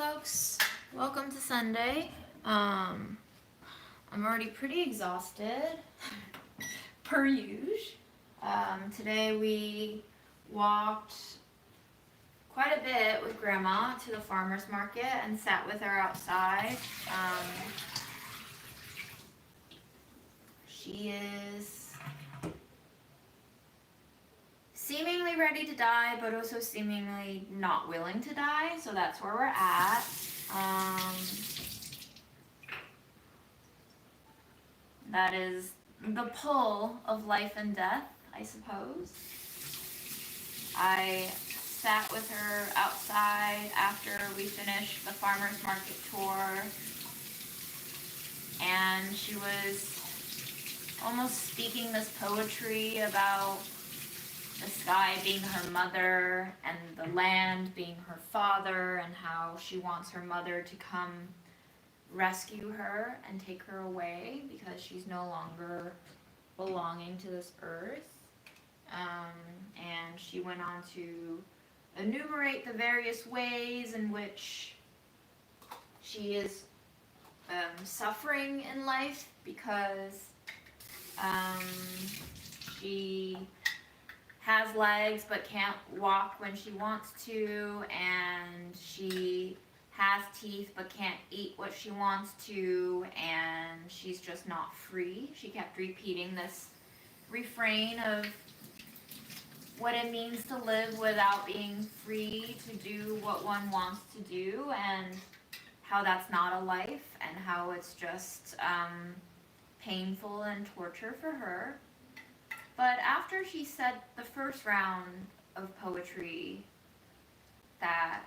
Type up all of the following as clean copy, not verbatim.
folks. Welcome to Sunday. I'm already pretty exhausted, per usual. Today we walked quite a bit with Grandma to the farmer's market and sat with her outside. She is seemingly ready to die, but also seemingly not willing to die, so that's where we're at. That is the pull of life and death, I suppose. I sat with her outside after we finished the farmer's market tour, and she was almost speaking this poetry about the sky being her mother and the land being her father, and how she wants her mother to come rescue her and take her away because she's no longer belonging to this earth. And she went on to enumerate the various ways in which she is suffering in life because she has legs but can't walk when she wants to, and she has teeth but can't eat what she wants to, and she's just not free. She kept repeating this refrain of what it means to live without being free to do what one wants to do, and how that's not a life, and how it's just painful and torture for her. But after she said the first round of poetry that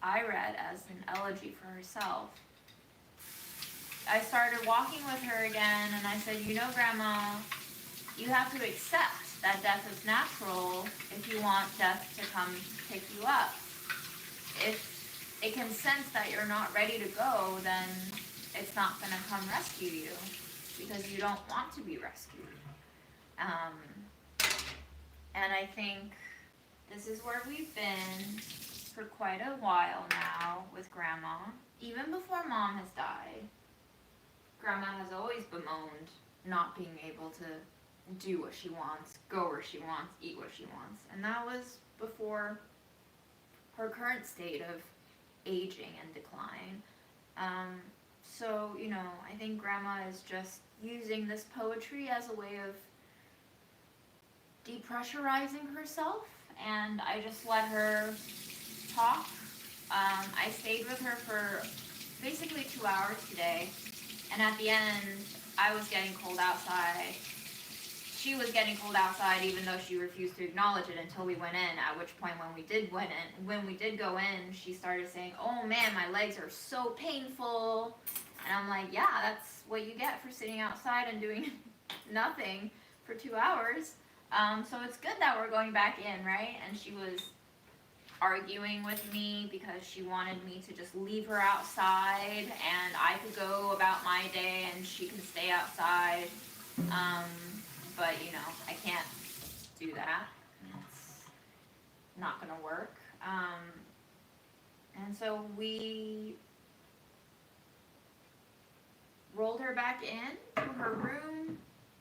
I read as an elegy for herself, I started walking with her again, and I said, you know, Grandma, you have to accept that death is natural if you want death to come pick you up. If it can sense that you're not ready to go, then it's not going to come rescue you because you don't want to be rescued. And I think this is where we've been for quite a while now with Grandma. Even before Mom has died, Grandma has always bemoaned not being able to do what she wants, go where she wants, eat what she wants. And that was before her current state of aging and decline. So, you know, I think Grandma is just using this poetry as a way of depressurizing herself, and I just let her talk. I stayed with her for basically 2 hours today, and at the end, I was getting cold outside. She was getting cold outside, even though she refused to acknowledge it until we went in, at which point when we did go in, she started saying, oh man, my legs are so painful. And I'm like, yeah, that's what you get for sitting outside and doing nothing for 2 hours. So it's good that we're going back in, right? And she was arguing with me because she wanted me to just leave her outside and I could go about my day and she can stay outside. But, you know, I can't do that. It's not going to work. And so we rolled her back in to her room,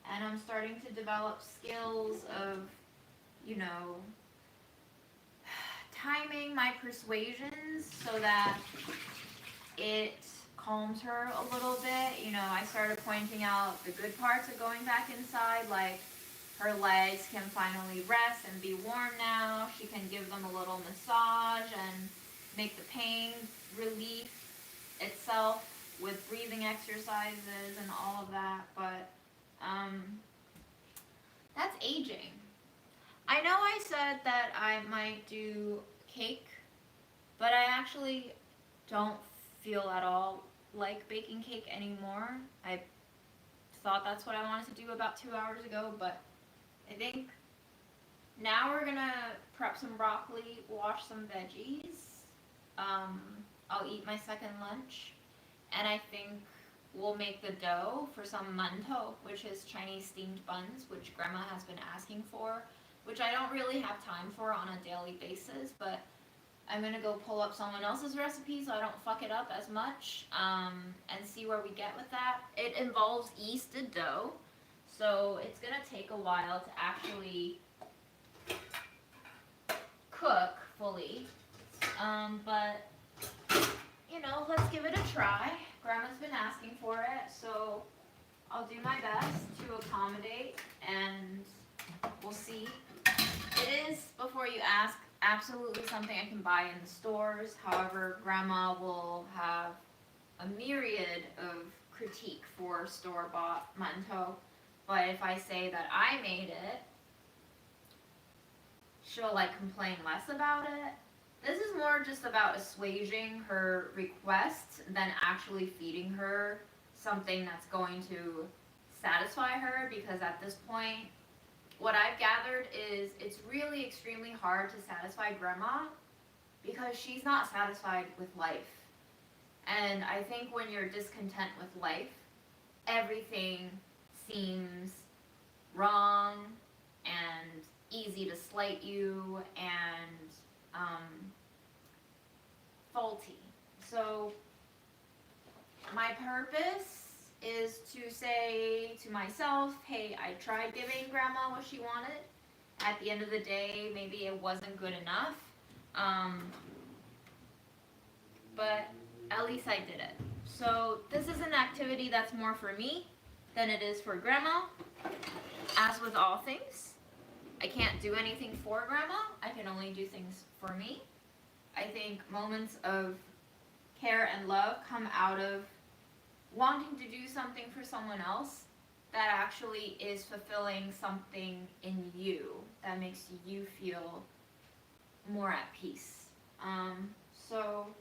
and I'm starting to develop skills of, you know, timing my persuasions so that it calms her a little bit. You know, I started pointing out the good parts of going back inside, like her legs can finally rest and be warm now. She can give them a little massage and make the pain relief itself with breathing exercises and all of that. But that's aging. I know I said that I might do cake, but I actually don't feel at all like baking cake anymore. I thought that's what I wanted to do about 2 hours ago, but I think now we're gonna prep some broccoli, wash some veggies. I'll eat my second lunch, and I think we'll make the dough for some mantou, which is Chinese steamed buns, which Grandma has been asking for, which I don't really have time for on a daily basis, but I'm gonna go pull up someone else's recipe so I don't fuck it up as much, and see where we get with that. It involves yeasted dough, so it's gonna take a while to actually cook fully. But you know, let's give it a try. Grandma's been asking for it, so I'll do my best to accommodate, and we'll see. It is, before you ask, absolutely something I can buy in the stores. However, Grandma will have a myriad of critique for store-bought mantou. But if I say that I made it, she'll like complain less about it. This is more just about assuaging her requests than actually feeding her something that's going to satisfy her, because at this point, what I've gathered is it's really extremely hard to satisfy Grandma because she's not satisfied with life. And I think when you're discontent with life, everything seems wrong and easy to slight you and faulty. So my purpose is to say to myself, hey, I tried giving Grandma what she wanted. At the end of the day, maybe it wasn't good enough. But at least I did it. So this is an activity that's more for me than it is for Grandma. As with all things, I can't do anything for Grandma. I can only do things for me. I think moments of care and love come out of wanting to do something for someone else that actually is fulfilling something in you that makes you feel more at peace. So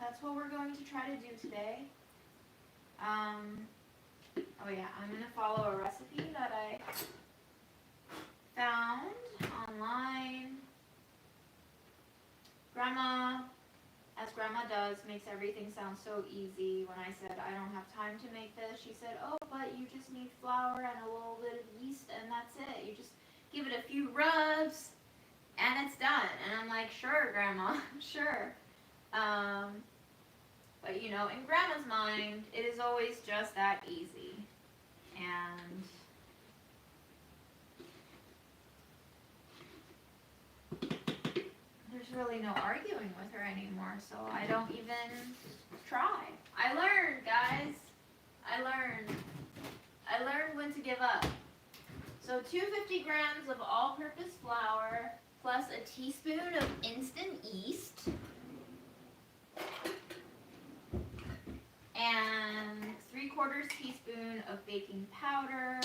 that's what we're going to try to do today. Oh yeah, I'm going to follow a recipe that I found online. Grandma, as Grandma does, makes everything sound so easy. When I said I don't have time to make this, she said, oh, but you just need flour and a little bit of yeast and that's it. You just give it a few rubs and it's done. And I'm like, sure, Grandma, sure. But you know, in Grandma's mind, it is always just that easy. And there's really no arguing with her anymore, so I don't even try. I learned, guys. I learned when to give up. So 250 grams of all-purpose flour plus a teaspoon of instant yeast and 3/4 teaspoon of baking powder,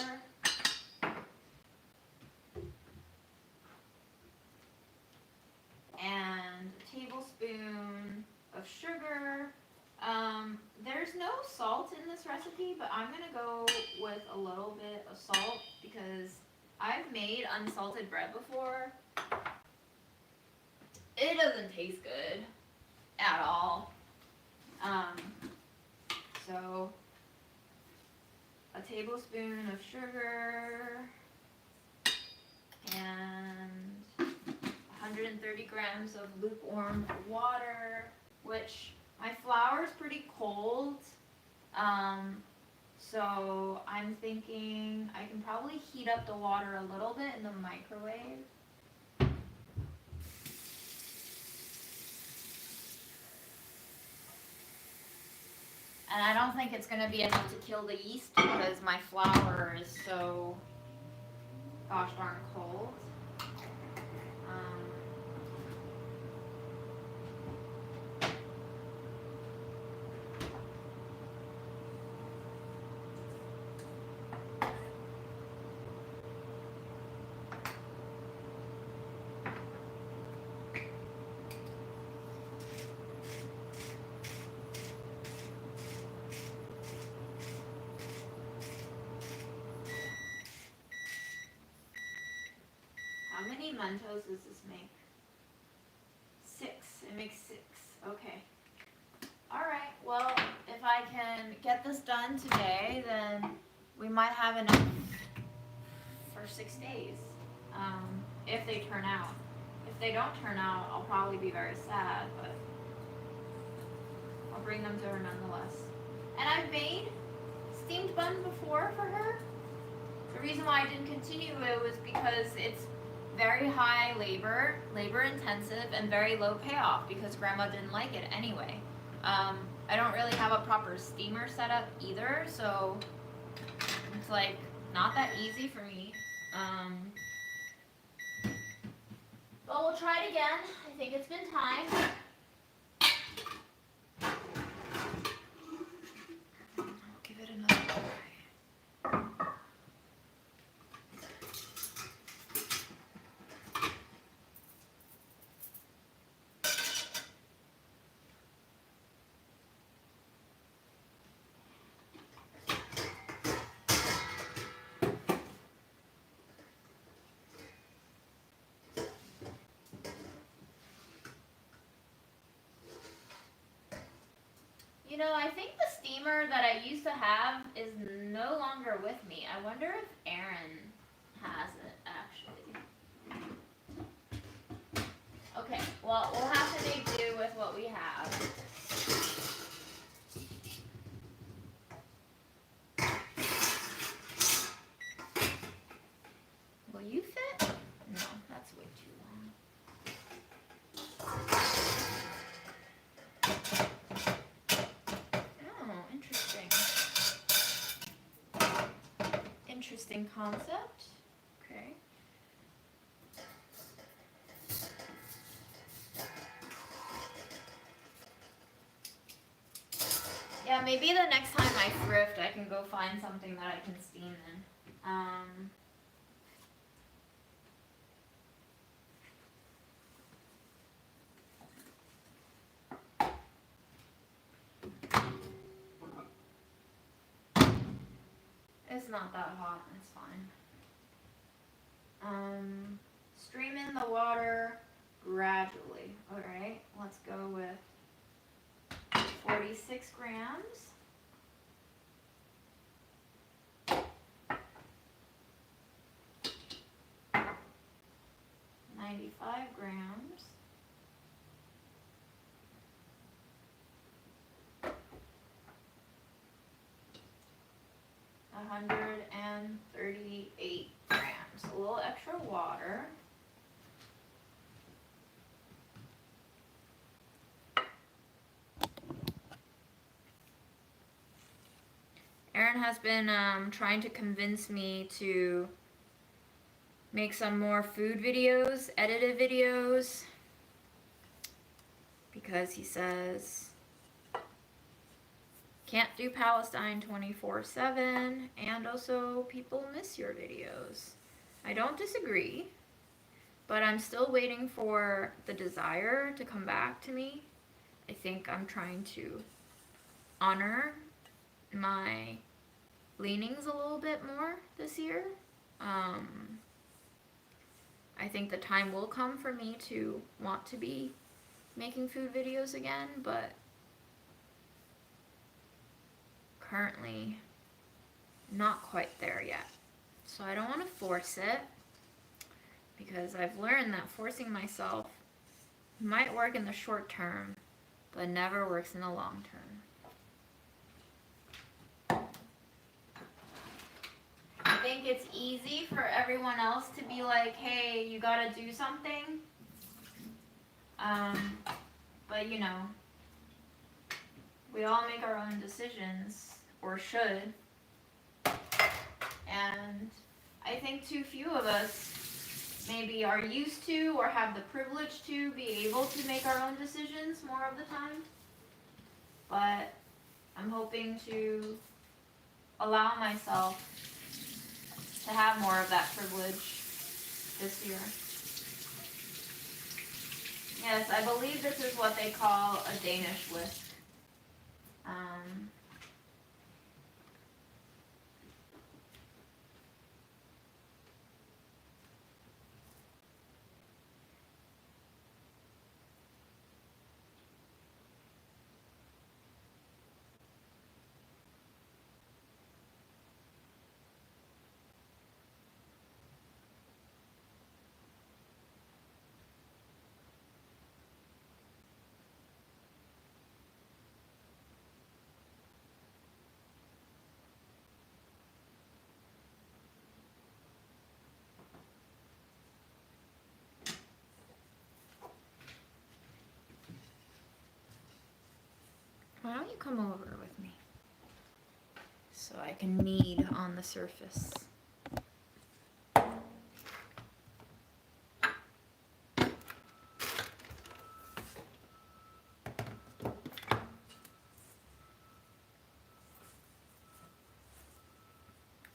and a tablespoon of sugar. There's no salt in this recipe, but I'm gonna go with a little bit of salt because I've made unsalted bread before. It doesn't taste good at all. So a tablespoon of sugar and 130 grams of lukewarm water, which my flour is pretty cold. So I'm thinking I can probably heat up the water a little bit in the microwave. And I don't think it's gonna be enough to kill the yeast because my flour is so gosh darn cold. How many Mentos does this make? 6. It makes 6. Okay. Alright, well, if I can get this done today, then we might have enough for 6 days. if they turn out. If they don't turn out, I'll probably be very sad, but I'll bring them to her nonetheless. And I've made steamed buns before for her. The reason why I didn't continue it was because it's very high labor intensive, and very low payoff because Grandma didn't like it anyway. I don't really have a proper steamer set up either, so it's like not that easy for me. But we'll try it again. I think it's been time. I'll give it another try. You know, I think the steamer that I used to have is no longer with me. I wonder if Erin has it, actually. Okay, well, we'll have to make do with what we have. Will you fit? No, that's way too long. Interesting concept. Okay. Yeah, maybe the next time I thrift, I can go find something that I can steam in. It's not that hot, it's fine. Stream in the water gradually. Alright, let's go with 46 grams. $95 grams. $138 grams. A little extra water. Erin has been trying to convince me to make some more food videos, edited videos, because he says can't do Palestine 24/7, and also people miss your videos. I don't disagree, but I'm still waiting for the desire to come back to me. I think I'm trying to honor my leanings a little bit more this year. I think the time will come for me to want to be making food videos again, but currently not quite there yet. So I don't want to force it, because I've learned that forcing myself might work in the short term, but never works in the long term. I think it's easy for everyone else to be like, hey, you gotta do something. But you know, we all make our own decisions, or should. And I think too few of us maybe are used to or have the privilege to be able to make our own decisions more of the time. But I'm hoping to allow myself to have more of that privilege this year. Yes, I believe this is what they call a Danish whisk. don't you come over with me? So I can knead on the surface.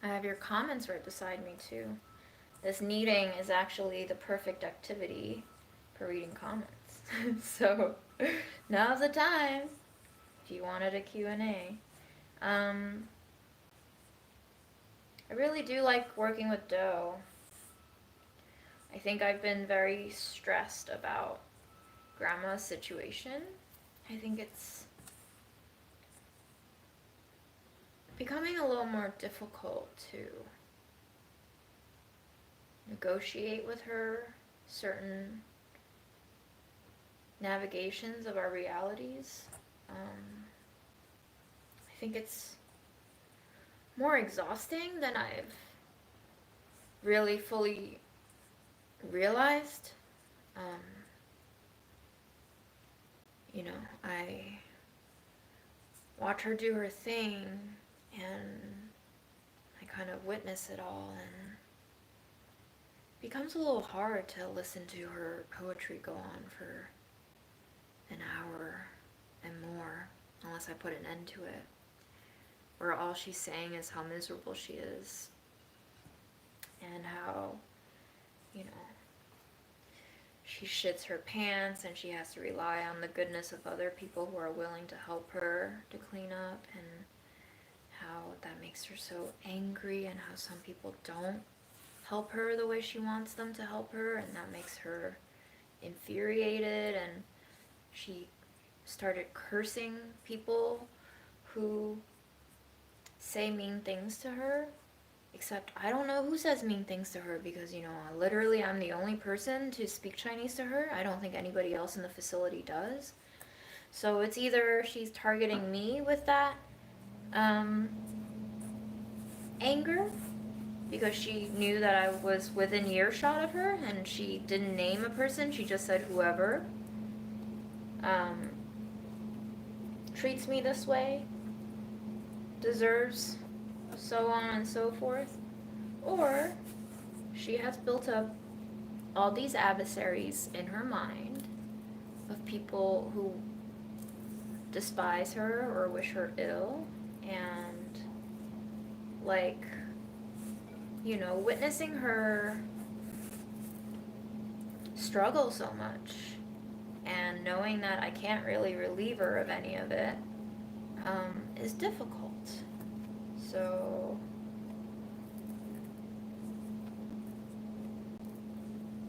I have your comments right beside me too. This kneading is actually the perfect activity for reading comments. So now's the time if you wanted a Q&A. I really do like working with dough. I think I've been very stressed about Grandma's situation. I think it's becoming a little more difficult to negotiate with her certain navigations of our realities. I think it's more exhausting than I've really fully realized. You know, I watch her do her thing and I kind of witness it all, and it becomes a little hard to listen to her poetry go on for an hour and more, unless I put an end to it, where all she's saying is how miserable she is and how, you know, she shits her pants and she has to rely on the goodness of other people who are willing to help her to clean up, and how that makes her so angry, and how some people don't help her the way she wants them to help her, and that makes her infuriated, and she started cursing people who say mean things to her. Except I don't know who says mean things to her, because, you know, literally I'm the only person to speak Chinese to her. I don't think anybody else in the facility does. So it's either she's targeting me with that anger, because she knew that I was within earshot of her and she didn't name a person, she just said whoever treats me this way deserves so on and so forth. Or she has built up all these adversaries in her mind of people who despise her or wish her ill, and, like, you know, witnessing her struggle so much and knowing that I can't really relieve her of any of it is difficult. So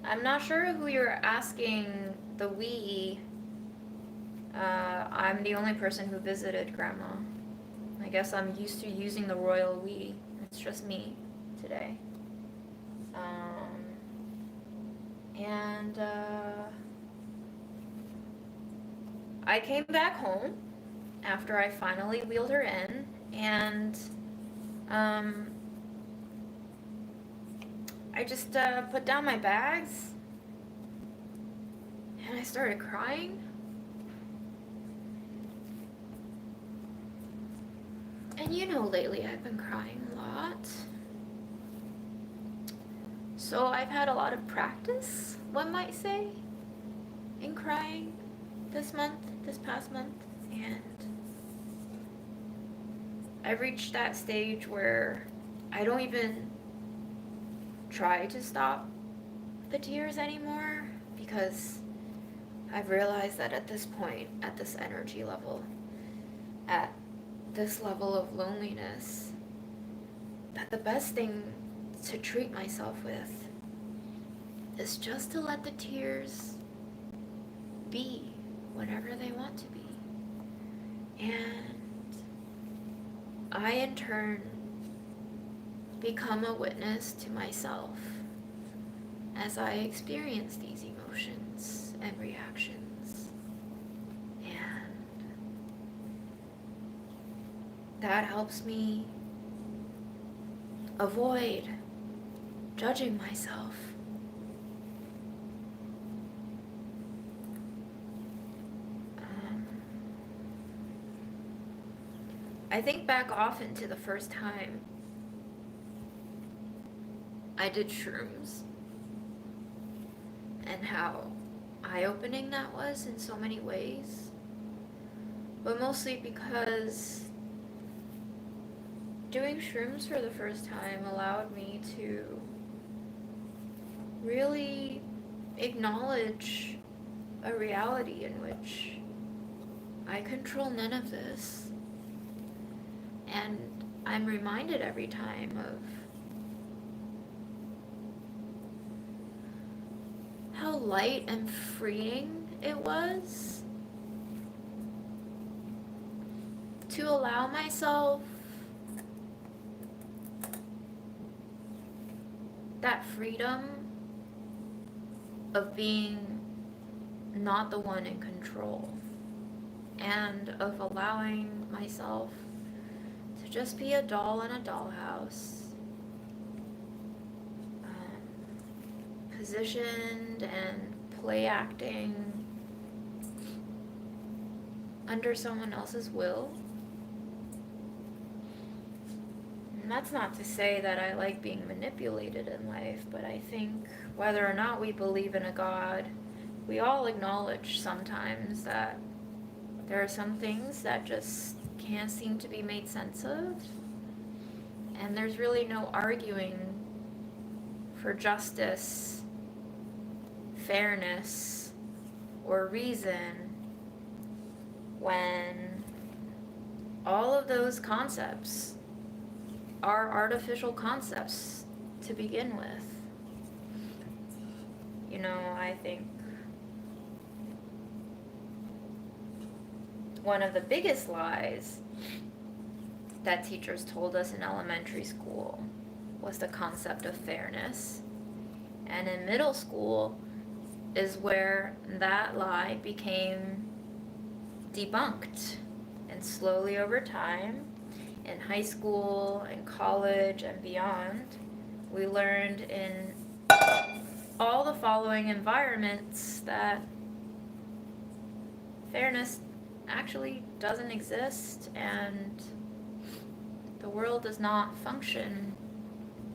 I'm not sure who you're asking the we. I'm the only person who visited Grandma. I guess I'm used to using the royal we. It's just me today. I came back home after I finally wheeled her in, and I just put down my bags and I started crying. And you know, lately I've been crying a lot. So I've had a lot of practice, one might say, in crying this past month, and I've reached that stage where I don't even try to stop the tears anymore, because I've realized that at this point, at this energy level, at this level of loneliness, that the best thing to treat myself with is just to let the tears be whenever they want to be. And I, in turn, become a witness to myself as I experience these emotions and reactions. And that helps me avoid judging myself. I think back often to the first time I did shrooms and how eye-opening that was in so many ways. But mostly because doing shrooms for the first time allowed me to really acknowledge a reality in which I control none of this. And I'm reminded every time of how light and freeing it was to allow myself that freedom of being not the one in control, and of allowing myself to just be a doll in a dollhouse, positioned and play acting under someone else's will. And that's not to say that I like being manipulated in life, but I think whether or not we believe in a God, we all acknowledge sometimes that there are some things that just can't seem to be made sense of. And there's really no arguing for justice, fairness, or reason when all of those concepts are artificial concepts to begin with. You know, I think one of the biggest lies that teachers told us in elementary school was the concept of fairness. And in middle school is where that lie became debunked. And slowly over time, in high school and college and beyond, we learned in all the following environments that fairness actually doesn't exist, and the world does not function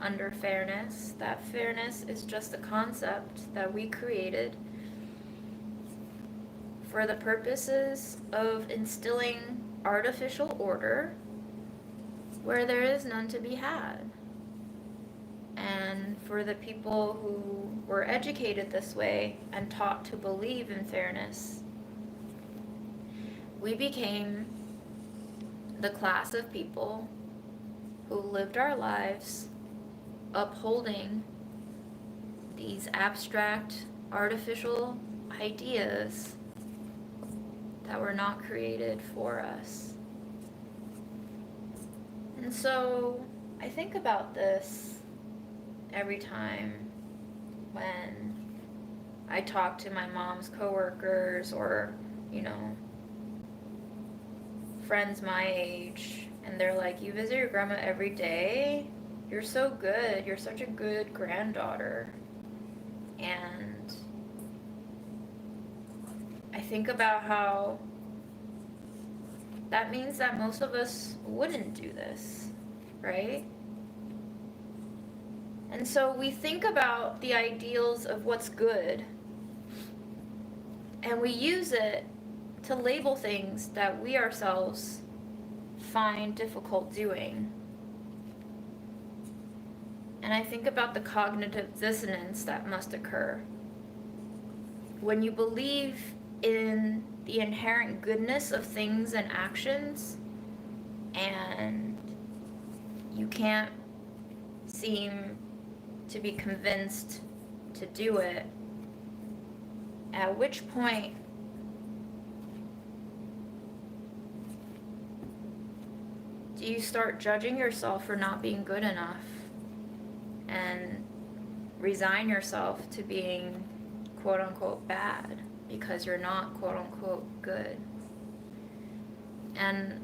under fairness. That fairness is just a concept that we created for the purposes of instilling artificial order where there is none to be had. And for the people who were educated this way and taught to believe in fairness, we became the class of people who lived our lives upholding these abstract, artificial ideas that were not created for us. And so I think about this every time when I talk to my mom's coworkers or, you know, friends my age, and they're like, "You visit your grandma every day? You're so good. You're such a good granddaughter." And I think about how that means that most of us wouldn't do this, right? And so we think about the ideals of what's good, and we use it to label things that we ourselves find difficult doing. And I think about the cognitive dissonance that must occur when you believe in the inherent goodness of things and actions, and you can't seem to be convinced to do it, at which point do you start judging yourself for not being good enough and resign yourself to being quote unquote bad because you're not quote unquote good? And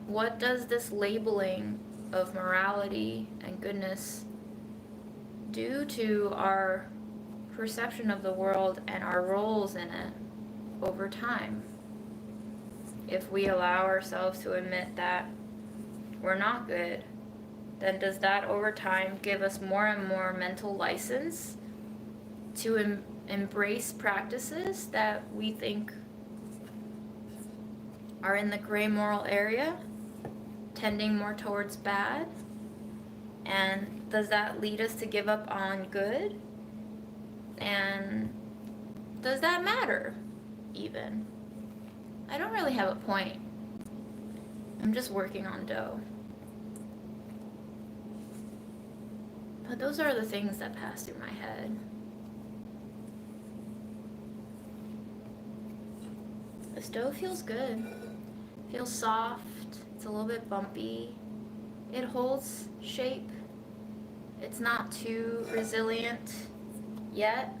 what does this labeling of morality and goodness do to our perception of the world and our roles in it over time, if we allow ourselves to admit that we're not good, then does that over time give us more and more mental license to embrace practices that we think are in the gray moral area, tending more towards bad? And does that lead us to give up on good? And does that matter, even? I don't really have a point. I'm just working on dough. But those are the things that pass through my head. This dough feels good. Feels soft. It's a little bit bumpy. It holds shape. It's not too resilient yet,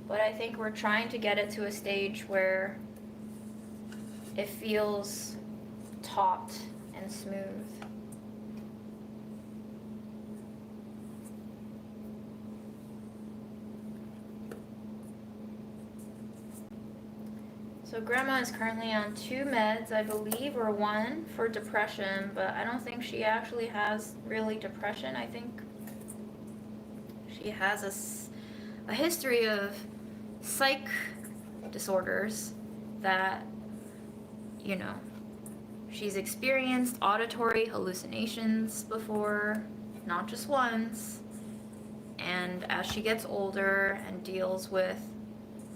but I think we're trying to get it to a stage where it feels taut and smooth. So Grandma is currently on 2 meds, I believe, or 1 for depression, but I don't think she actually has really depression. I think she has a history of psych disorders that, you know, she's experienced auditory hallucinations before, not just once, and as she gets older and deals with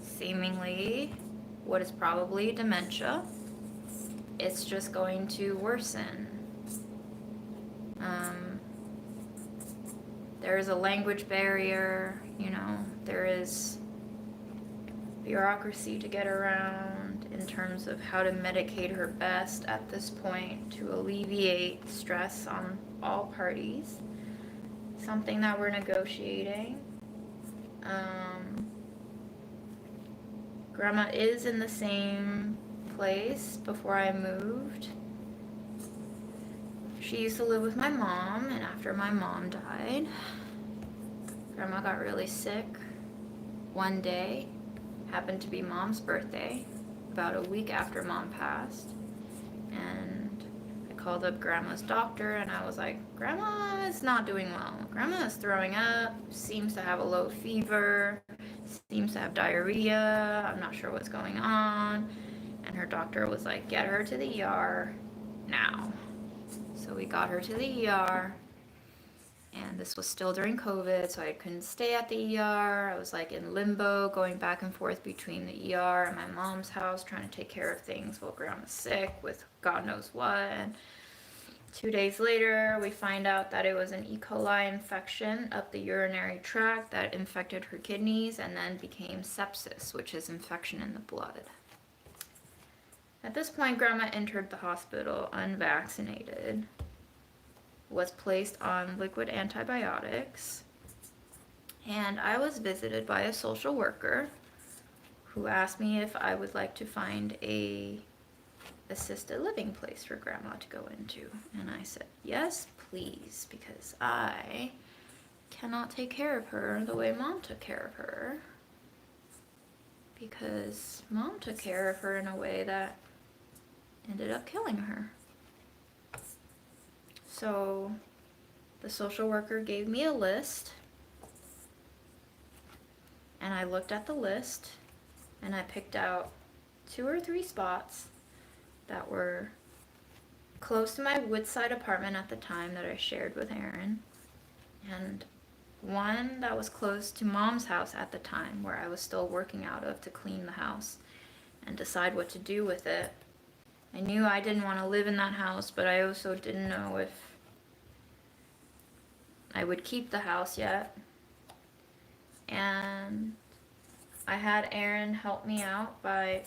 seemingly what is probably dementia, it's just going to worsen. There is a language barrier, you know, there is bureaucracy to get around in terms of how to medicate her best at this point to alleviate stress on all parties. Something that we're negotiating. Grandma is in the same place before I moved. She used to live with my mom, and after my mom died, Grandma got really sick one day. Happened to be Mom's birthday, about a week after Mom passed. And I called up Grandma's doctor, and I was like, Grandma is not doing well. Grandma is throwing up, seems to have a low fever, seems to have diarrhea. I'm not sure what's going on. And her doctor was like, get her to the ER now. So we got her to the ER. And this was still during COVID, so I couldn't stay at the ER. I was like in limbo, going back and forth between the ER and my mom's house, trying to take care of things while Grandma's sick with God knows what. And 2 days later, we find out that it was an E. coli infection up the urinary tract that infected her kidneys and then became sepsis, which is infection in the blood. At this point, Grandma entered the hospital unvaccinated, was placed on liquid antibiotics, and I was visited by a social worker who asked me if I would like to find a assisted living place for Grandma to go into. And I said, yes, please, because I cannot take care of her the way Mom took care of her. Because Mom took care of her in a way that ended up killing her. So the social worker gave me a list, and I looked at the list, and I picked out 2 or 3 spots that were close to my Woodside apartment at the time that I shared with Aaron, and one that was close to Mom's house at the time where I was still working out of to clean the house and decide what to do with it. I knew I didn't want to live in that house, but I also didn't know if I would keep the house yet. And I had Aaron help me out by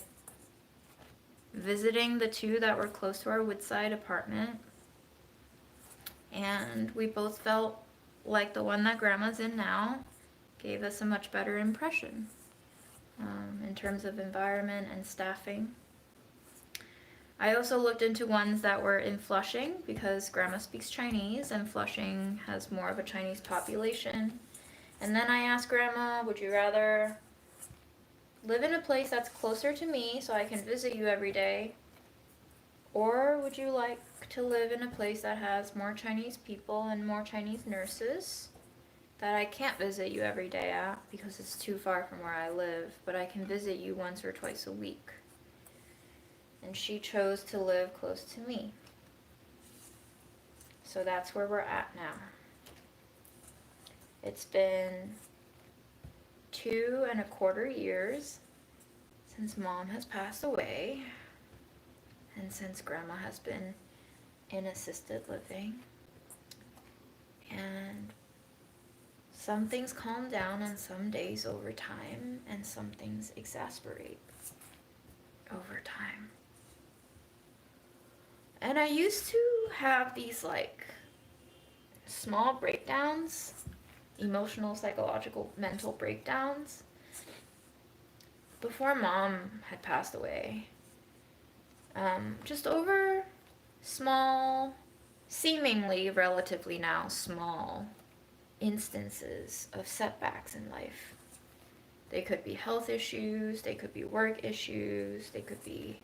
visiting the 2 that were close to our Woodside apartment. And we both felt like the one that Grandma's in now gave us a much better impression in terms of environment and staffing. I also looked into ones that were in Flushing because Grandma speaks Chinese and Flushing has more of a Chinese population. And then I asked Grandma, would you rather live in a place that's closer to me so I can visit you every day, Or would you like to live in a place that has more Chinese people and more Chinese nurses that I can't visit you every day at because it's too far from where I live, but I can visit you once or twice a week? And she chose to live close to me. So that's where we're at now. It's been 2.25 years since Mom has passed away and since Grandma has been in assisted living. And some things calm down on some days over time, and some things exasperate over time. And I used to have these like small breakdowns, emotional, psychological, mental breakdowns before Mom had passed away. Just over small, seemingly relatively now small instances of setbacks in life. They could be health issues, they could be work issues, they could be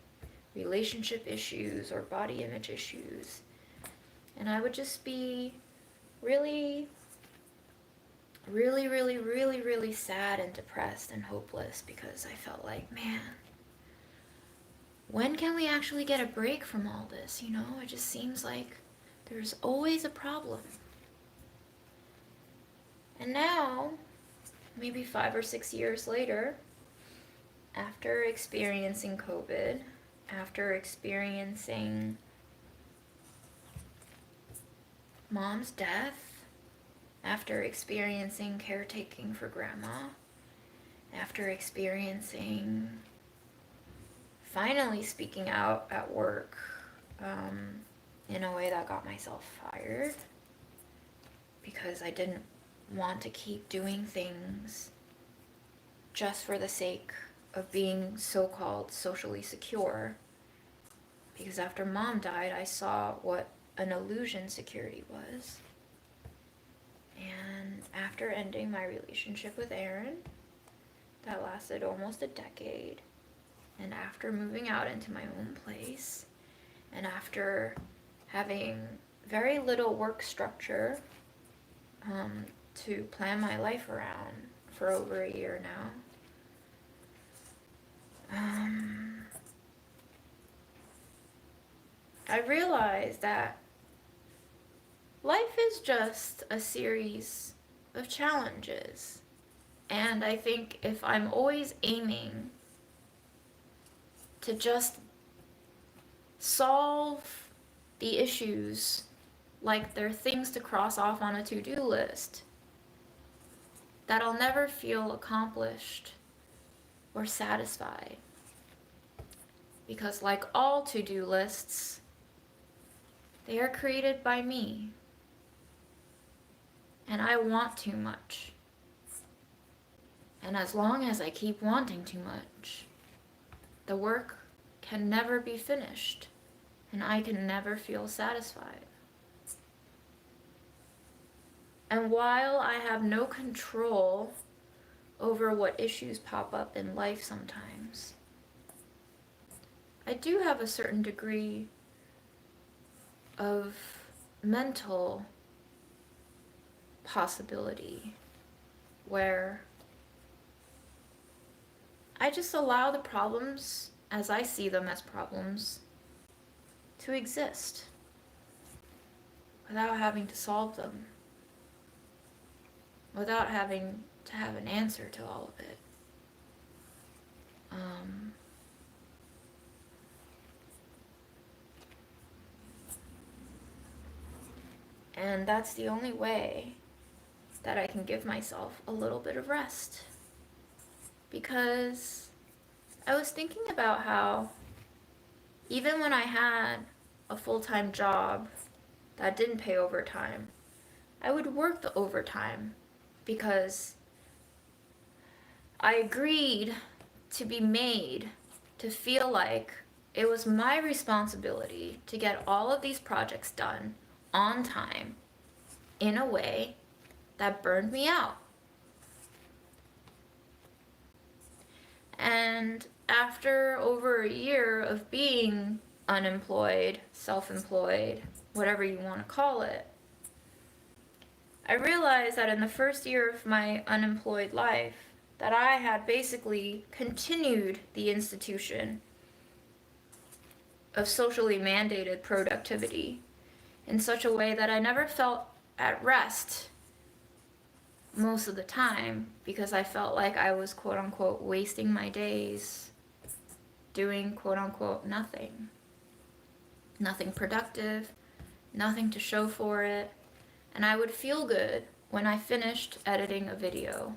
relationship issues or body image issues. And I would just be really sad and depressed and hopeless because I felt like, man, when can we actually get a break from all this? You know, it just seems like there's always a problem. And now, maybe 5 or 6 years later, after experiencing COVID, after experiencing Mom's death, after experiencing caretaking for Grandma, after experiencing finally speaking out at work in a way that got myself fired because I didn't want to keep doing things just for the sake of being so-called socially secure. Because after Mom died, I saw what an illusion security was. And after ending my relationship with Aaron, that lasted almost a decade, and after moving out into my own place, and after having very little work structure to plan my life around for over a year now, I realized that life is just a series of challenges. And I think if I'm always aiming to just solve the issues like they're things to cross off on a to-do list, that I'll never feel accomplished or satisfied. Because like all to-do lists, they are created by me. And I want too much. And as long as I keep wanting too much, the work can never be finished, and I can never feel satisfied. And while I have no control over what issues pop up in life sometimes, I do have a certain degree of mental possibility where I just allow the problems, as I see them as problems, to exist without having to solve them, without having to have an answer to all of it. And that's the only way that I can give myself a little bit of rest. Because I was thinking about how even when I had a full-time job that didn't pay overtime, I would work the overtime because I agreed to be made to feel like it was my responsibility to get all of these projects done on time in a way that burned me out. And after over a year of being unemployed, self-employed, whatever you want to call it, I realized that in the first year of my unemployed life, that I had basically continued the institution of socially mandated productivity in such a way that I never felt at rest most of the time, because I felt like I was quote unquote wasting my days doing quote unquote nothing. Nothing productive, nothing to show for it, and I would feel good when I finished editing a video,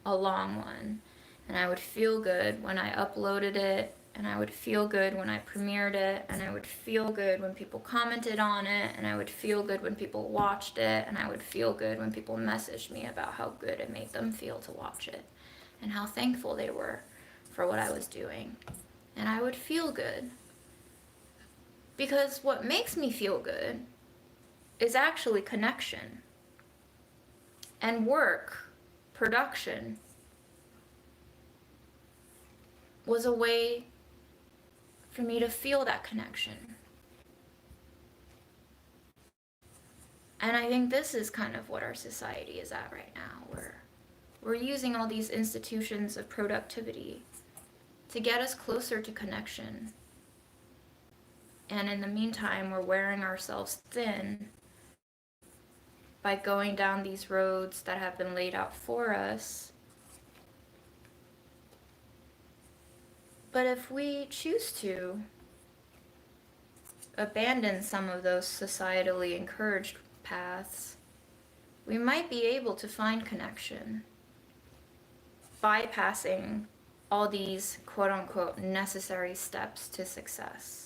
a long one, and I would feel good when I uploaded it, and I would feel good when I premiered it, and I would feel good when people commented on it, and I would feel good when people watched it, and I would feel good when people messaged me about how good it made them feel to watch it, and how thankful they were for what I was doing. And I would feel good. Because what makes me feel good is actually connection. And work, production, was a way for me to feel that connection. And I think this is kind of what our society is at right now, where we're using all these institutions of productivity to get us closer to connection. And in the meantime, we're wearing ourselves thin by going down these roads that have been laid out for us. But if we choose to abandon some of those societally encouraged paths, we might be able to find connection, bypassing all these quote unquote necessary steps to success.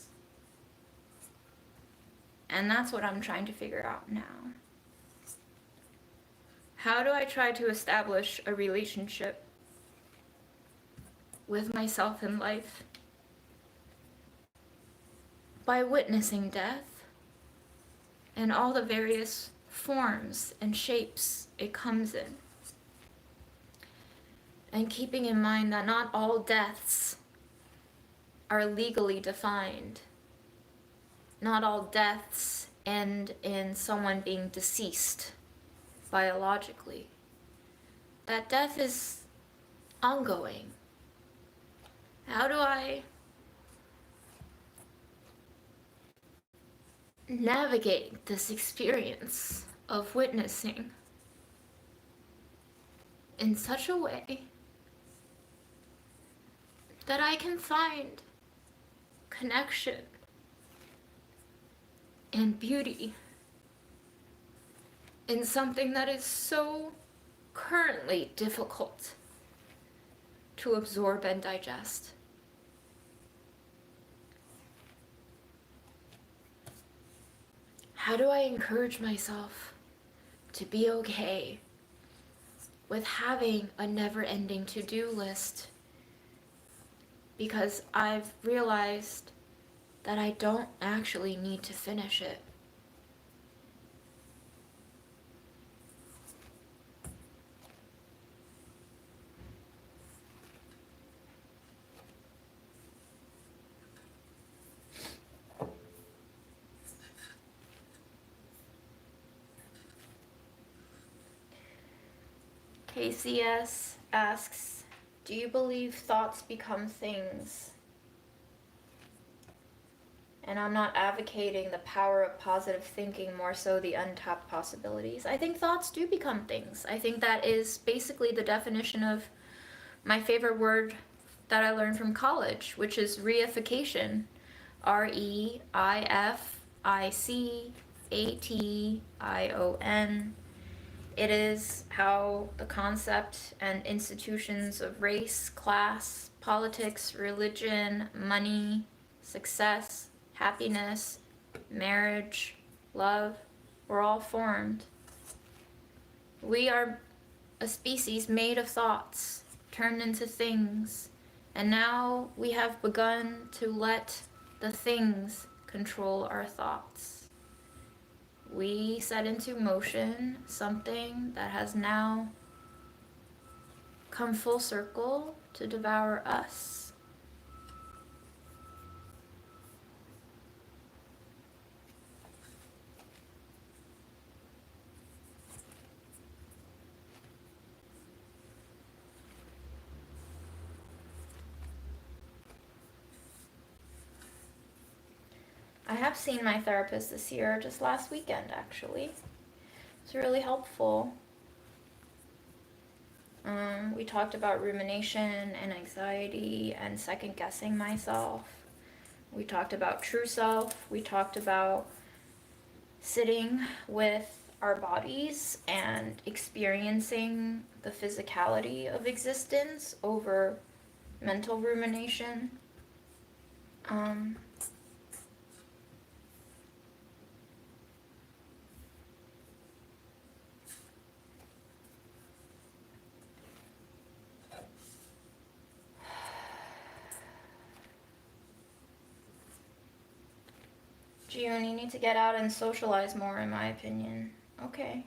And that's what I'm trying to figure out now. How do I try to establish a relationship with myself in life? By witnessing death and all the various forms and shapes it comes in. And keeping in mind that not all deaths are legally defined. Not all deaths end in someone being deceased biologically. That death is ongoing. How do I navigate this experience of witnessing in such a way that I can find connection and beauty in something that is so currently difficult to absorb and digest? How do I encourage myself to be okay with having a never-ending to-do list? Because I've realized that I don't actually need to finish it. KCS asks, do you believe thoughts become things? And I'm not advocating the power of positive thinking, more so the untapped possibilities. I think thoughts do become things. I think that is basically the definition of my favorite word that I learned from college, which is reification. REIFICATION. It is how the concept and institutions of race, class, politics, religion, money, success, happiness, marriage, love, were all formed. We are a species made of thoughts, turned into things, and now we have begun to let the things control our thoughts. We set into motion something that has now come full circle to devour us. I have seen my therapist this year, just last weekend actually. It's really helpful. We talked about rumination and anxiety and second guessing myself. We talked about true self. We talked about sitting with our bodies and experiencing the physicality of existence over mental rumination. June, you need to get out and socialize more, in my opinion. Okay.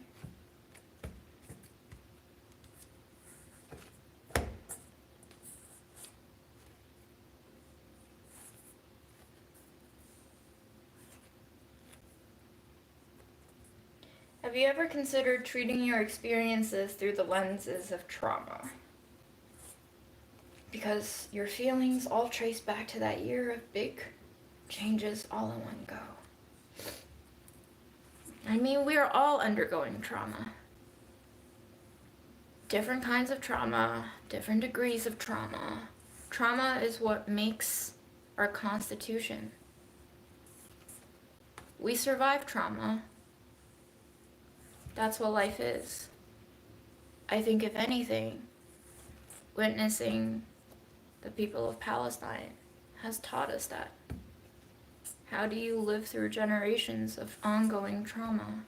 Have you ever considered treating your experiences through the lenses of trauma? Because your feelings all trace back to that year of big changes all in one go. I mean, we are all undergoing trauma. Different kinds of trauma, different degrees of trauma. Trauma is what makes our constitution. We survive trauma. That's what life is. I think, if anything, witnessing the people of Palestine has taught us that. How do you live through generations of ongoing trauma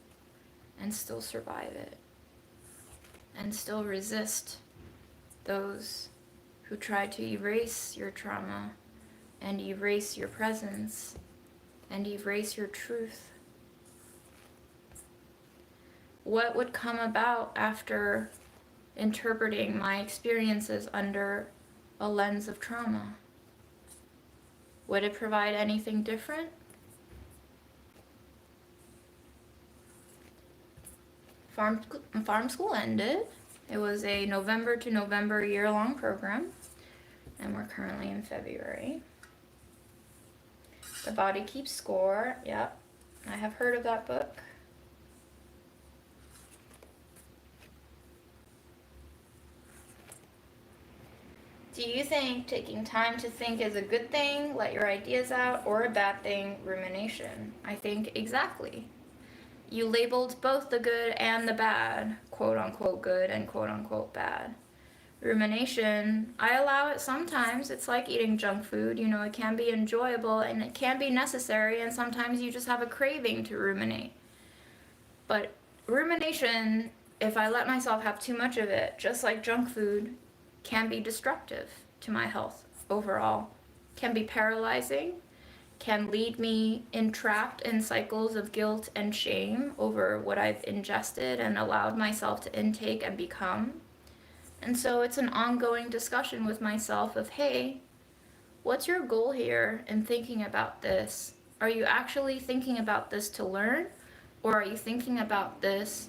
and still survive it? And still resist those who try to erase your trauma and erase your presence and erase your truth? What would come about after interpreting my experiences under a lens of trauma? Would it provide anything different? Farm school ended. It was a November to November year-long program, and we're currently in February. The Body Keeps Score. Yep, I have heard of that book. Do you think taking time to think is a good thing, let your ideas out, or a bad thing, rumination? I think exactly. You labeled both the good and the bad, quote unquote good and quote unquote bad. Rumination, I allow it sometimes. It's like eating junk food, you know, it can be enjoyable and it can be necessary, and sometimes you just have a craving to ruminate. But rumination, if I let myself have too much of it, just like junk food, can be destructive to my health overall, can be paralyzing, can lead me entrapped in cycles of guilt and shame over what I've ingested and allowed myself to intake and become. And so it's an ongoing discussion with myself of, hey, what's your goal here in thinking about this? Are you actually thinking about this to learn, or are you thinking about this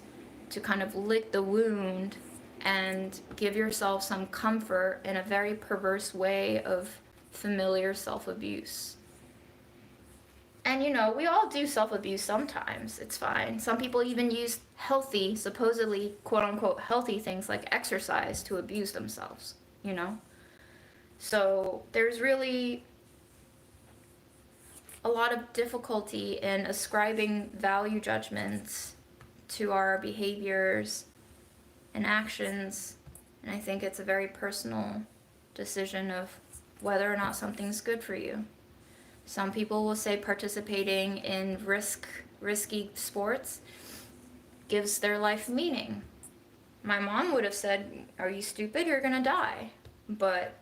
to kind of lick the wound and give yourself some comfort in a very perverse way of familiar self-abuse? And you know, we all do self-abuse sometimes. It's fine. Some people even use healthy, supposedly quote-unquote healthy things like exercise to abuse themselves, you know? So there's really a lot of difficulty in ascribing value judgments to our behaviors and actions, and I think it's a very personal decision of whether or not something's good for you. Some people will say participating in risky sports gives their life meaning. My mom would have said, "Are you stupid? You're gonna die." But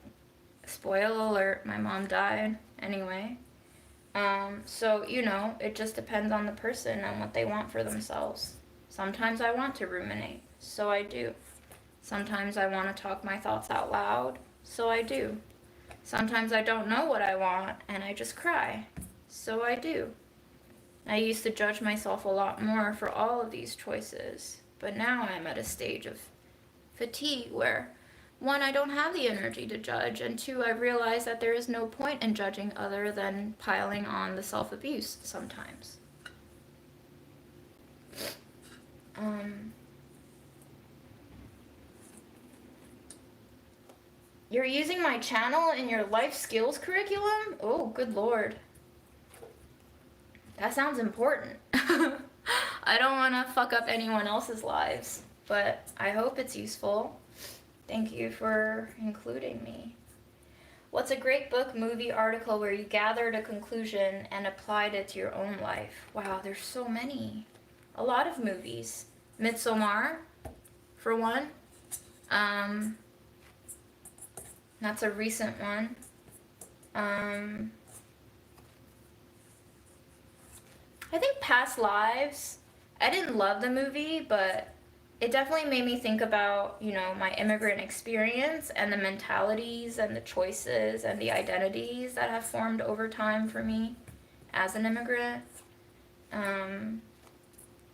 spoiler alert, my mom died anyway. So, you know, it just depends on the person and what they want for themselves. Sometimes I want to ruminate, so I do. Sometimes I want to talk my thoughts out loud, so I do. Sometimes I don't know what I want and I just cry, so I do. I used to judge myself a lot more for all of these choices, but now I'm at a stage of fatigue where one, I don't have the energy to judge, and two, I realize that there is no point in judging other than piling on the self-abuse sometimes. You're using my channel in your life skills curriculum? Oh, good lord. That sounds important. I don't want to fuck up anyone else's lives, but I hope it's useful. Thank you for including me. What's a great book, movie, article where you gathered a conclusion and applied it to your own life? Wow, there's so many. A lot of movies. Midsommar, for one. That's a recent one. I think Past Lives. I didn't love the movie, but it definitely made me think about, you know, my immigrant experience and the mentalities and the choices and the identities that have formed over time for me as an immigrant.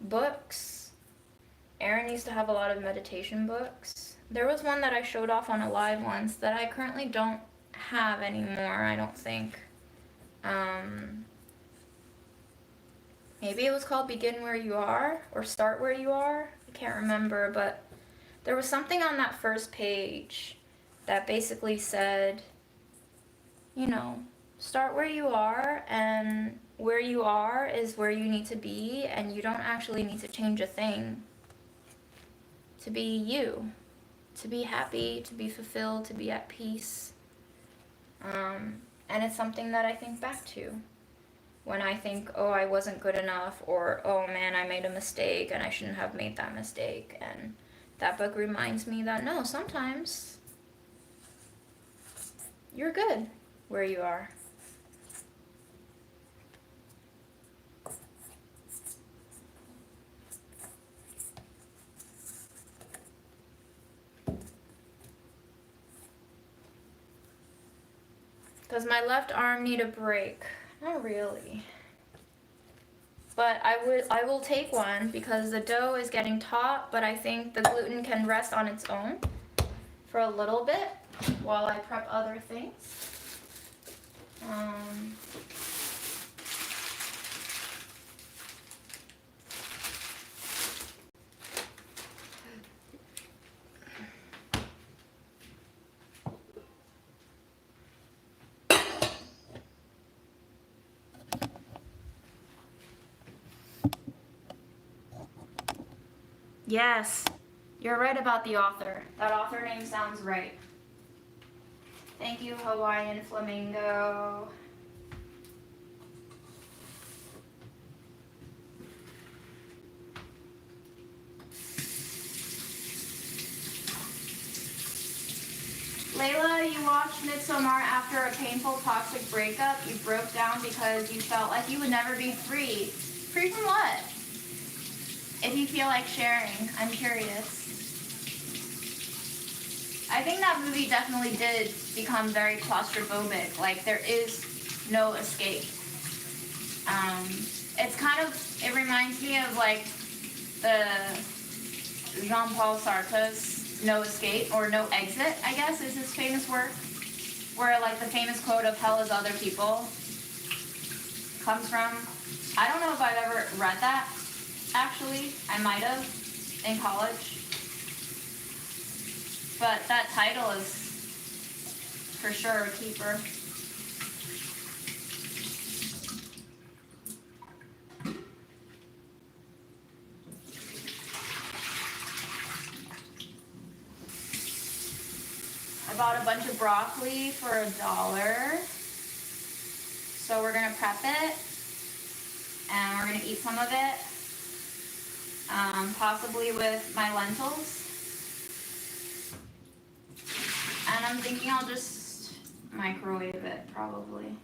Books. Erin used to have a lot of meditation books. There was one that I showed off on a live once that I currently don't have anymore, I don't think. Maybe it was called Begin Where You Are or Start Where You Are. I can't remember, but there was something on that first page that basically said, you know, start where you are, and where you are is where you need to be, and you don't actually need to change a thing to be you, to be happy, to be fulfilled, to be at peace. And it's something that I think back to when I think, oh, I wasn't good enough, or oh man, I made a mistake and I shouldn't have made that mistake. And that book reminds me that no, sometimes you're good where you are. Does my left arm need a break? Not really. But I will take one because the dough is getting taut, but I think the gluten can rest on its own for a little bit while I prep other things. Yes, you're right about the author. That author name sounds right. Thank you, Hawaiian Flamingo. Layla, you watched Midsommar after a painful toxic breakup. You broke down because you felt like you would never be free. Free from what? If you feel like sharing, I'm curious. I think that movie definitely did become very claustrophobic. Like, there is no escape. It's kind of, it reminds me of like the Jean-Paul Sartre's No Escape, or No Exit, I guess, is his famous work, where like the famous quote of hell is other people comes from. I don't know if I've ever read that, actually. I might have in college. But that title is for sure a keeper. I bought a bunch of broccoli for $1. So we're gonna prep it and we're gonna eat some of it, possibly with my lentils. And I'm thinking I'll just microwave it, probably.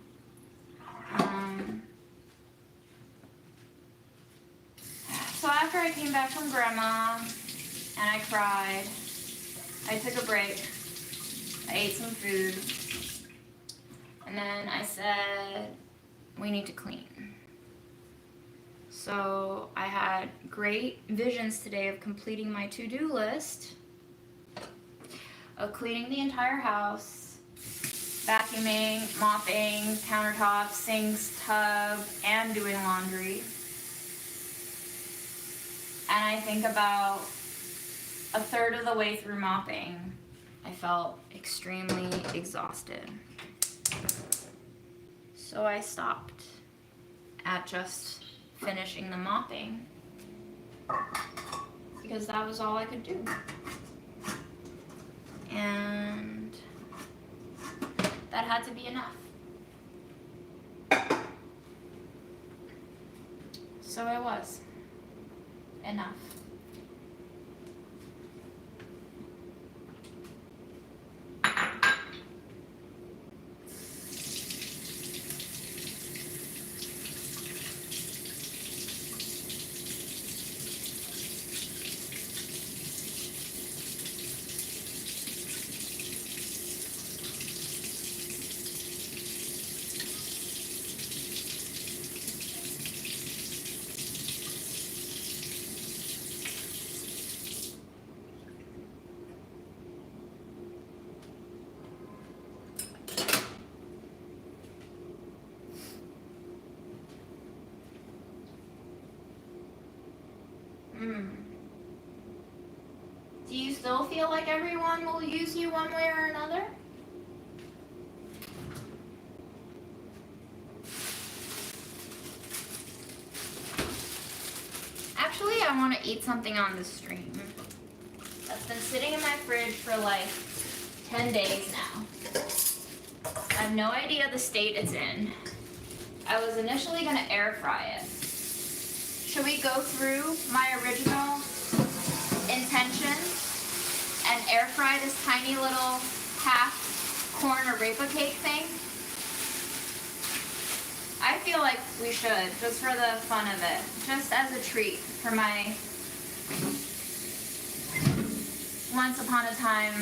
So after I came back from Grandma and I cried, I took a break. I ate some food. And then I said, we need to clean. So I had great visions today of completing my to-do list. of cleaning the entire house, vacuuming, mopping, countertops, sinks, tub, and doing laundry. And I think about a third of the way through mopping, I felt extremely exhausted. So I stopped at just finishing the mopping because that was all I could do. And that had to be enough. So it was enough. Do you still feel like everyone will use you one way or another? Actually, I want to eat something on the stream. That's been sitting in my fridge for like 10 days now. I have no idea the state it's in. I was initially going to air fry it. Should we go through my original intention and air fry this tiny little half corn arepa cake thing? I feel like we should, just for the fun of it, just as a treat for my once upon a time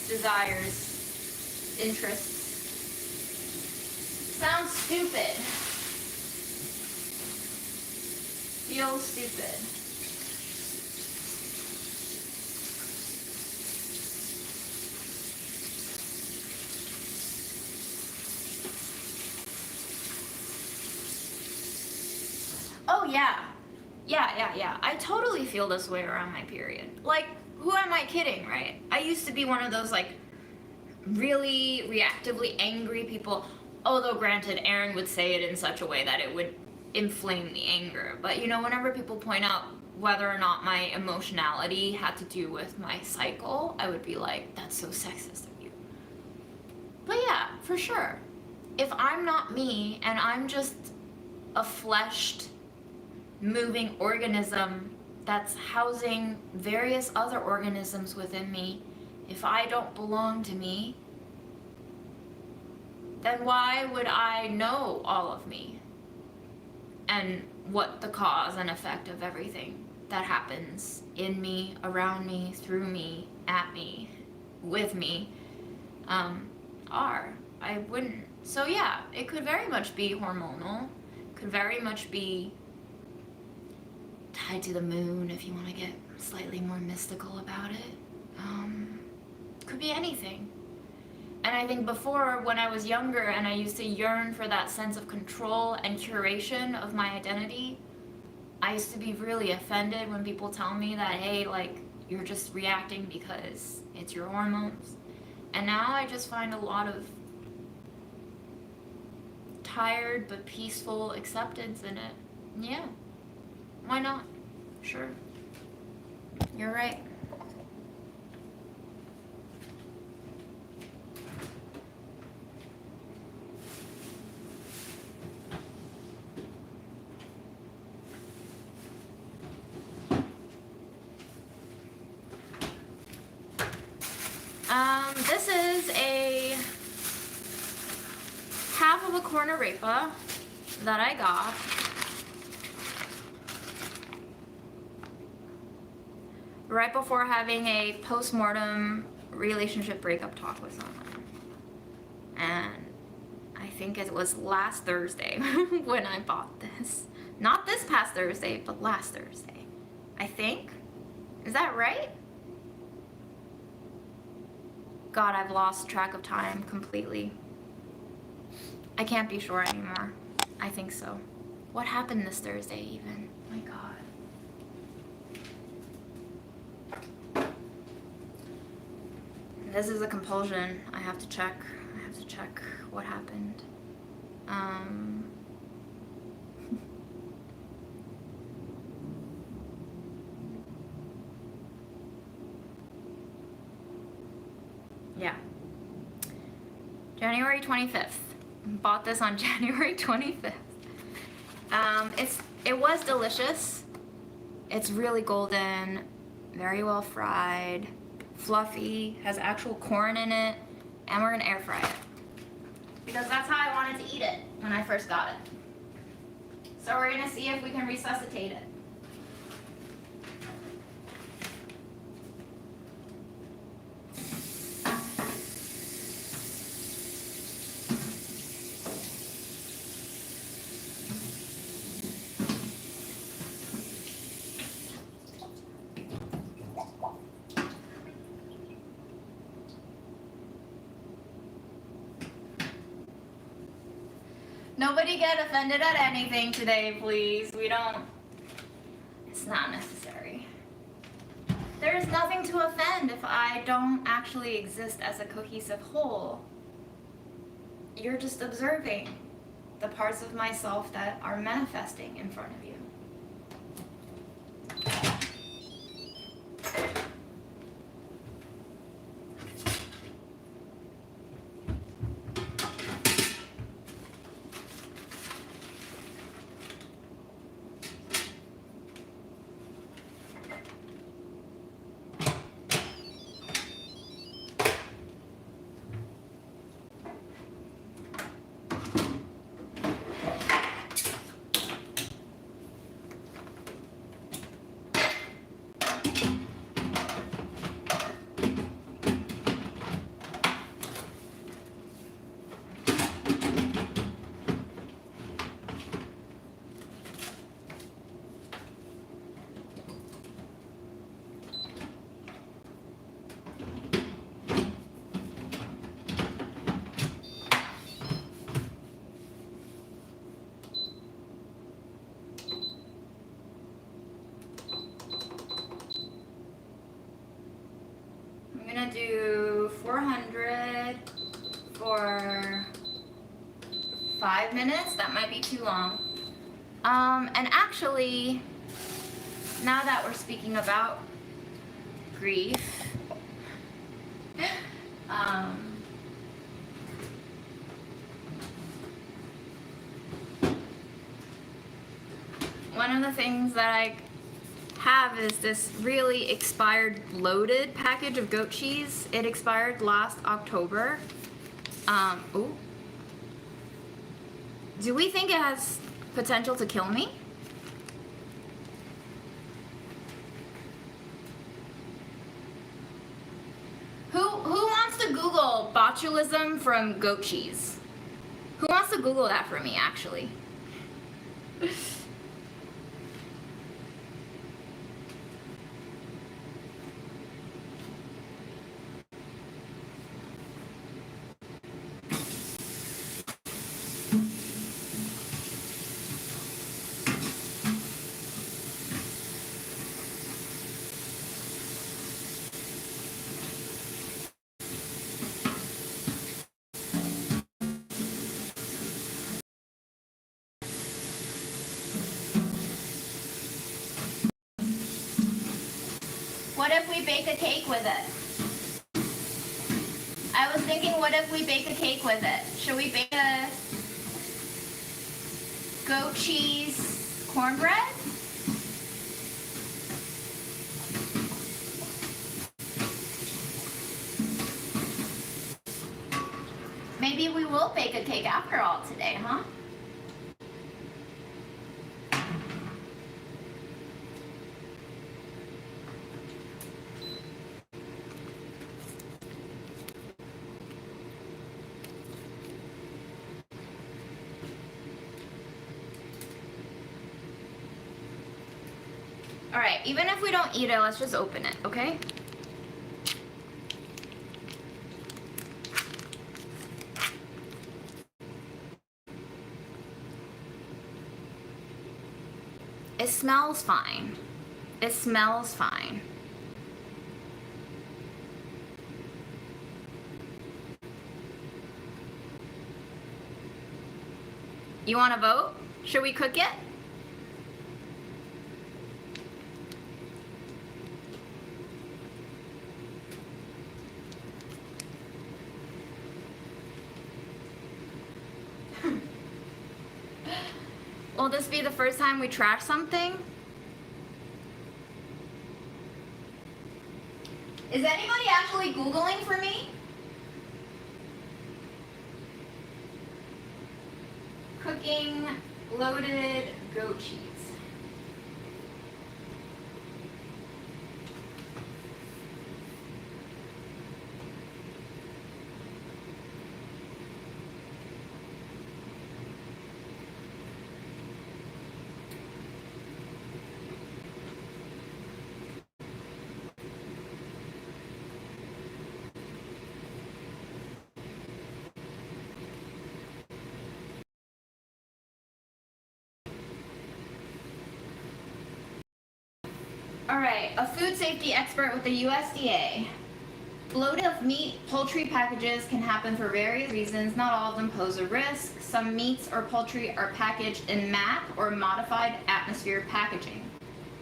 desires, interests. Sounds stupid. Feels stupid. Oh yeah. Yeah. I totally feel this way around my period. Like, who am I kidding, right? I used to be one of those, like, really reactively angry people. Although, granted, Aaron would say it in such a way that it would inflame the anger. But, you know, whenever people point out whether or not my emotionality had to do with my cycle, I would be like, that's so sexist of you. But yeah, for sure. If I'm not me and I'm just a fleshed, moving organism that's housing various other organisms within me, if I don't belong to me, then why would I know all of me and what the cause and effect of everything that happens in me, around me, through me, at me, with me, are? I wouldn't. So yeah, it could very much be hormonal, could very much be tied to the moon if you want to get slightly more mystical about it. Could be anything. And I think before, when I was younger and I used to yearn for that sense of control and curation of my identity, I used to be really offended when people tell me that, hey, like, you're just reacting because it's your hormones. And now I just find a lot of tired but peaceful acceptance in it. Yeah. Why not? Sure. You're right. This is a half of a corn arepa that I got. Right before having a post-mortem relationship breakup talk with someone. And I think it was last Thursday when I bought this. Not this past Thursday, but last Thursday. I think. Is that right? God, I've lost track of time completely. I can't be sure anymore. I think so. What happened this Thursday even? My God. This is a compulsion. I have to check. I have to check what happened. Yeah. January 25th. Bought this on January 25th. It was delicious. It's really golden, very well fried, fluffy, has actual corn in it, and we're gonna air fry it. Because that's how I wanted to eat it when I first got it. So we're gonna see if we can resuscitate it. Nobody get offended at anything today, please. It's not necessary. There's nothing to offend if I don't actually exist as a cohesive whole. You're just observing the parts of myself that are manifesting in front of you. I'm gonna do 400 for 5 minutes. That might be too long. And actually, now that we're speaking about grief, one of the things that I have is this really expired bloated package of goat cheese. It expired last October. Ooh. Do we think it has potential to kill me? Who wants to Google botulism from goat cheese? Who wants to Google that for me, actually? What if we bake a cake with it? I was thinking, what if we bake a cake with it? Should we bake a goat cheese cornbread? Maybe we will bake a cake after all today, huh? Alright, even if we don't eat it, let's just open it, okay? It smells fine. It smells fine. You want to vote? Should we cook it? Will this be the first time we trash something? Is anybody actually Googling for me? Cooking loaded goat cheese. All right, a food safety expert with the USDA. Bloating of meat, poultry packages can happen for various reasons. Not all of them pose a risk. Some meats or poultry are packaged in MAP or modified atmosphere packaging.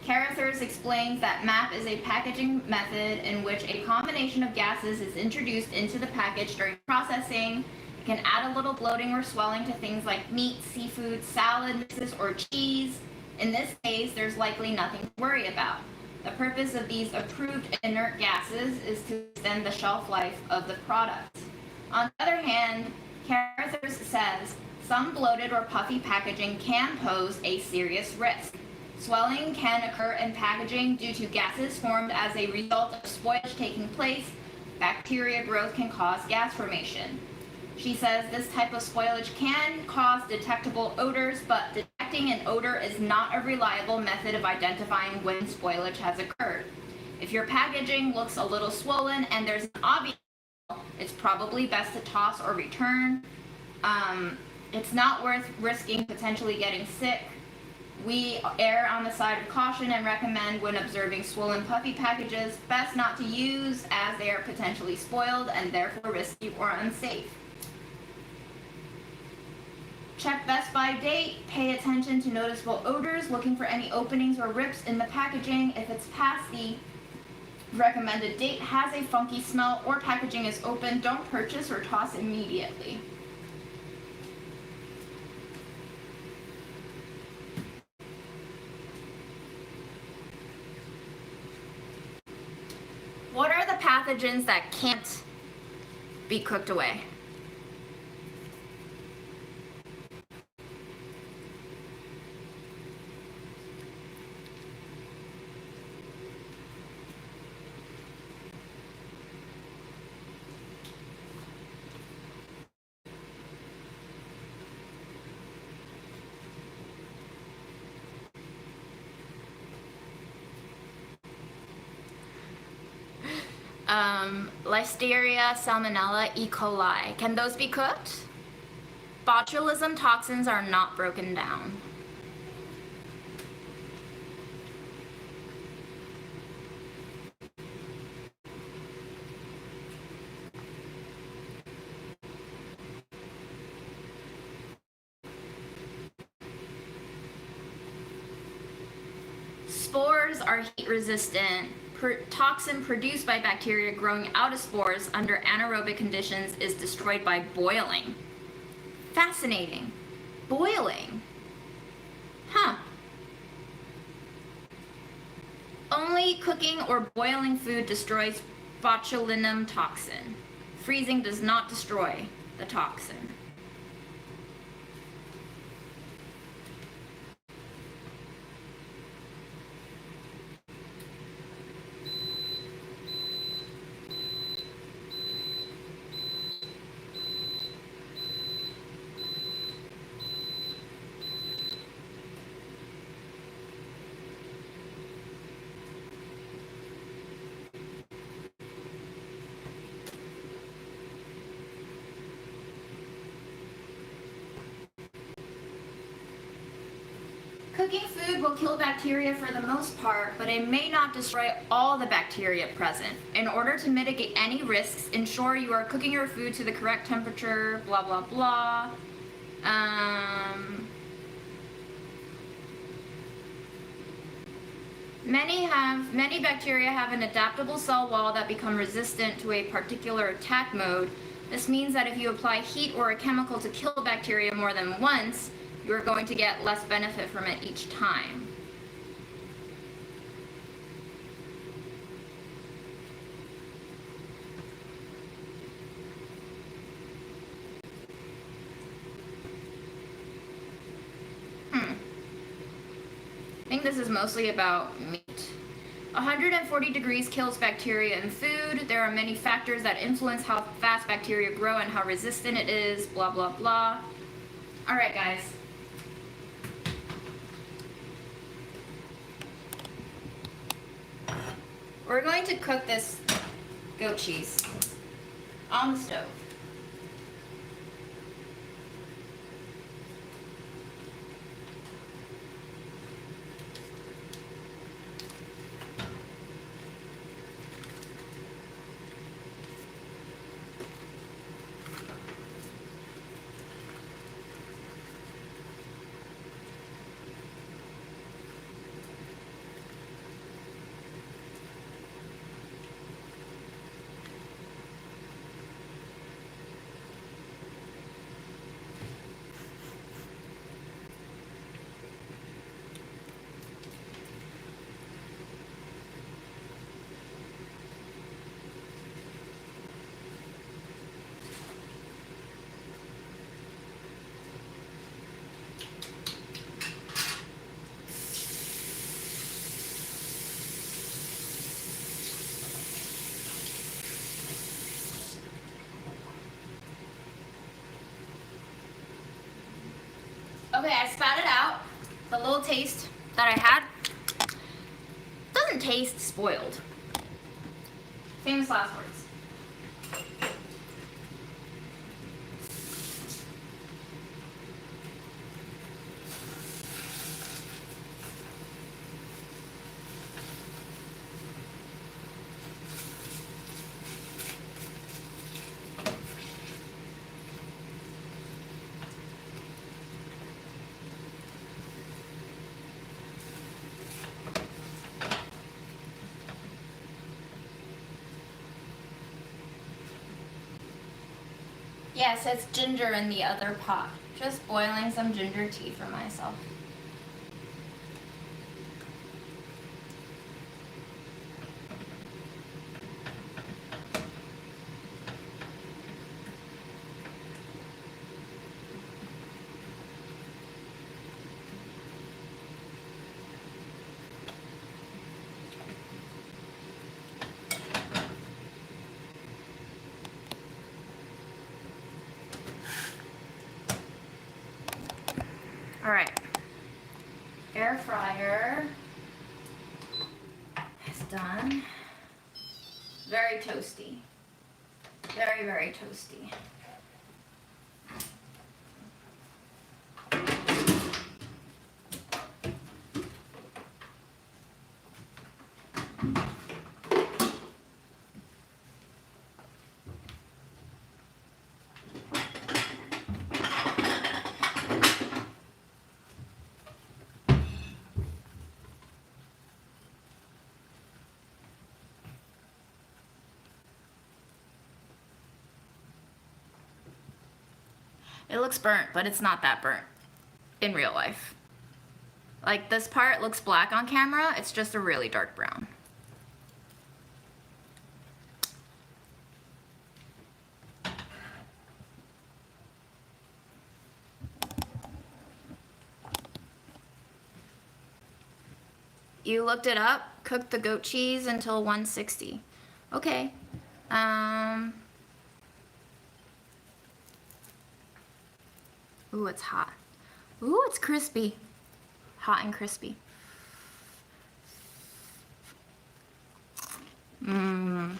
Carruthers explains that MAP is a packaging method in which a combination of gases is introduced into the package during processing. It can add a little bloating or swelling to things like meat, seafood, salad mixes, or cheese. In this case, there's likely nothing to worry about. The purpose of these approved inert gases is to extend the shelf life of the product. On the other hand, Carruthers says some bloated or puffy packaging can pose a serious risk. Swelling can occur in packaging due to gases formed as a result of spoilage taking place. Bacteria growth can cause gas formation. She says this type of spoilage can cause detectable odors, but detecting an odor is not a reliable method of identifying when spoilage has occurred. If your packaging looks a little swollen and there's an obvious smell, it's probably best to toss or return. It's not worth risking potentially getting sick. We err on the side of caution and recommend when observing swollen puffy packages, best not to use as they are potentially spoiled and therefore risky or unsafe. Check Best By date, pay attention to noticeable odors, looking for any openings or rips in the packaging. If it's past the recommended date, has a funky smell, or packaging is open, don't purchase or toss immediately. What are the pathogens that can't be cooked away? Listeria, Salmonella, E. coli. Can those be cooked? Botulism toxins are not broken down. Spores are heat resistant. Toxin produced by bacteria growing out of spores under anaerobic conditions is destroyed by boiling. Fascinating. Boiling. Huh. Only cooking or boiling food destroys botulinum toxin. Freezing does not destroy the toxin. Cooking food will kill bacteria for the most part, but it may not destroy all the bacteria present. In order to mitigate any risks, ensure you are cooking your food to the correct temperature, blah, blah, blah. Many bacteria have an adaptable cell wall that become resistant to a particular attack mode. This means that if you apply heat or a chemical to kill bacteria more than once, you are going to get less benefit from it each time. I think this is mostly about meat. 140 degrees kills bacteria in food. There are many factors that influence how fast bacteria grow and how resistant it is, blah, blah, blah. All right, guys. We're going to cook this goat cheese on the stove. Okay, I spat it out. The little taste that I had doesn't taste spoiled. Famous last words. Yes, it's ginger in the other pot. Just boiling some ginger tea for myself. All right, air fryer is done. Very toasty, very, very toasty. It looks burnt, but it's not that burnt in real life. Like this part looks black on camera, it's just a really dark brown. You looked it up, cooked the goat cheese until 160. Okay. Ooh, it's hot. Ooh, it's crispy. Hot and crispy. Mm-hmm.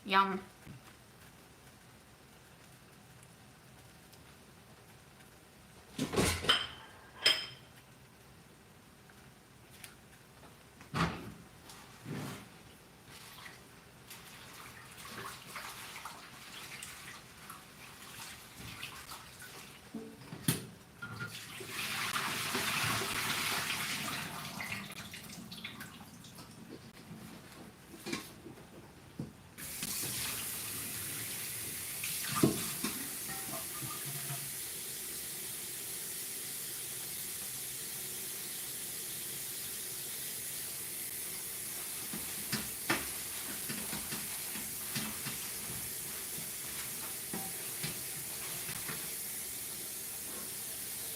Yum.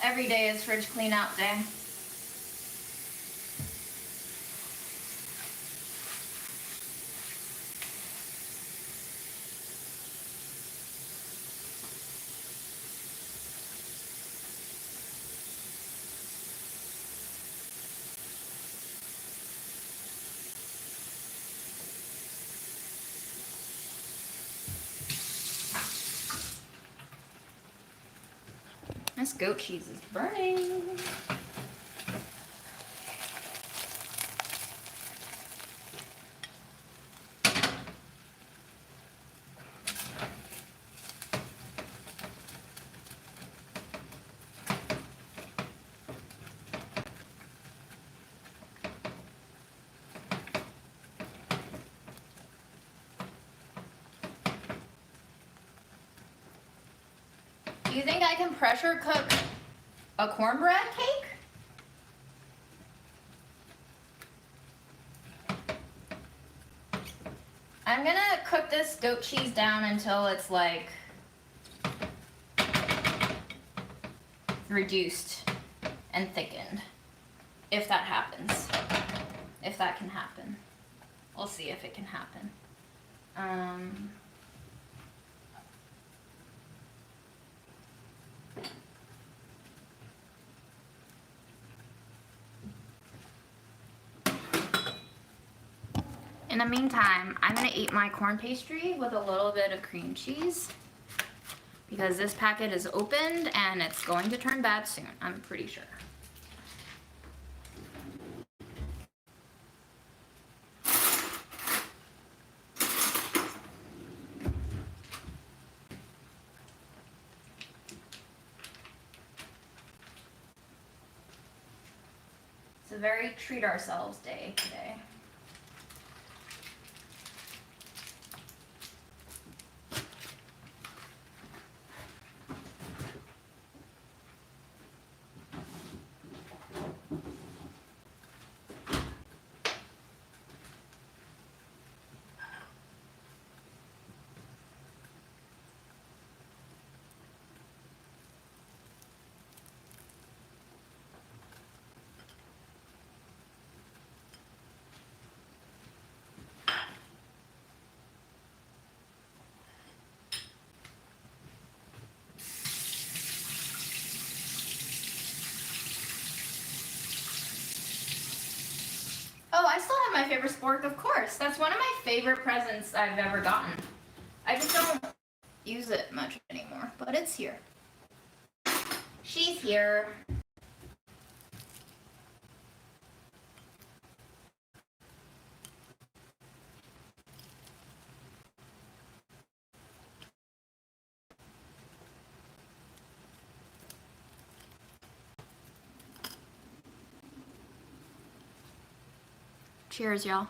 Every day is fridge clean out day. This goat cheese is burning. Do you think I can pressure cook a cornbread cake? I'm gonna cook this goat cheese down until it's like reduced and thickened. If that happens. If that can happen. We'll see if it can happen. In the meantime, I'm gonna eat my corn pastry with a little bit of cream cheese because this packet is opened and it's going to turn bad soon, I'm pretty sure. It's a very treat ourselves day today. Oh, I still have my favorite spork, of course. That's one of my favorite presents I've ever gotten. I just don't use it much anymore, but it's here. She's here. Cheers, y'all.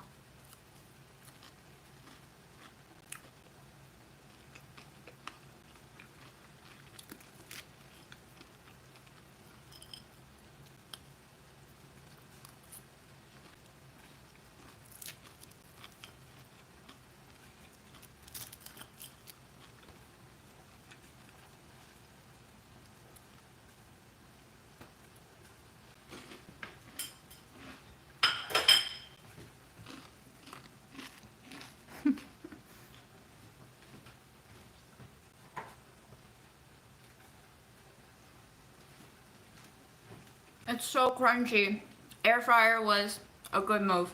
It's so crunchy. Air fryer was a good move.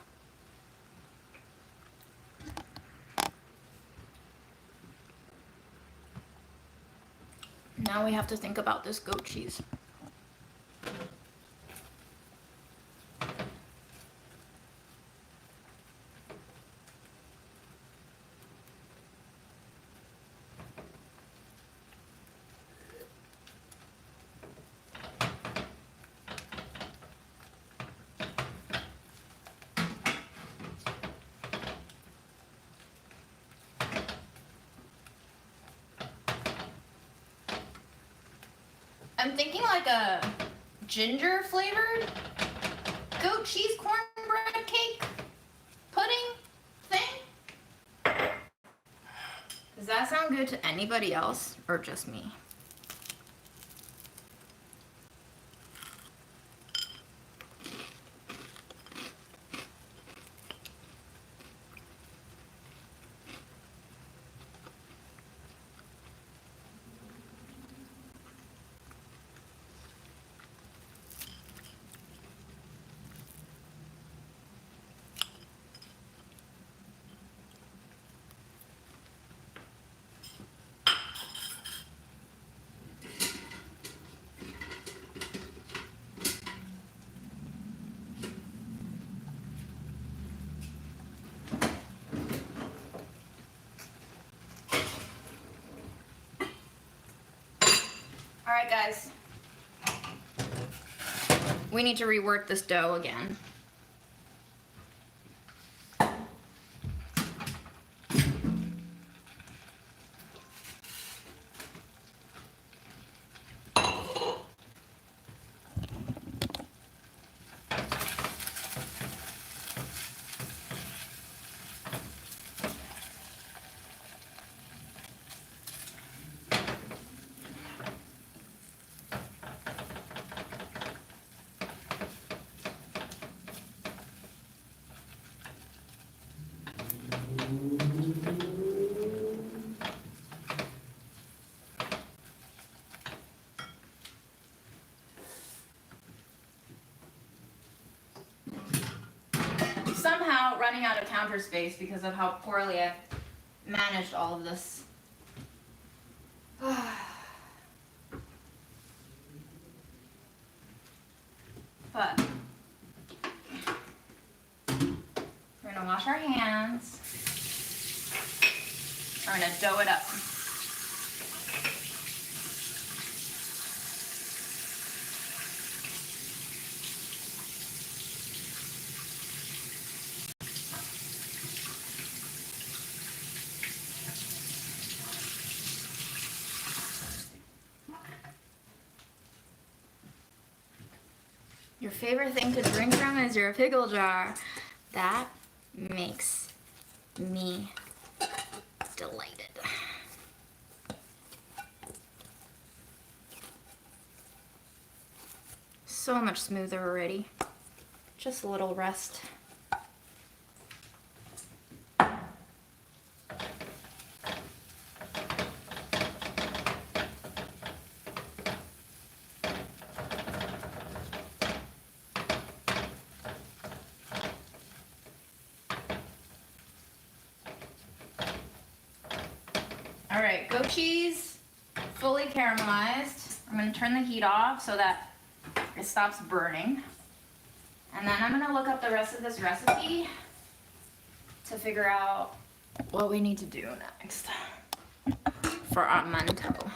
Now we have to think about this goat cheese. I'm thinking like a ginger flavored goat cheese cornbread cake pudding thing. Does that sound good to anybody else or just me? All right, guys. We need to rework this dough again. Somehow running out of counter space because of how poorly I've managed all of this. But we're gonna wash our hands. We're gonna dough it up. Your favorite thing to drink from is your pickle jar. That makes me delighted. So much smoother already. Just a little rest. All right, goat cheese, fully caramelized. I'm gonna turn the heat off so that it stops burning. And then I'm gonna look up the rest of this recipe to figure out what we need to do next for our mantou.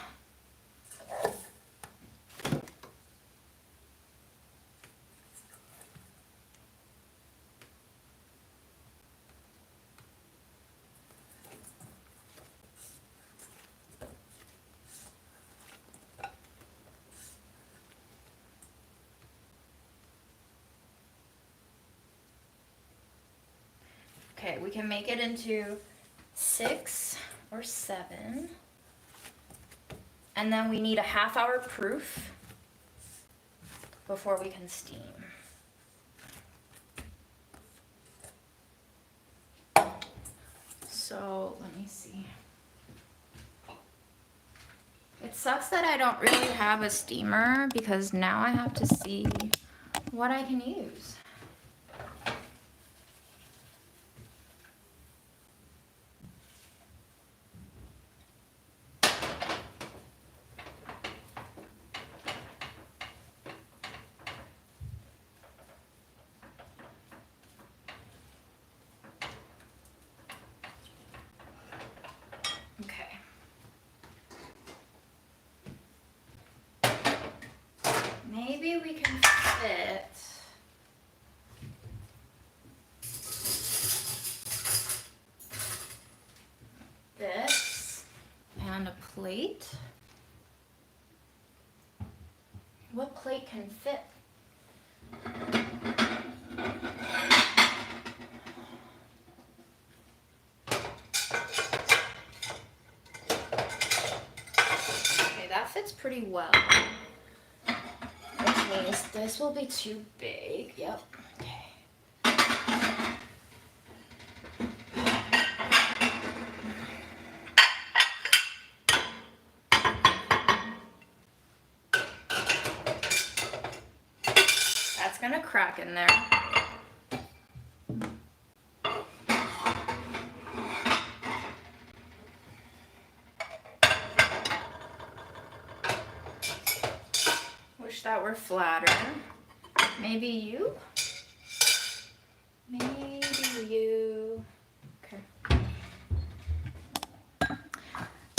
Okay, we can make it into 6 or 7. And then we need a half-hour proof before we can steam. So, let me see. It sucks that I don't really have a steamer because now I have to see what I can use. maybe we can fit this and a plate. What plate can fit? Okay, that fits pretty well. Which means this will be too big. Yep. Okay. That's gonna crack in there. Wish that were flatter. Maybe you? Maybe you. Okay.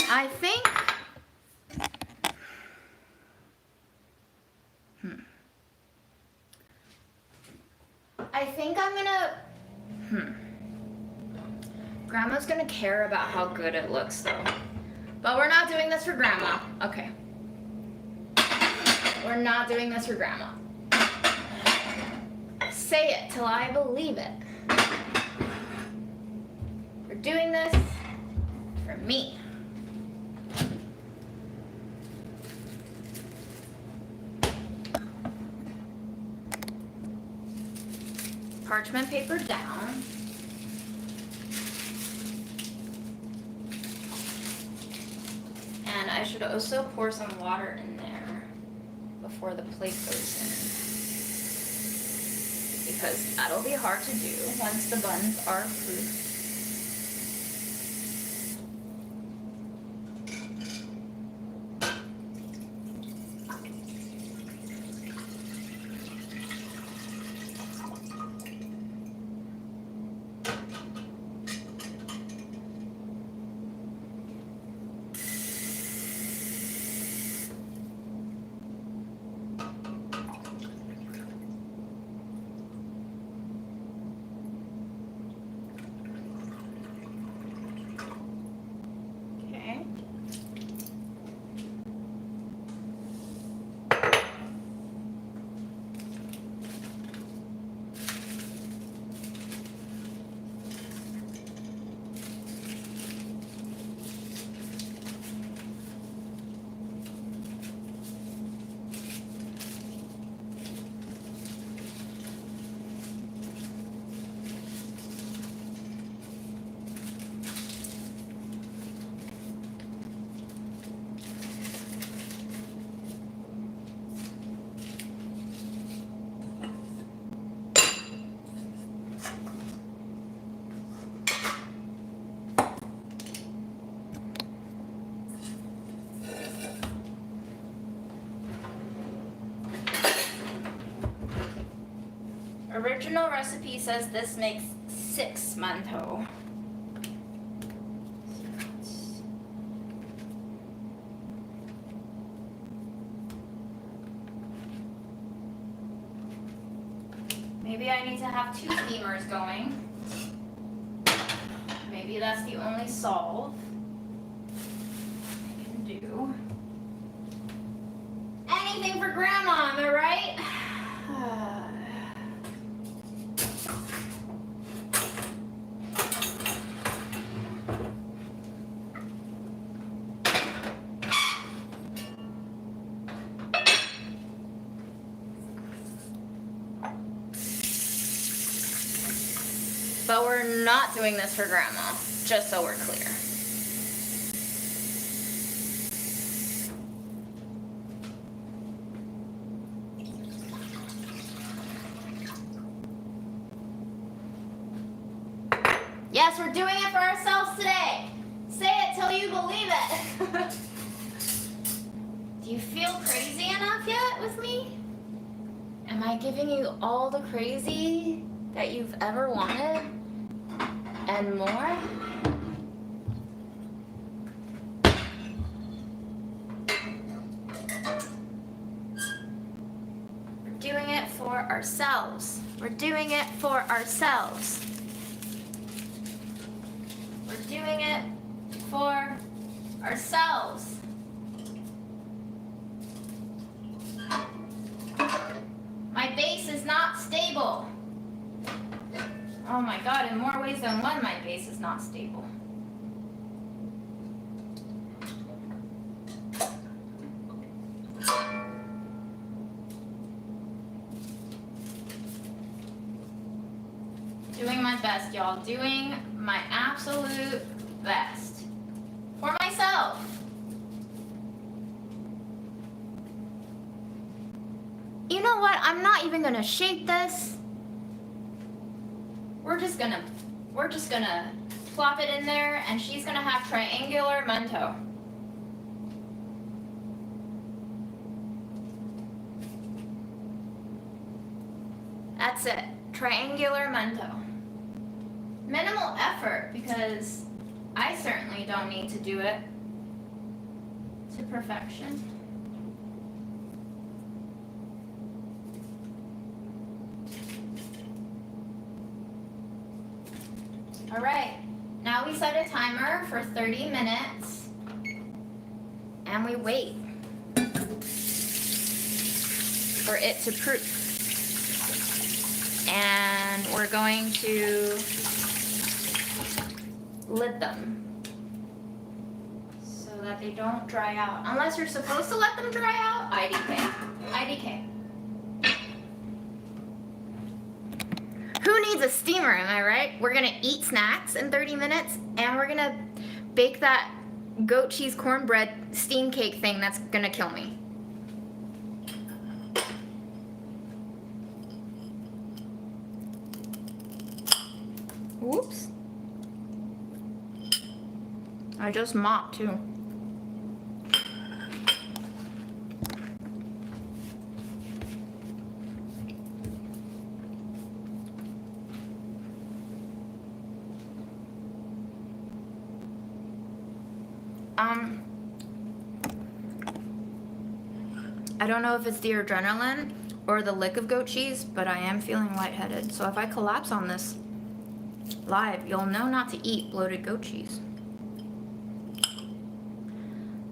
I think. I think I'm gonna. Grandma's gonna care about how good it looks though. But we're not doing this for Grandma. Okay. We're not doing this for Grandma. Say it till I believe it. We're doing this for me. Parchment paper down. And I should also pour some water in there before the plate goes in. Because that'll be hard to do once the buns are proofed. Original recipe says this makes 6 mantou. Maybe I need to have 2 steamers going. Maybe that's the only solve I can do. Anything for Grandma, am I right? But we're not doing this for Grandma, just so we're clear. Yes, we're doing it for ourselves today. Say it till you believe it. Do you feel crazy enough yet with me? Am I giving you all the crazy that you've ever wanted? And more? ourselves. We're doing it for ourselves. We're doing it for ourselves. My base is not stable. Oh my god, in more ways than one, my base is not stable. Doing my best, y'all. Doing my absolute best. For myself. You know what? I'm not even gonna shape this. We're just gonna plop it in there, and she's gonna have triangular mento. That's it. Triangular mento. Minimal effort, because I certainly don't need to do it to perfection. All right, now we set a timer for 30 minutes and we wait for it to proof. And we're going to lid them so that they don't dry out. Unless you're supposed to let them dry out, IDK. IDK. Who needs a steamer, am I right? We're gonna eat snacks in 30 minutes and we're gonna bake that goat cheese cornbread steam cake thing that's gonna kill me. Whoops. I just mopped too. I don't know if it's the adrenaline or the lick of goat cheese, but I am feeling lightheaded. So if I collapse on this live, you'll know not to eat bloated goat cheese.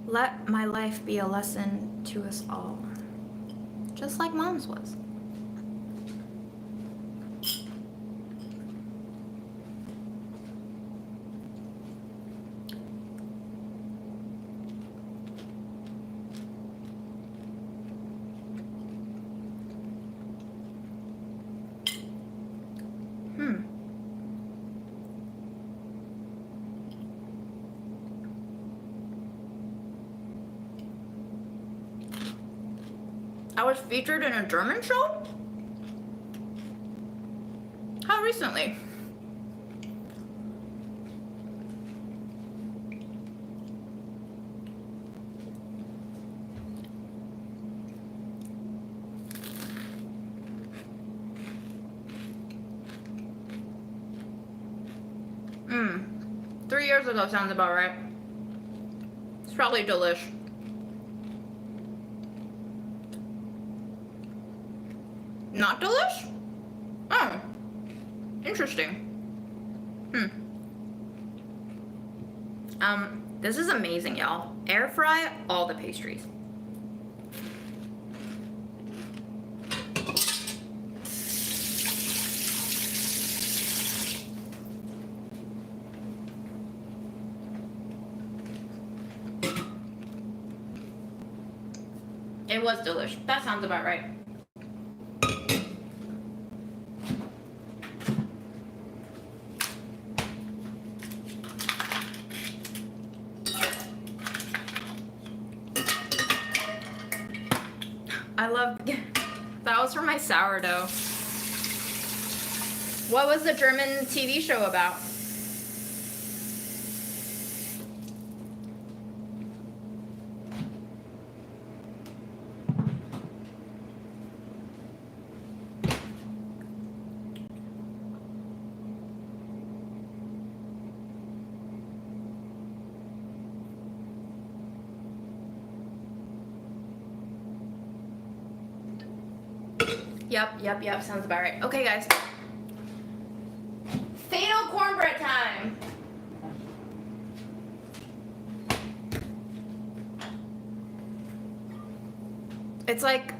Let my life be a lesson to us all, just like Mom's was. I was featured in a German show? How recently? Hmm. 3 years ago sounds about right. It's probably delish. Not delish? Oh. Interesting. This is amazing, y'all. Air fry all the pastries. It was delish. That sounds about right. I love, that was for my sourdough. What was the German TV show about? Yep, sounds about right. Okay, guys. Fatal cornbread time. It's like,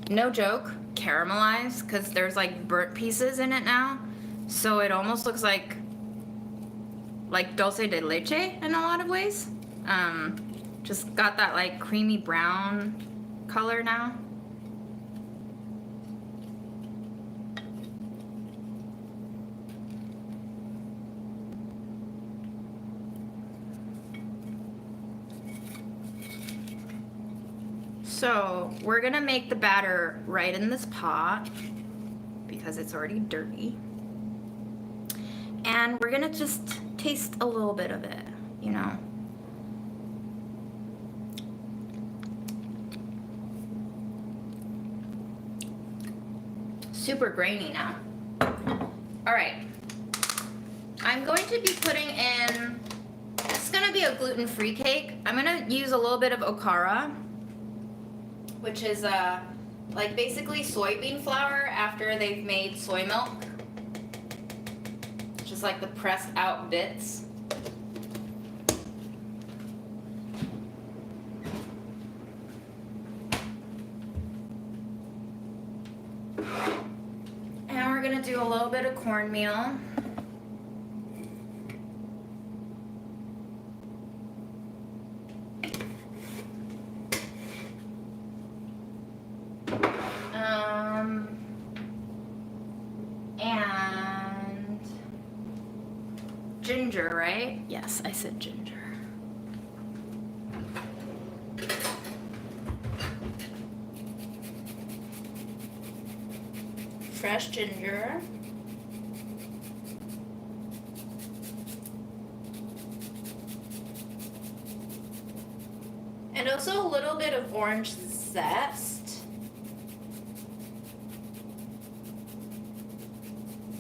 no joke, caramelized, because there's like burnt pieces in it now. So it almost looks like dulce de leche in a lot of ways. Just got that like creamy brown color now. So we're gonna make the batter right in this pot because it's already dirty. And we're gonna just taste a little bit of it, you know. Super grainy now. All right, I'm going to be putting in, it's gonna be a gluten-free cake. I'm gonna use a little bit of okara, which is like basically soybean flour after they've made soy milk. Just like the pressed out bits. And we're gonna do a little bit of cornmeal. And ginger, right? Yes, I said ginger. Fresh ginger. And also a little bit of orange zest.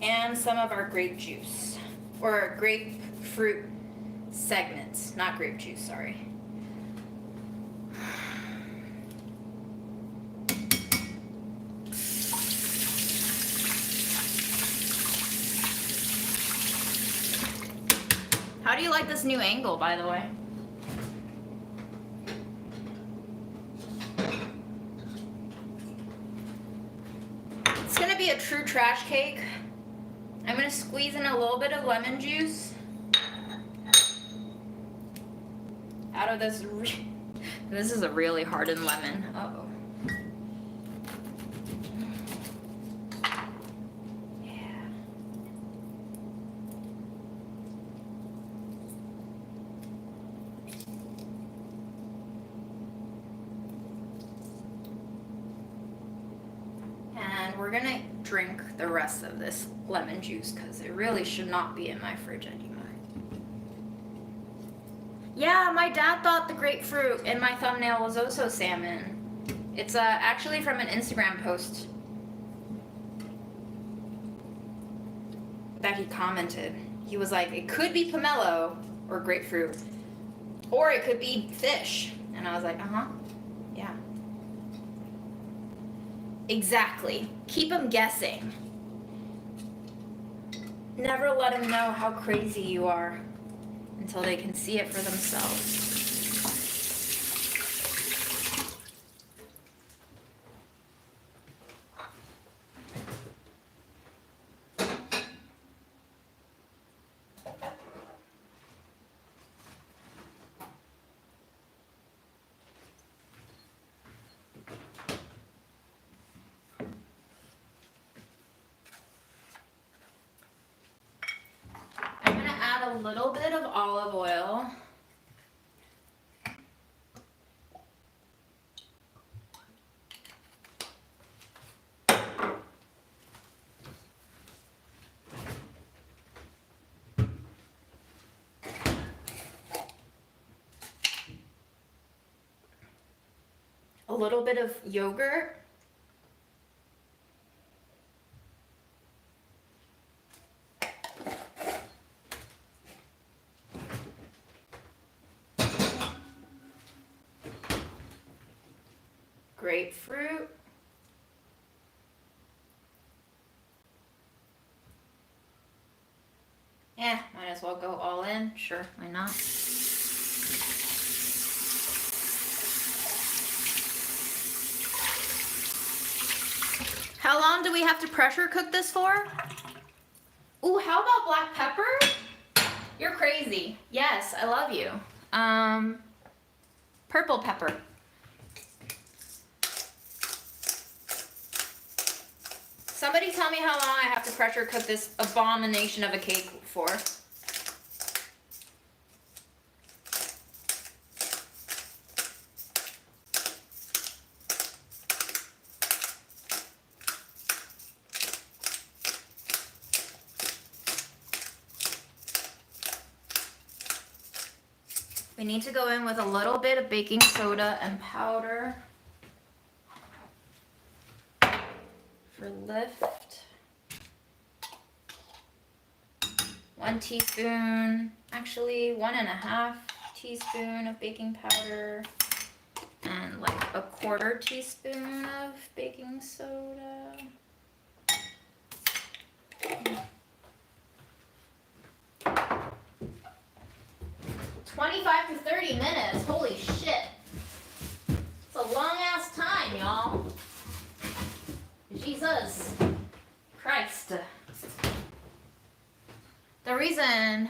And some of our grape juice, or grapefruit segments, not grape juice, sorry. How do you like this new angle, by the way? It's gonna be a true trash cake. I'm gonna squeeze in a little bit of lemon juice out of this. This is a really hardened lemon. Uh-oh. And we're gonna drink the rest of this lemon juice because it really should not be in my fridge anymore. Yeah, my dad thought the grapefruit in my thumbnail was also salmon. It's actually from an Instagram post that he commented. He was like, it could be pomelo or grapefruit, or it could be fish. And I was like, uh-huh, yeah. Exactly. Keep them guessing. Never let them know how crazy you are until they can see it for themselves. A little bit of olive oil. A little bit of yogurt. Grapefruit, Sure, why not? How long do we have to pressure cook this for? Ooh, how about black pepper? You're crazy. Yes, I love you. Purple pepper. Somebody tell me how long I have to pressure cook this abomination of a cake for. We need to go in with a little bit of baking soda and powder for lift. 1 teaspoon, actually 1.5 teaspoon of baking powder and like a 1/4 teaspoon of baking soda. 25 to 30 minutes, holy shit. It's a long ass time, y'all. Jesus Christ. The reason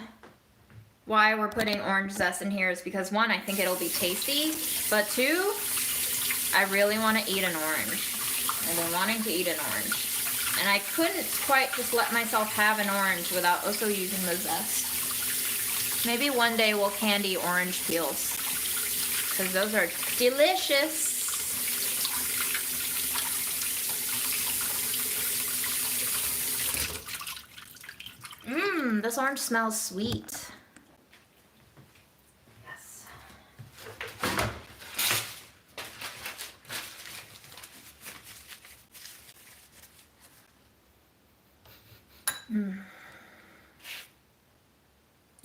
why we're putting orange zest in here is because 1, I think it'll be tasty, but 2, I really want to eat an orange. I've been wanting to eat an orange. And I couldn't quite just let myself have an orange without also using the zest. Maybe one day we'll candy orange peels, because those are delicious. This orange smells sweet. Yes.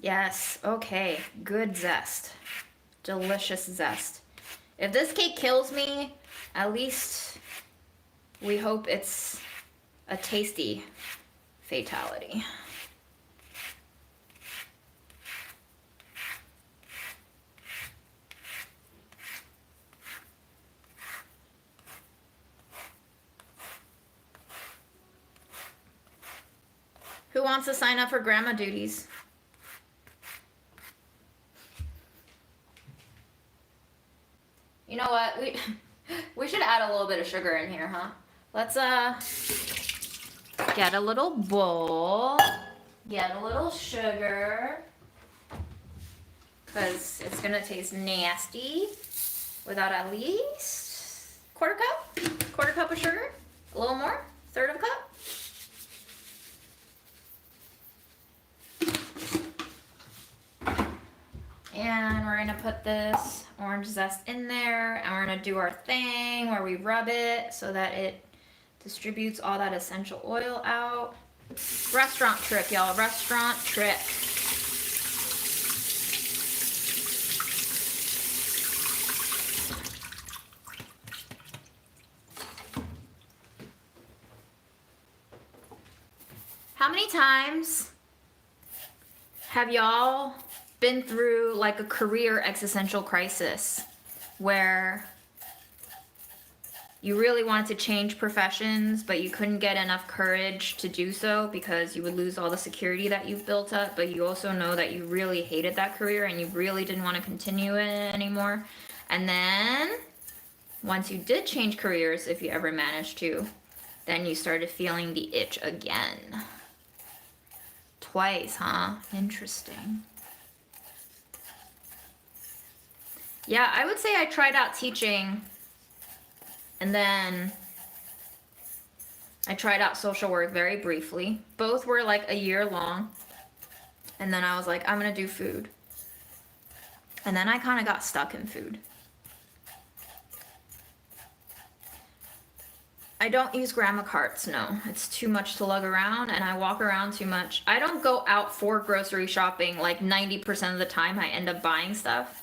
Yes, okay, good zest. Delicious zest. If this cake kills me, at least we hope it's a tasty fatality. Who wants to sign up for grandma duties? You know what? We should add a little bit of sugar in here, huh? Let's get a little bowl. Get a little sugar. Cause it's gonna taste nasty without at least 1/4 cup? 1/4 cup of sugar? A little more? 1/3 of a cup? And we're gonna put this orange zest in there, and we're gonna do our thing where we rub it so that it distributes all that essential oil out. Restaurant trick, y'all, restaurant trick. How many times have y'all been through like a career existential crisis where you really wanted to change professions, but you couldn't get enough courage to do so because you would lose all the security that you've built up, but you also know that you really hated that career and you really didn't want to continue it anymore. And then once you did change careers, if you ever managed to, then you started feeling the itch again. Twice, huh? Interesting. Yeah, I would say I tried out teaching, and then I tried out social work very briefly. Both were like a year long, and then I was like, I'm gonna do food. And then I kind of got stuck in food. I don't use grandma carts, no. It's too much to lug around, and I walk around too much. I don't go out for grocery shopping. Like 90% of the time I end up buying stuff.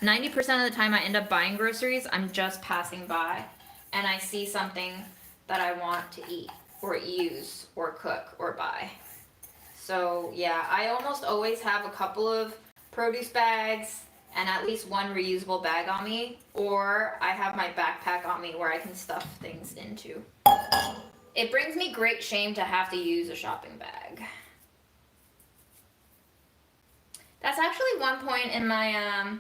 90% of the time I end up buying groceries, I'm just passing by and I see something that I want to eat or use or cook or buy. So yeah, I almost always have a couple of produce bags and at least one reusable bag on me, or I have my backpack on me where I can stuff things into. It brings me great shame to have to use a shopping bag. That's actually one point in my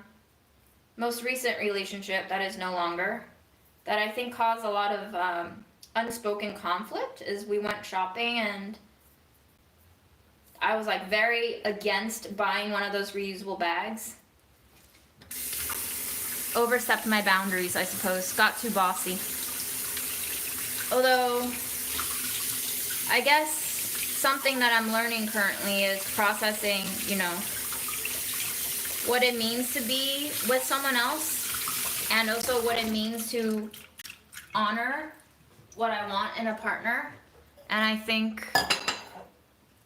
most recent relationship that is no longer, that I think caused a lot of unspoken conflict, is we went shopping and I was like very against buying one of those reusable bags. Overstepped my boundaries, I suppose. Got too bossy. Although, I guess something that I'm learning currently is processing, you know, what it means to be with someone else, and also what it means to honor what I want in a partner. And I think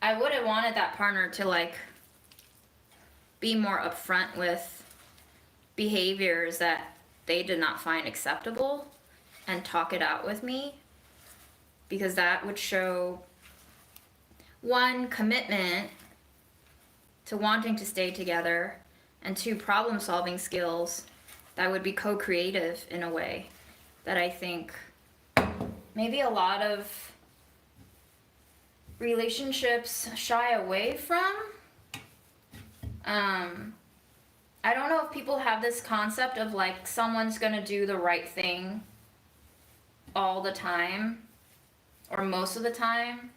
I would have wanted that partner to like be more upfront with behaviors that they did not find acceptable and talk it out with me, because that would show, one, commitment to wanting to stay together, and two, problem solving skills that would be co-creative in a way that I think maybe a lot of relationships shy away from. I don't know if people have this concept of like someone's gonna do the right thing all the time or most of the time,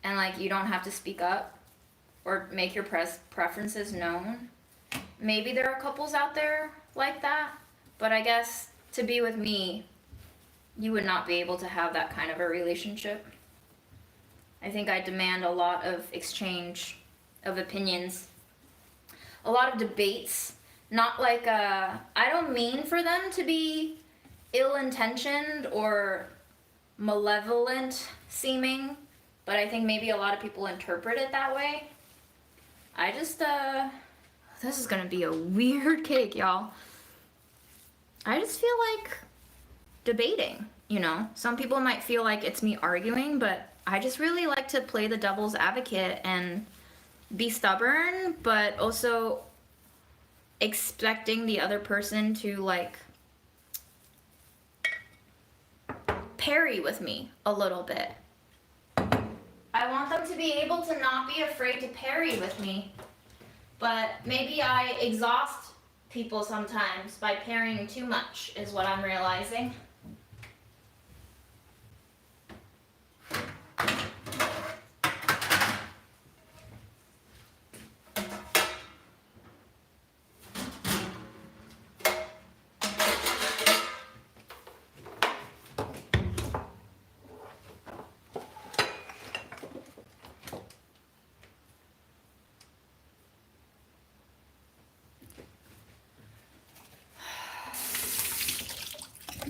and like you don't have to speak up or make your preferences known. Maybe there are couples out there like that, but I guess to be with me, you would not be able to have that kind of a relationship. I think I demand a lot of exchange of opinions, a lot of debates. Not like, I don't mean for them to be ill-intentioned or malevolent seeming, but I think maybe a lot of people interpret it that way. I just, this is gonna be a weird cake, y'all. I just feel like debating, you know? Some people might feel like it's me arguing, but I just really like to play the devil's advocate and be stubborn, but also expecting the other person to like parry with me a little bit. I want them to be able to not be afraid to parry with me, but maybe I exhaust people sometimes by parrying too much, is what I'm realizing.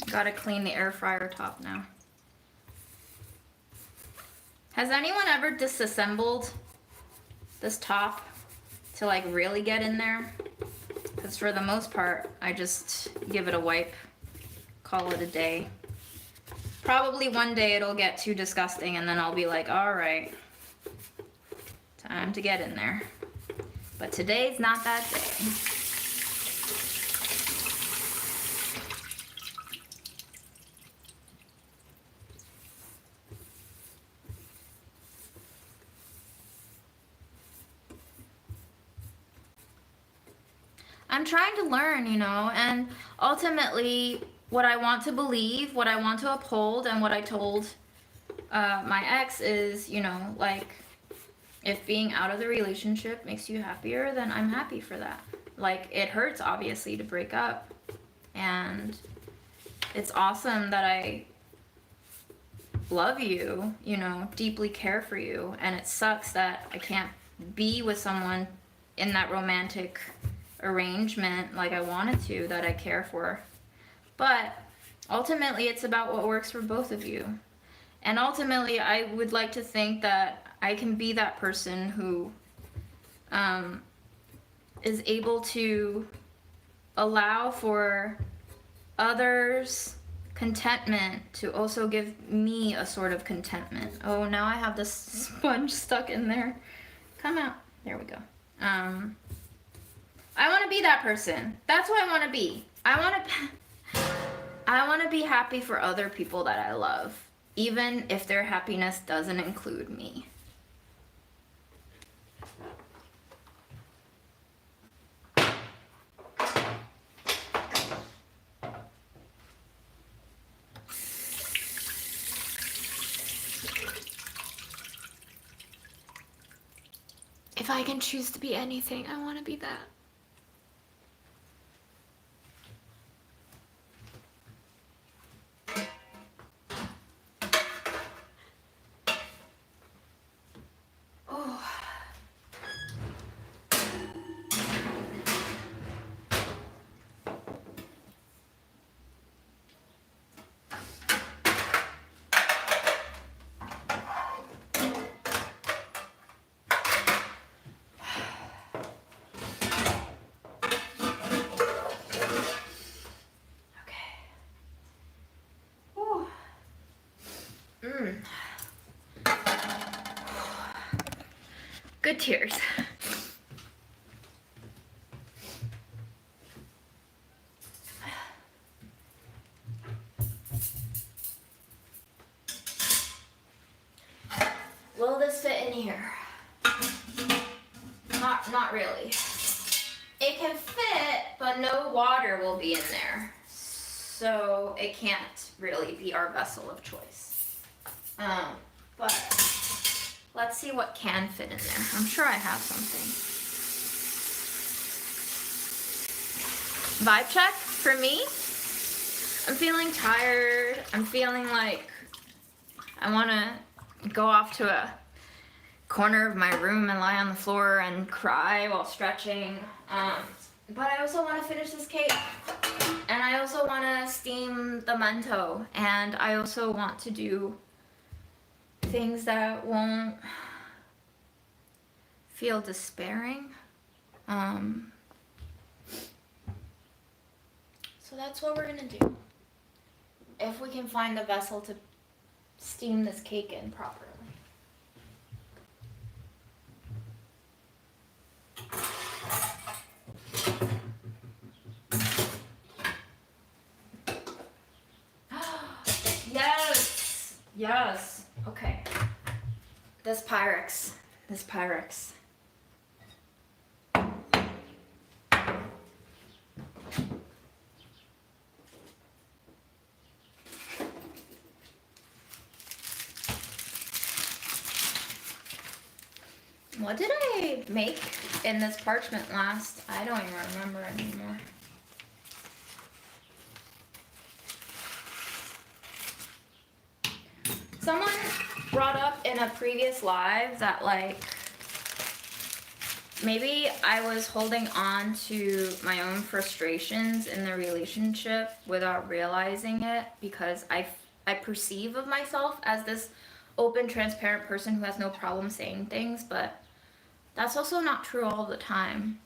Gotta clean the air fryer top now. Has anyone ever disassembled this top to like really get in there? Because for the most part, I just give it a wipe, call it a day. Probably one day it'll get too disgusting and then I'll be like, all right, time to get in there. But today's not that day. I'm trying to learn, you know, and ultimately what I want to believe, what I want to uphold, and what I told my ex is, you know, like, if being out of the relationship makes you happier, then I'm happy for that. Like, it hurts, obviously, to break up, and it's awesome that I love you, you know, deeply care for you, and it sucks that I can't be with someone in that romantic arrangement like I wanted to, that I care for. But ultimately it's about what works for both of you. And ultimately I would like to think that I can be that person who is able to allow for others' contentment to also give me a sort of contentment. Oh, now I have this sponge stuck in there. Come out. There we go. I want to be that person. That's what I want to be. I want to be happy for other people that I love, even if their happiness doesn't include me. If I can choose to be anything, I want to be that. Oh. Good tears. Will this fit in here? Not really. It can fit, but no water will be in there. So it can't really be our vessel of choice. But let's see what can fit in there. I'm sure I have something. Vibe check for me. I'm feeling tired. I'm feeling like I want to go off to a corner of my room and lie on the floor and cry while stretching. But I also want to finish this cake. And I also want to steam the mento. And I also want to do things that won't feel despairing. So that's what we're gonna do. If we can find the vessel to steam this cake in properly. Yes! Yes! Okay. This Pyrex. What did I make in this parchment last? I don't even remember anymore. Someone brought up in a previous live that like maybe I was holding on to my own frustrations in the relationship without realizing it because I perceive of myself as this open, transparent person who has no problem saying things, but that's also not true all the time.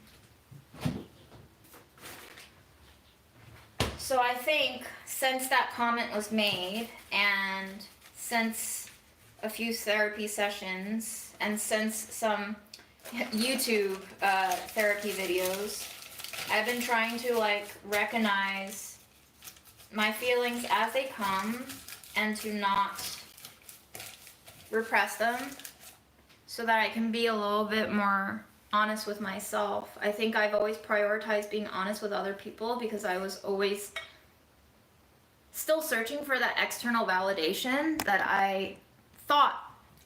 So I think since that comment was made and since a few therapy sessions and since some YouTube therapy videos, I've been trying to like recognize my feelings as they come and to not repress them so that I can be a little bit more honest with myself. I think I've always prioritized being honest with other people because I was always still searching for that external validation that I thought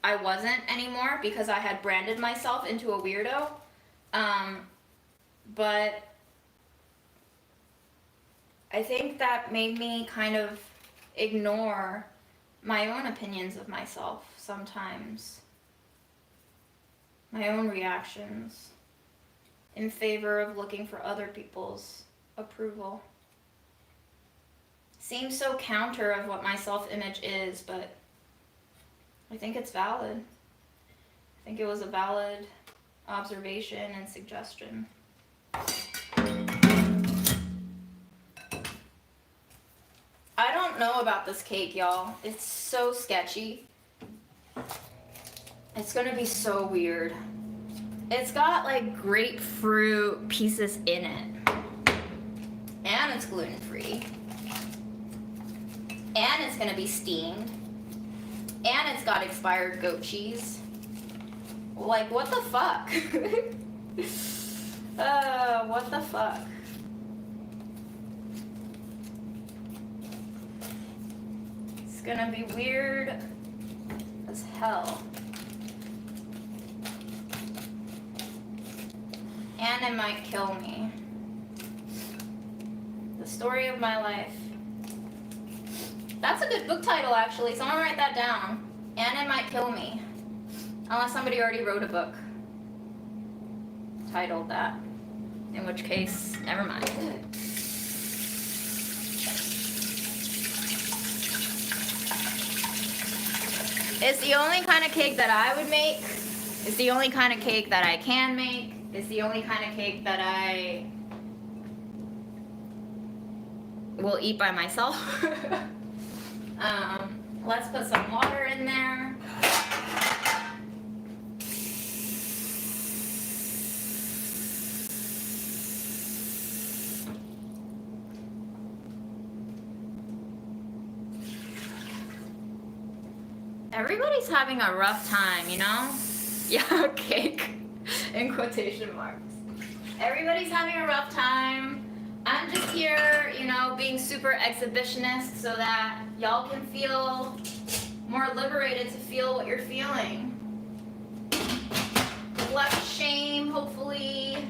I wasn't anymore because I had branded myself into a weirdo. But I think that made me kind of ignore my own opinions of myself sometimes. My own reactions in favor of looking for other people's approval. Seems so counter of what my self-image is, but I think it's valid. I think it was a valid observation and suggestion. I don't know about this cake, y'all. It's so sketchy. It's gonna be so weird. It's got like grapefruit pieces in it. And it's gluten-free. And it's gonna be steamed. And it's got expired goat cheese. Like, what the fuck? What the fuck? It's gonna be weird as hell. And it might kill me. The story of my life. That's a good book title, actually. Someone write that down. And it might kill me. Unless somebody already wrote a book titled that. In which case, never mind. It's the only kind of cake that I would make. It's the only kind of cake that I can make. It's the only kind of cake that I will eat by myself. Let's put some water in there. Everybody's having a rough time, you know? Yeah, cake. In quotation marks. Everybody's having a rough time. I'm just here, you know, being super exhibitionist so that y'all can feel more liberated to feel what you're feeling. With less shame, hopefully,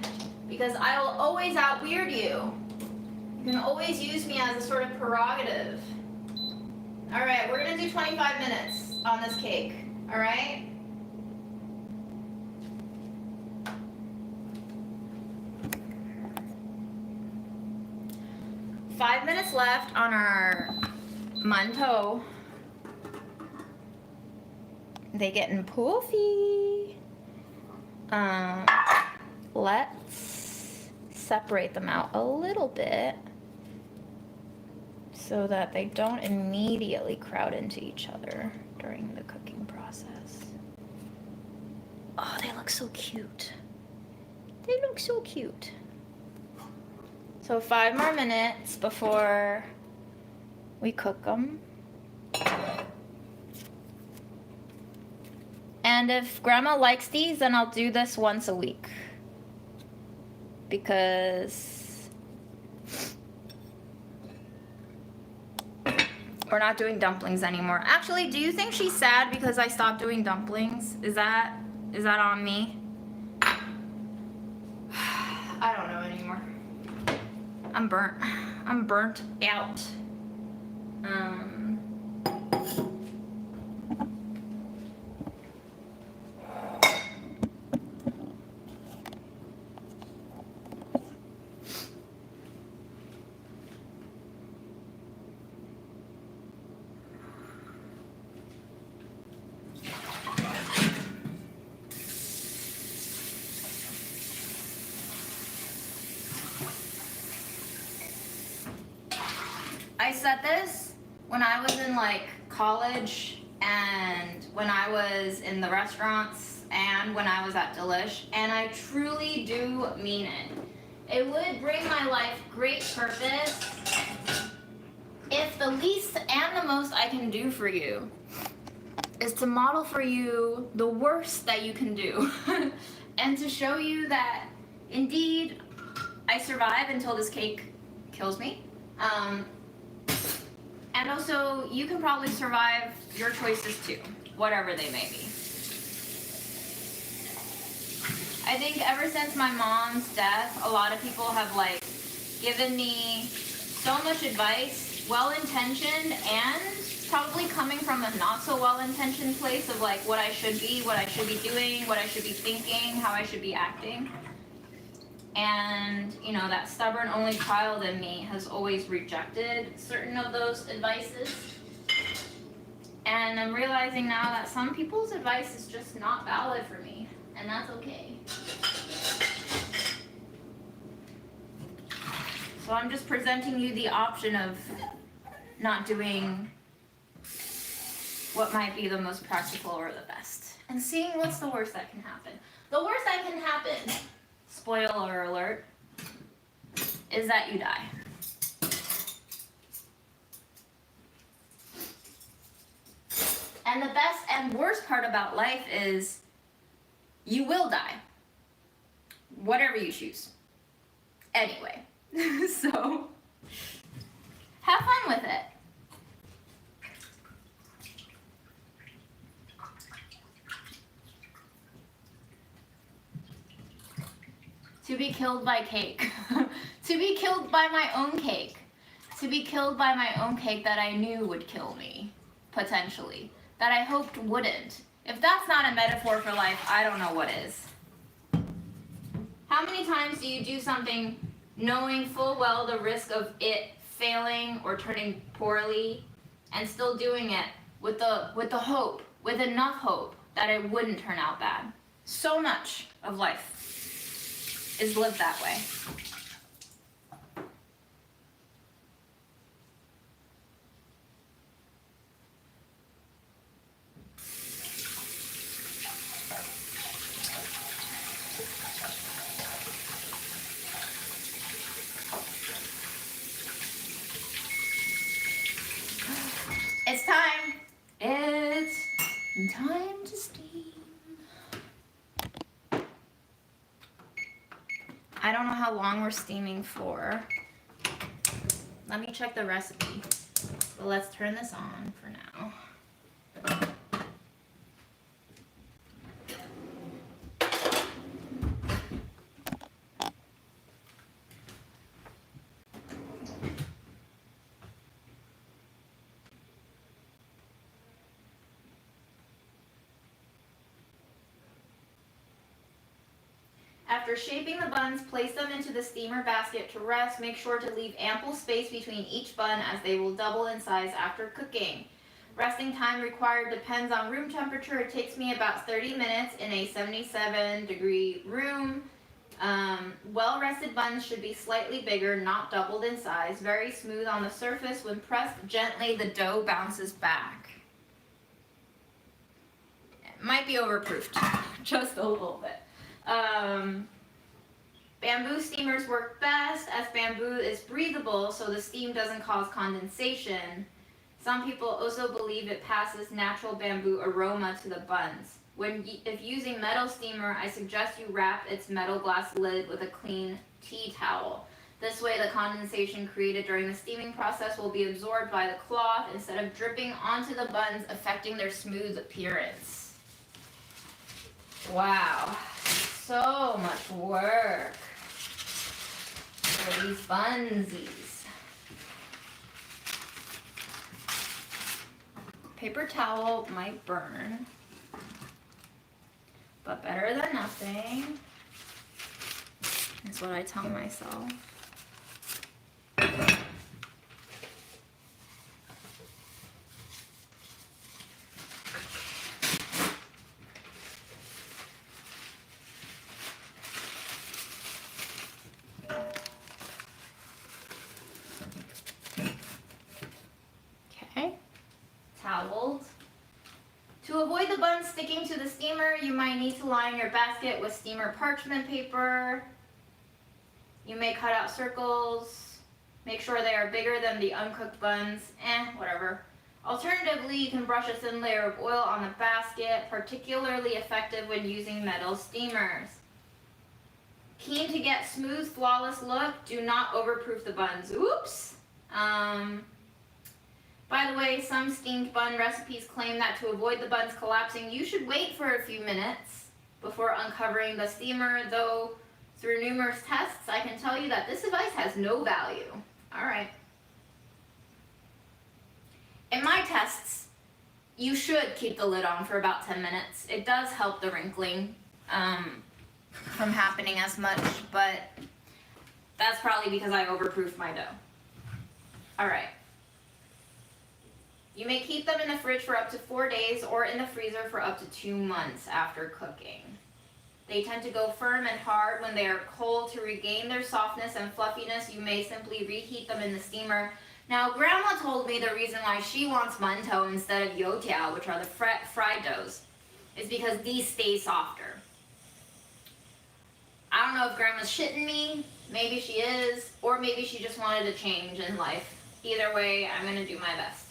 because I will always out-weird you. You can always use me as a sort of prerogative. Alright, we're gonna do 25 minutes on this cake, alright? Five minutes left on our mantou. They getting puffy. Let's separate them out a little bit so that they don't immediately crowd into each other during the cooking process. Oh, they look so cute. They look so cute. So 5 more minutes before we cook them. And if Grandma likes these, then I'll do this once a week. Because we're not doing dumplings anymore. Actually, do you think she's sad because I stopped doing dumplings? Is that on me? I don't know anymore. I'm burnt. I'm burnt out. I said this when I was in like college and when I was in the restaurants and when I was at Delish, and I truly do mean it. It would bring my life great purpose if the least and the most I can do for you is to model for you the worst that you can do and to show you that indeed I survive until this cake kills me. And also, you can probably survive your choices too, whatever they may be. I think ever since my mom's death, a lot of people have like given me so much advice, well-intentioned and probably coming from a not so well-intentioned place of like what I should be doing, what I should be thinking, how I should be acting. And, you know, that stubborn only child in me has always rejected certain of those advices. And I'm realizing now that some people's advice is just not valid for me, and that's okay. So I'm just presenting you the option of not doing what might be the most practical or the best, and seeing what's the worst that can happen. The worst that can happen, spoiler alert, is that you die. And the best and worst part about life is you will die. Whatever you choose. Anyway, so have fun with it. To be killed by cake. To be killed by my own cake. To be killed by my own cake that I knew would kill me, potentially. That I hoped wouldn't. If that's not a metaphor for life, I don't know what is. How many times do you do something knowing full well the risk of it failing or turning poorly, and still doing it with the hope, with enough hope that it wouldn't turn out bad? So much of life is lived that way. It's time. It's time to steam. I don't know how long we're steaming for. Let me check the recipe. But let's turn this on for now. After shaping the buns, place them into the steamer basket to rest. Make sure to leave ample space between each bun as they will double in size after cooking. Resting time required depends on room temperature. It takes me about 30 minutes in a 77-degree room. Well-rested buns should be slightly bigger, not doubled in size. Very smooth on the surface. When pressed gently, the dough bounces back. It might be overproofed, just a little bit. Bamboo steamers work best as bamboo is breathable, so the steam doesn't cause condensation. Some people also believe it passes natural bamboo aroma to the buns. If using metal steamer, I suggest you wrap its metal glass lid with a clean tea towel. This way the condensation created during the steaming process will be absorbed by the cloth instead of dripping onto the buns, affecting their smooth appearance. Wow. So much work for these bunsies. Paper towel might burn, but better than nothing is what I tell myself. Toweled. To avoid the buns sticking to the steamer, you might need to line your basket with steamer parchment paper. You may cut out circles. Make sure they are bigger than the uncooked buns. Whatever. Alternatively, you can brush a thin layer of oil on the basket, particularly effective when using metal steamers. Keen to get smooth, flawless look, do not overproof the buns. Oops! By the way, some steamed bun recipes claim that to avoid the buns collapsing, you should wait for a few minutes before uncovering the steamer, though through numerous tests, I can tell you that this advice has no value. Alright. In my tests, you should keep the lid on for about 10 minutes. It does help the wrinkling from happening as much, but that's probably because I overproofed my dough. Alright. You may keep them in the fridge for up to 4 days or in the freezer for up to 2 months after cooking. They tend to go firm and hard when they are cold. To regain their softness and fluffiness, you may simply reheat them in the steamer. Now, Grandma told me the reason why she wants mantou instead of youtiao, which are the fried doughs, is because these stay softer. I don't know if grandma's shitting me. Maybe she is, or maybe she just wanted a change in life. Either way, I'm gonna do my best.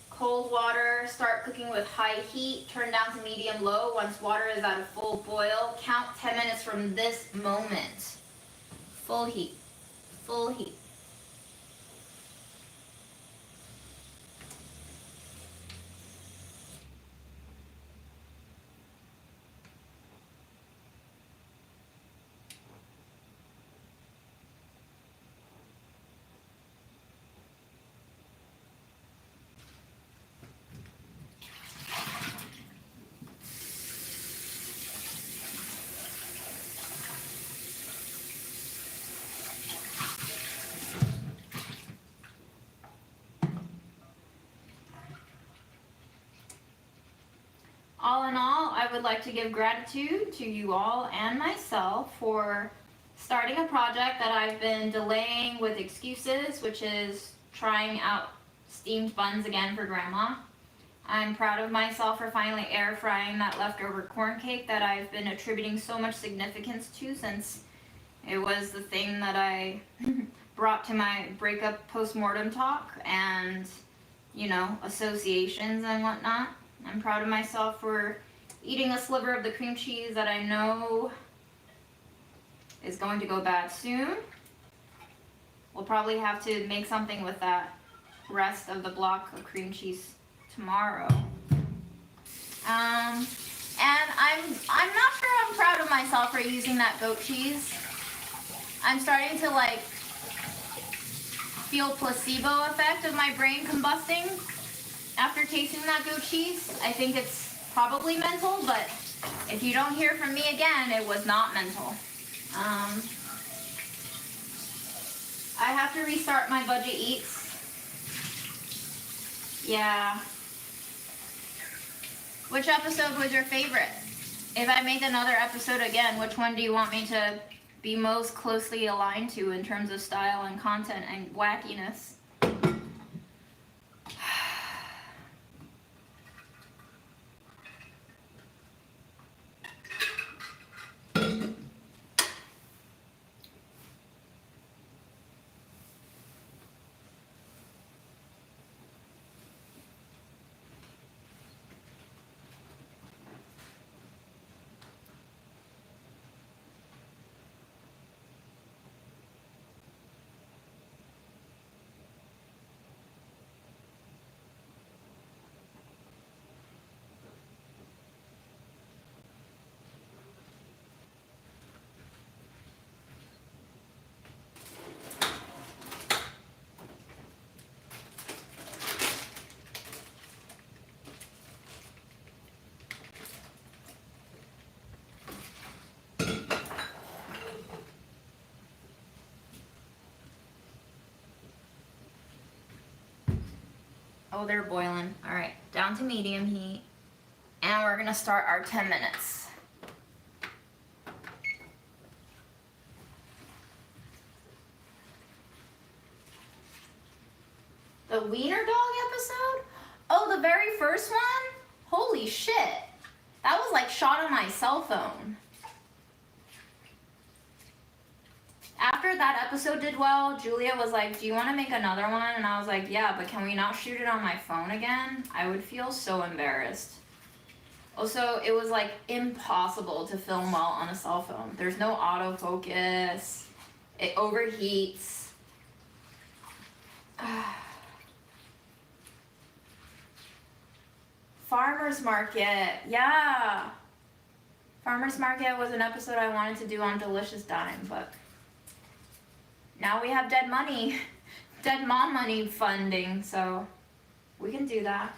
Cold water, start cooking with high heat, turn down to medium low. Once water is at a full boil, count 10 minutes from this moment. Full heat, full heat. All in all, I would like to give gratitude to you all and myself for starting a project that I've been delaying with excuses, which is trying out steamed buns again for Grandma. I'm proud of myself for finally air frying that leftover corn cake that I've been attributing so much significance to, since it was the thing that I brought to my breakup post-mortem talk and, you know, associations and whatnot. I'm proud of myself for eating a sliver of the cream cheese that I know is going to go bad soon. We'll probably have to make something with that rest of the block of cream cheese tomorrow. And I'm not sure I'm proud of myself for using that goat cheese. I'm starting to like feel placebo effect of my brain combusting after tasting that goat cheese. I think it's probably mental, but if you don't hear from me again, it was not mental. I have to restart my budget eats. Yeah. Which episode was your favorite? If I make another episode again, which one do you want me to be most closely aligned to in terms of style and content and wackiness? Oh, they're boiling. All right, down to medium heat. And we're gonna start our 10 minutes. The Wiener Dog episode? Oh, the very first one? Holy shit. That was like shot on my cell phone. After that episode did well, Julia was like, do you want to make another one? And I was like, yeah, but can we not shoot it on my phone again? I would feel so embarrassed. Also, it was like impossible to film well on a cell phone. There's no autofocus. It overheats. Farmer's Market, yeah. Farmer's Market was an episode I wanted to do on Delicious Dime, but now we have dead money, dead mom money funding, so we can do that.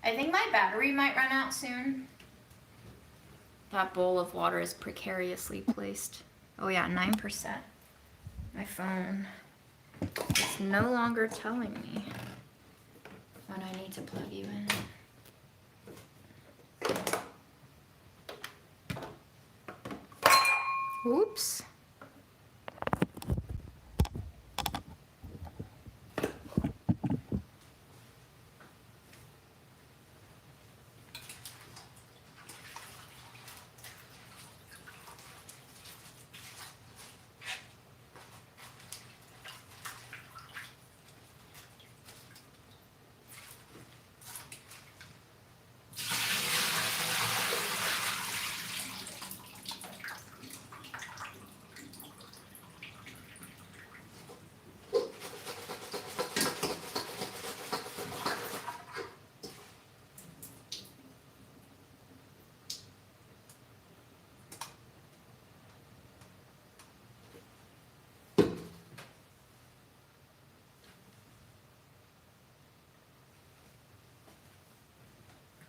I think my battery might run out soon. That bowl of water is precariously placed. Oh yeah, 9%. My phone is no longer telling me when I need to plug you in. Oops.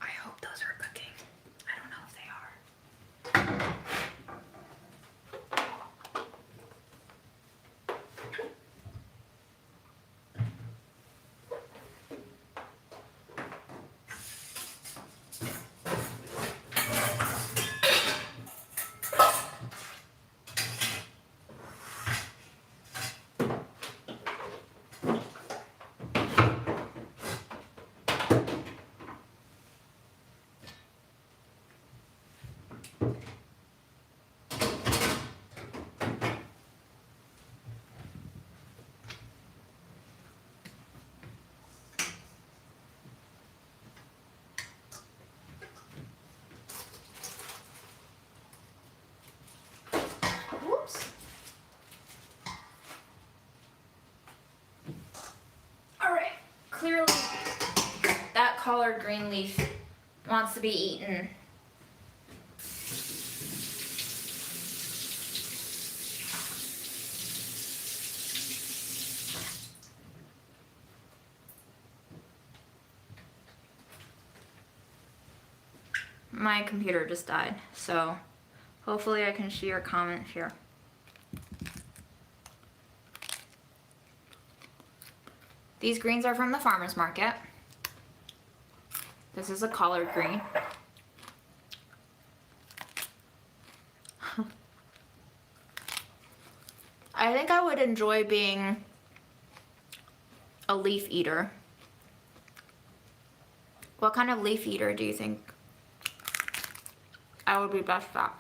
I hope those are cooking. I don't know if they are. Whoops. All right, clearly that collard green leaf wants to be eaten. My computer just died, so hopefully I can see your comments here. These greens are from the farmer's market. This is a collard green. I think I would enjoy being a leaf eater. What kind of leaf eater do you think I would be best at?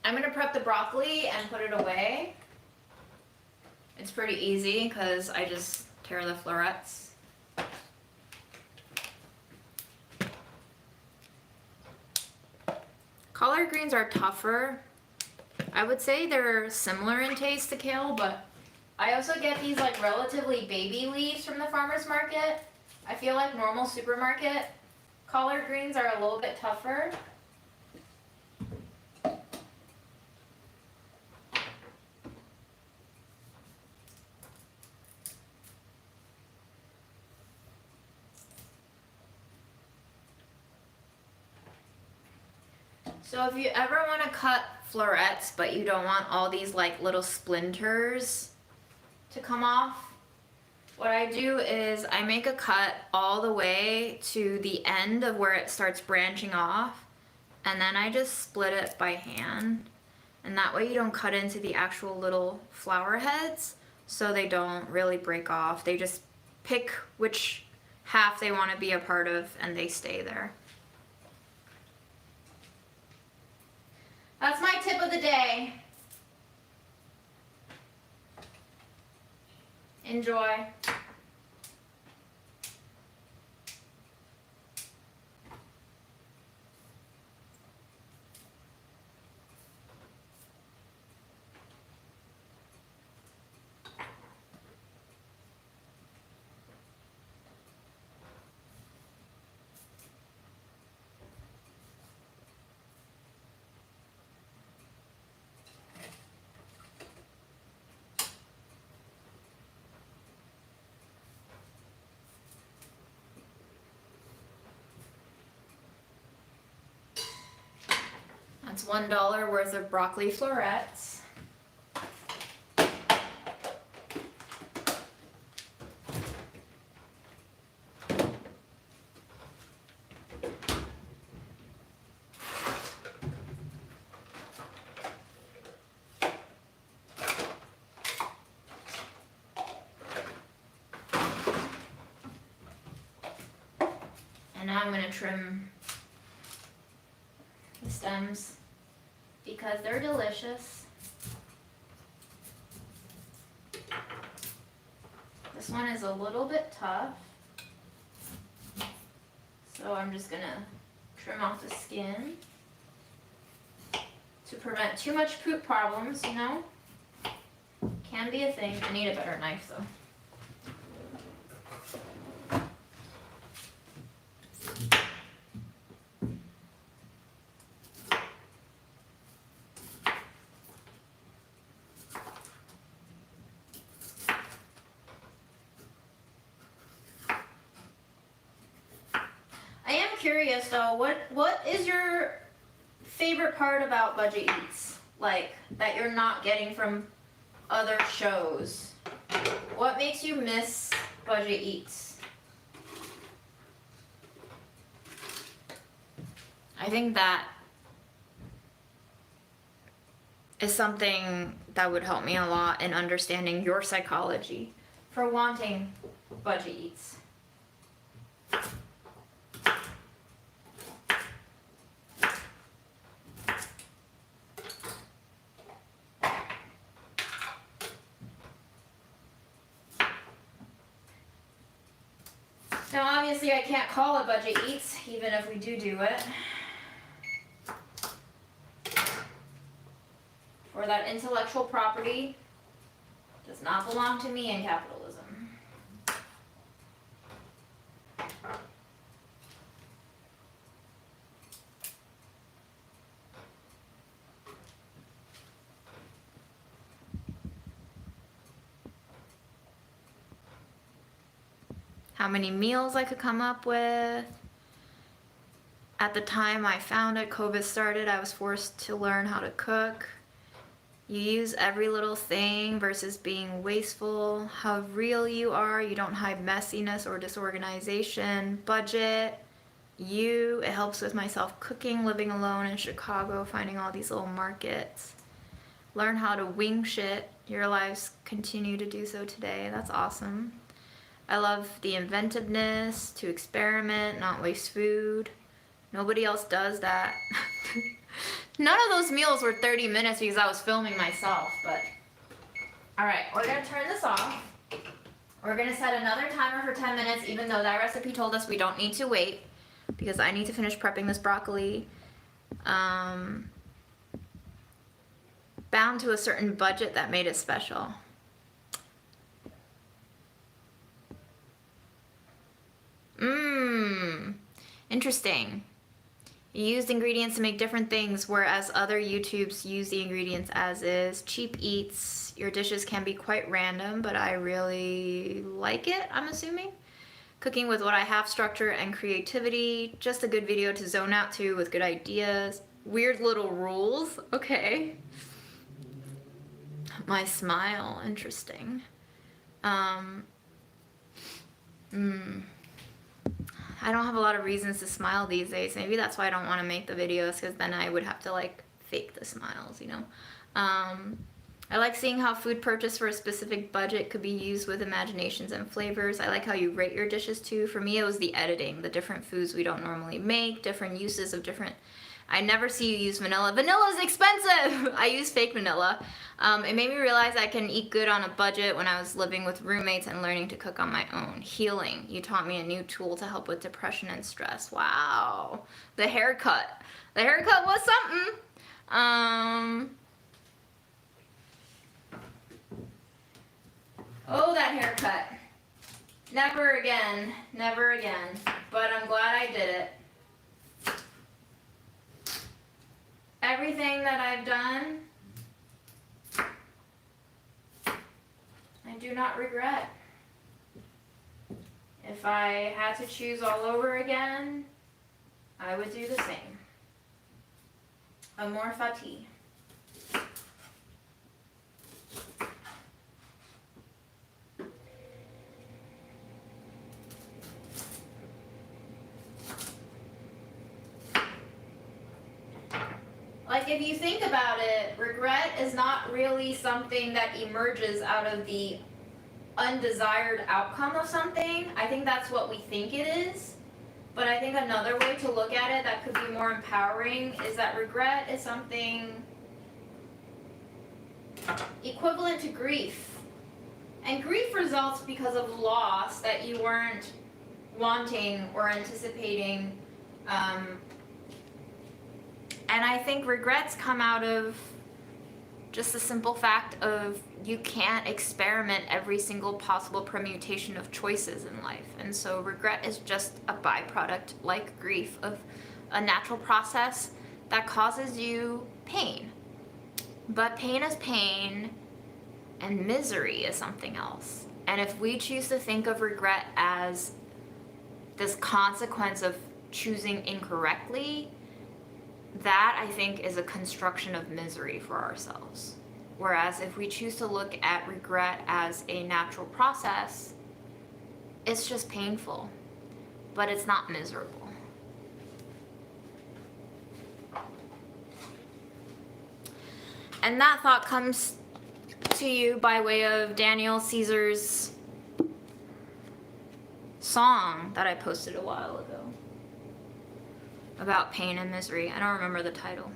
I'm gonna prep the broccoli and put it away. It's pretty easy because I just tear the florets. Collard greens are tougher. I would say they're similar in taste to kale, but I also get these like relatively baby leaves from the farmer's market. I feel like normal supermarket collard greens are a little bit tougher. So if you ever want to cut florets, but you don't want all these like little splinters to come off, what I do is I make a cut all the way to the end of where it starts branching off, and then I just split it by hand. And that way you don't cut into the actual little flower heads, so they don't really break off. They just pick which half they want to be a part of and they stay there. That's my tip of the day. Enjoy. It's $1 worth of broccoli florets. And now I'm going to trim the stems because they're delicious. This one is a little bit tough, so I'm just going to trim off the skin to prevent too much poop problems, you know? Can be a thing. I need a better knife though. I am curious though, what is your favorite part about Budget Eats? Like, that you're not getting from other shows? What makes you miss Budget Eats? I think that is something that would help me a lot in understanding your psychology for wanting Budget Eats. Now obviously I can't call it Budget Eats, even if we do it. For that intellectual property does not belong to me in capitalism. How many meals I could come up with. At the time I found it, COVID started, I was forced to learn how to cook. You use every little thing versus being wasteful. How real you are, you don't hide messiness or disorganization. Budget. It helps with myself cooking, living alone in Chicago, finding all these little markets. Learn how to wing shit. Your lives continue to do so today. That's awesome. I love the inventiveness, to experiment, not waste food. Nobody else does that. None of those meals were 30 minutes because I was filming myself, but... Alright, we're gonna turn this off. We're gonna set another timer for 10 minutes, even though that recipe told us we don't need to wait, because I need to finish prepping this broccoli. Bound to a certain budget that made it special. Interesting. You used ingredients to make different things, whereas other YouTubes use the ingredients as is. Cheap eats. Your dishes can be quite random, but I really like it, I'm assuming. Cooking with what I have, structure and creativity. Just a good video to zone out to with good ideas. Weird little rules. Okay. My smile. Interesting. I don't have a lot of reasons to smile these days. Maybe that's why I don't want to make the videos, because then I would have to like fake the smiles, you know. I like seeing how food purchased for a specific budget could be used with imaginations and flavors. I like how you rate your dishes too. For me, it was the editing, the different foods we don't normally make, different uses of different... I never see you use vanilla. Vanilla is expensive! I use fake vanilla. It made me realize I can eat good on a budget when I was living with roommates and learning to cook on my own. Healing. You taught me a new tool to help with depression and stress. Wow. The haircut. The haircut was something. Oh, that haircut. Never again. Never again. But I'm glad I did it. Everything that I've done, I do not regret. If I had to choose all over again, I would do the same. Amor Fati. Like, if you think about it, regret is not really something that emerges out of the undesired outcome of something. I think that's what we think it is. But I think another way to look at it that could be more empowering is that regret is something equivalent to grief. And grief results because of loss that you weren't wanting or anticipating. And I think regrets come out of just the simple fact of you can't experiment every single possible permutation of choices in life. And so regret is just a byproduct, like grief, of a natural process that causes you pain. But pain is pain, and misery is something else. And if we choose to think of regret as this consequence of choosing incorrectly, that, I think, is a construction of misery for ourselves. Whereas if we choose to look at regret as a natural process, it's just painful, but it's not miserable. And that thought comes to you by way of Daniel Caesar's song that I posted a while ago about pain and misery. I don't remember the title,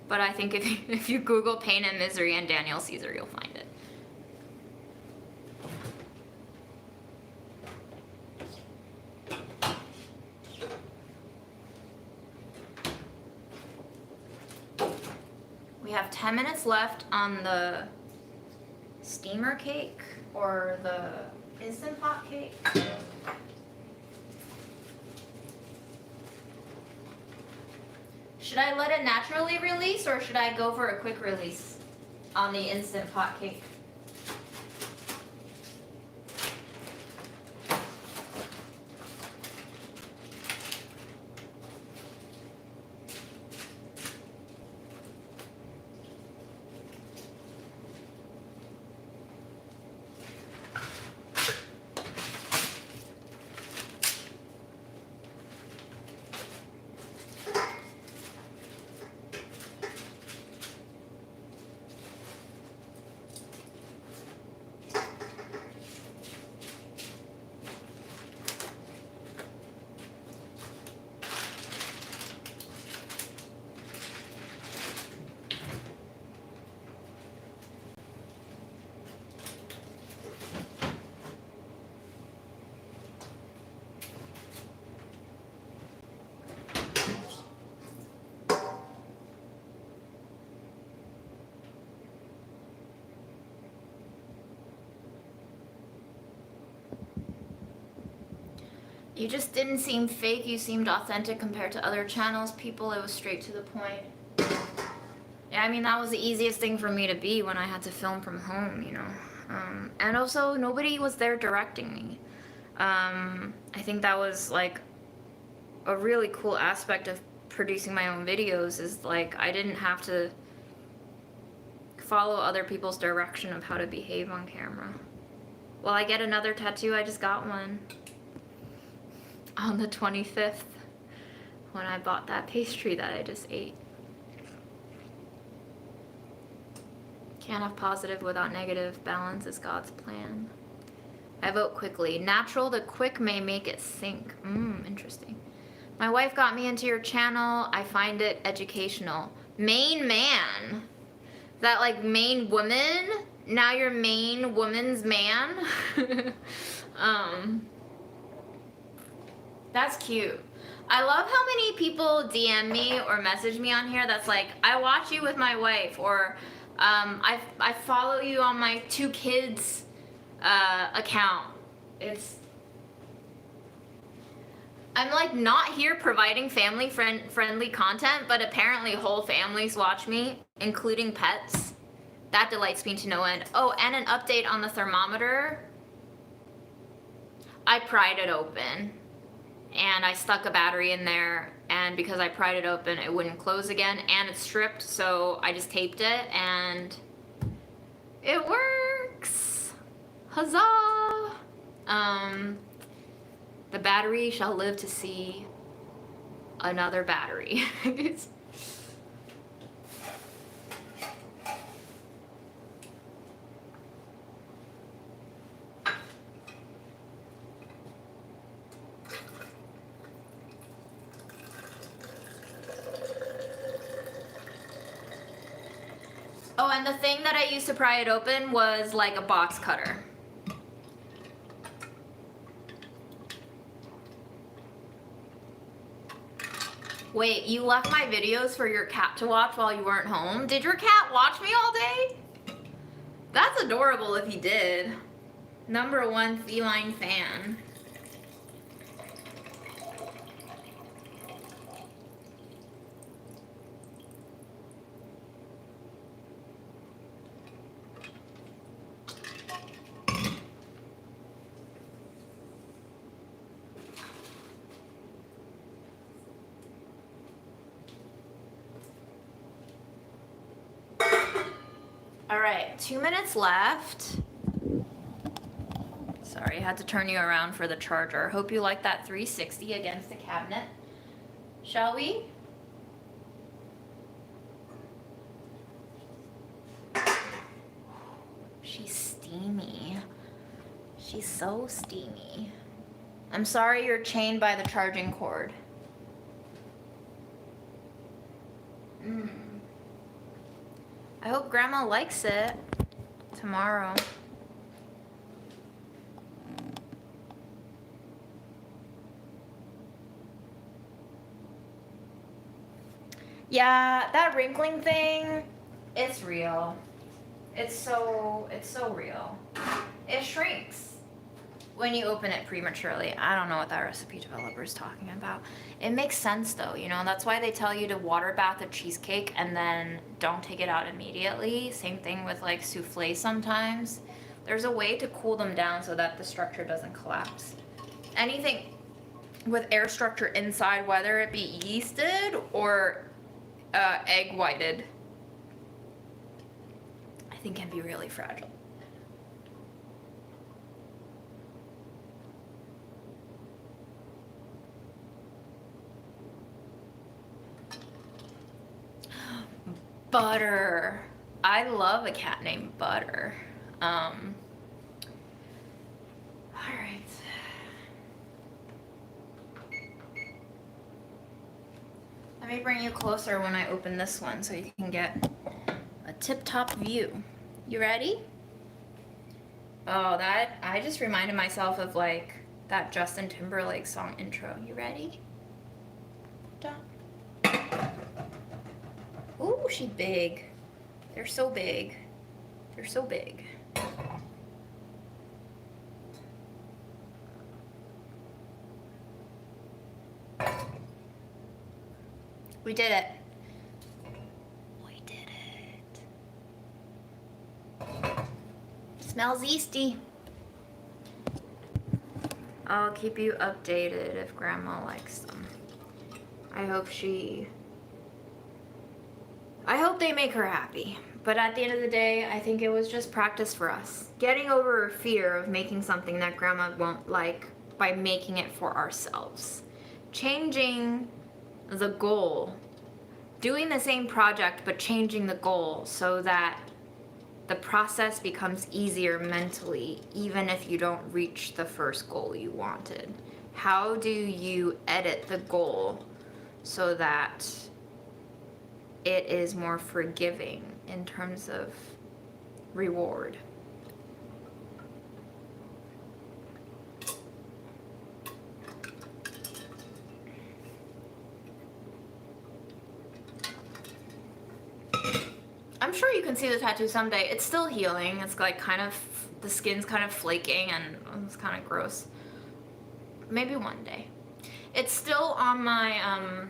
but I think if you Google pain and misery and Daniel Caesar, you'll find it. We have 10 minutes left on the steamer cake or the Instant Pot cake. Should I let it naturally release or should I go for a quick release on the Instant Pot cake? You just didn't seem fake, you seemed authentic compared to other channels. People, it was straight to the point. Yeah, I mean, that was the easiest thing for me to be when I had to film from home, you know. And also, nobody was there directing me. I think that was, like, a really cool aspect of producing my own videos is, like, I didn't have to follow other people's direction of how to behave on camera. Will I get another tattoo? I just got one on the 25th when I bought that pastry that I just ate. Can't have positive without negative. Balance is God's plan. I vote quickly. Natural to quick may make it sink. Interesting. My wife got me into your channel. I find it educational. Main man. Is that like main woman? Now you're main woman's man? That's cute. I love how many people DM me or message me on here that's like, I watch you with my wife, or I follow you on my 2 kids account. I'm like not here providing family friendly content, but apparently whole families watch me, including pets. That delights me to no end. Oh, and an update on the thermometer. I pried it open. and I stuck a battery in there, and because I pried it open, it wouldn't close again, and it's stripped, so I just taped it, and it works. Huzzah! The battery shall live to see another battery. Oh, and the thing that I used to pry it open was like a box cutter. Wait, you left my videos for your cat to watch while you weren't home? Did your cat watch me all day? That's adorable if he did. #1 feline fan. All right, 2 minutes left. Sorry, I had to turn you around for the charger. Hope you like that 360 against the cabinet. Shall we? She's steamy. She's so steamy. I'm sorry you're chained by the charging cord. I hope Grandma likes it tomorrow. Yeah, that wrinkling thing, it's real. It's so real. It shrinks when you open it prematurely. I don't know what that recipe developer is talking about. It makes sense though, you know, that's why they tell you to water bath a cheesecake and then don't take it out immediately. Same thing with like souffle sometimes. There's a way to cool them down so that the structure doesn't collapse. Anything with air structure inside, whether it be yeasted or egg whited, I think can be really fragile. Butter. I love a cat named Butter. All right. Let me bring you closer when I open this one so you can get a tip-top view. You ready? Oh, that, I just reminded myself of like that Justin Timberlake song intro. You ready? Done. Ooh, she's big. They're so big. They're so big. We did it. We did it. Smells yeasty. I'll keep you updated if Grandma likes them. I hope they make her happy. But at the end of the day, I think it was just practice for us. Getting over fear of making something that Grandma won't like by making it for ourselves. Changing the goal. Doing the same project but changing the goal so that the process becomes easier mentally even if you don't reach the first goal you wanted. How do you edit the goal so that it is more forgiving in terms of reward? I'm sure you can see the tattoo someday. It's still healing. It's like kind of, the skin's kind of flaking and it's kind of gross. Maybe one day. It's still on my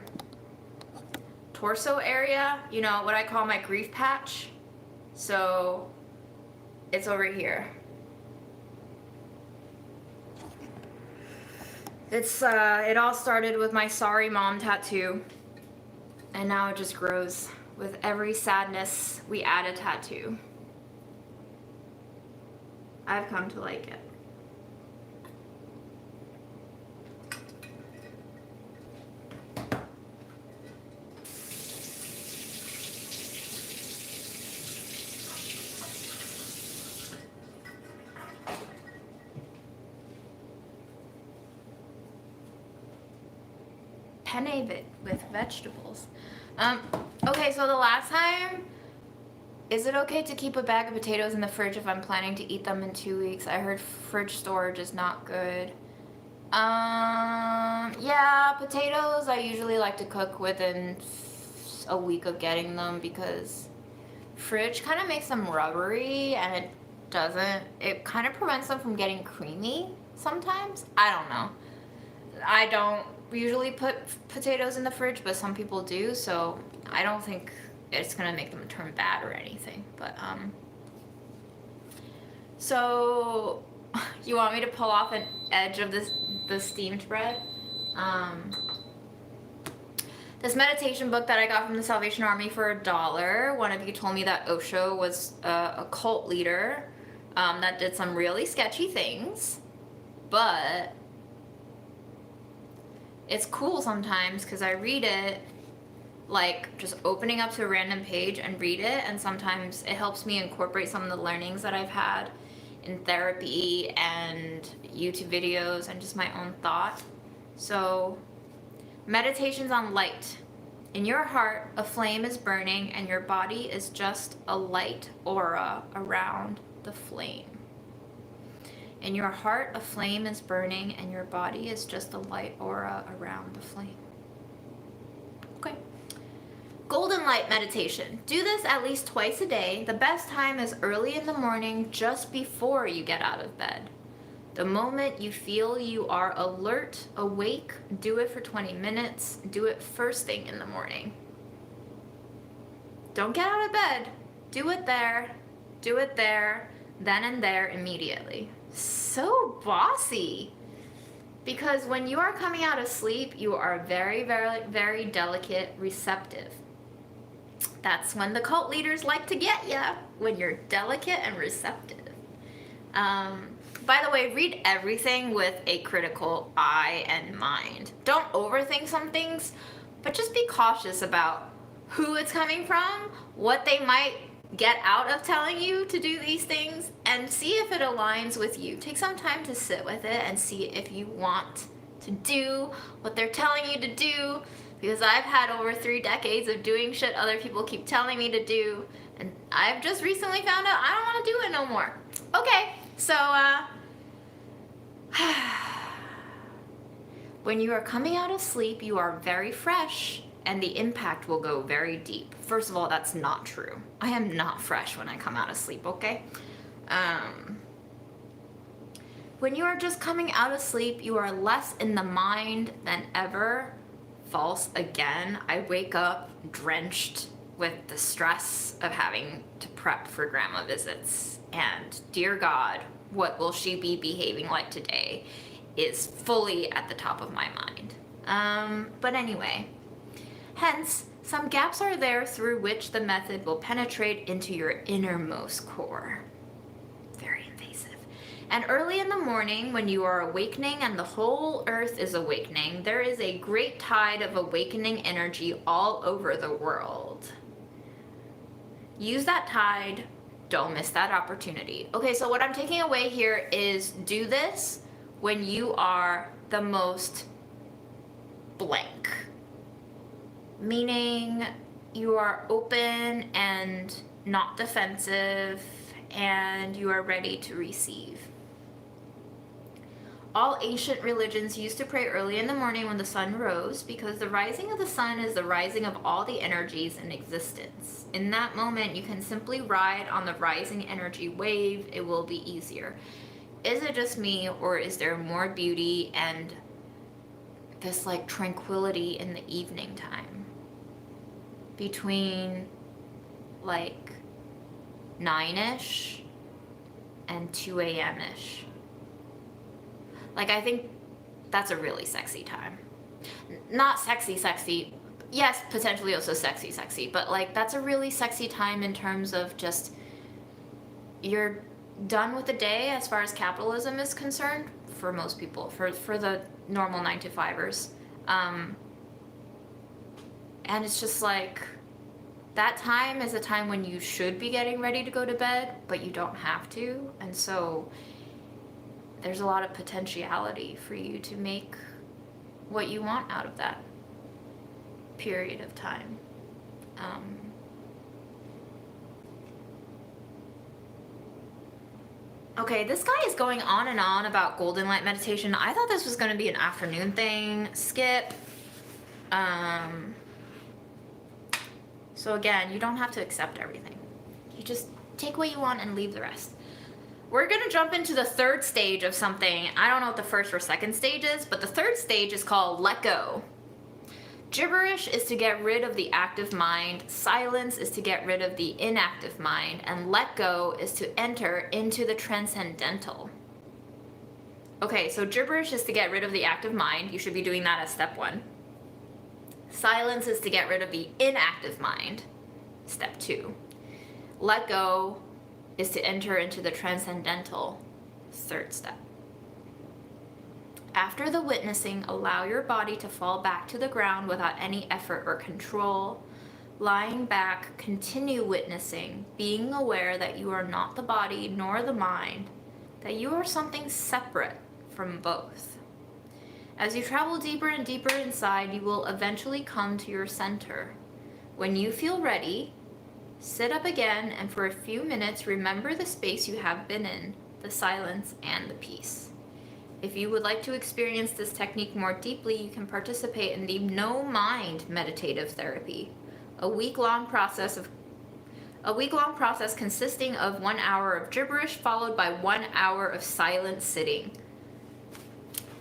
torso area, you know, what I call my grief patch. So it's over here. It all started with my sorry mom tattoo, and now it just grows. With every sadness, we add a tattoo. I've come to like it. Penne with vegetables. Okay, so the last time, is it okay to keep a bag of potatoes in the fridge if I'm planning to eat them in 2 weeks? I heard fridge storage is not good. Yeah, potatoes I usually like to cook within a week of getting them because fridge kind of makes them rubbery and it kind of prevents them from getting creamy sometimes. I don't know. I don't usually put potatoes in the fridge, but some people do, so I don't think it's gonna make them turn bad or anything. But so you want me to pull off an edge of the steamed bread? This meditation book that I got from the Salvation Army for $1. One of you told me that Osho was a cult leader that did some really sketchy things, but it's cool sometimes because I read it, like just opening up to a random page and read it, and sometimes it helps me incorporate some of the learnings that I've had in therapy and YouTube videos and just my own thought. So, meditations on light. In your heart, a flame is burning and your body is just a light aura around the flame. In your heart, a flame is burning and your body is just a light aura around the flame. Okay. Golden light meditation. Do this at least twice a day. The best time is early in the morning, just before you get out of bed. The moment you feel you are alert, awake, do it for 20 minutes. Do it first thing in the morning. Don't get out of bed. Do it there, then and there immediately. So bossy. Because when you are coming out of sleep, you are very, very, very delicate, receptive. That's when the cult leaders like to get ya, when you're delicate and receptive. By the way, read everything with a critical eye and mind. Don't overthink some things, but just be cautious about who it's coming from, what they might get out of telling you to do these things, and see if it aligns with you. Take some time to sit with it and see if you want to do what they're telling you to do, because I've had over 3 decades of doing shit other people keep telling me to do, and I've just recently found out I don't want to do it no more. Okay, so when you are coming out of sleep, you are very fresh and the impact will go very deep. First of all, that's not true. I am not fresh when I come out of sleep, okay? When you are just coming out of sleep, you are less in the mind than ever. False again. I wake up drenched with the stress of having to prep for grandma visits. And dear God, what will she be behaving like today is fully at the top of my mind. But anyway, hence, some gaps are there through which the method will penetrate into your innermost core. Very invasive. And early in the morning, when you are awakening and the whole earth is awakening, there is a great tide of awakening energy all over the world. Use that tide. Don't miss that opportunity. Okay, so what I'm taking away here is do this when you are the most blank. Meaning you are open and not defensive and you are ready to receive. All ancient religions used to pray early in the morning when the sun rose because the rising of the sun is the rising of all the energies in existence. In that moment, you can simply ride on the rising energy wave. It will be easier. Is it just me, or is there more beauty and this like tranquility in the evening time? Between like 9-ish and 2 a.m.-ish. Like I think that's a really sexy time. Not sexy, yes, potentially also sexy, but like that's a really sexy time in terms of just you're done with the day as far as capitalism is concerned for most people, for the normal 9-to-5ers. And it's just like that time is a time when you should be getting ready to go to bed, but you don't have to. And so there's a lot of potentiality for you to make what you want out of that period of time. Okay, this guy is going on and on about golden light meditation. I thought this was going to be an afternoon thing. Skip. So again, you don't have to accept everything. You just take what you want and leave the rest. We're gonna jump into the third stage of something. I don't know what the first or second stage is, but the third stage is called let go. Gibberish is to get rid of the active mind, silence is to get rid of the inactive mind, and let go is to enter into the transcendental. Okay, so gibberish is to get rid of the active mind. You should be doing that as step 1. Silence is to get rid of the inactive mind, step 2. Let go is to enter into the transcendental, third step. After the witnessing, allow your body to fall back to the ground without any effort or control. Lying back, continue witnessing, being aware that you are not the body nor the mind, that you are something separate from both. As you travel deeper and deeper inside, you will eventually come to your center. When you feel ready, sit up again and for a few minutes remember the space you have been in, the silence and the peace. If you would like to experience this technique more deeply, you can participate in the No Mind meditative therapy, a week-long process consisting of 1 hour of gibberish followed by 1 hour of silent sitting.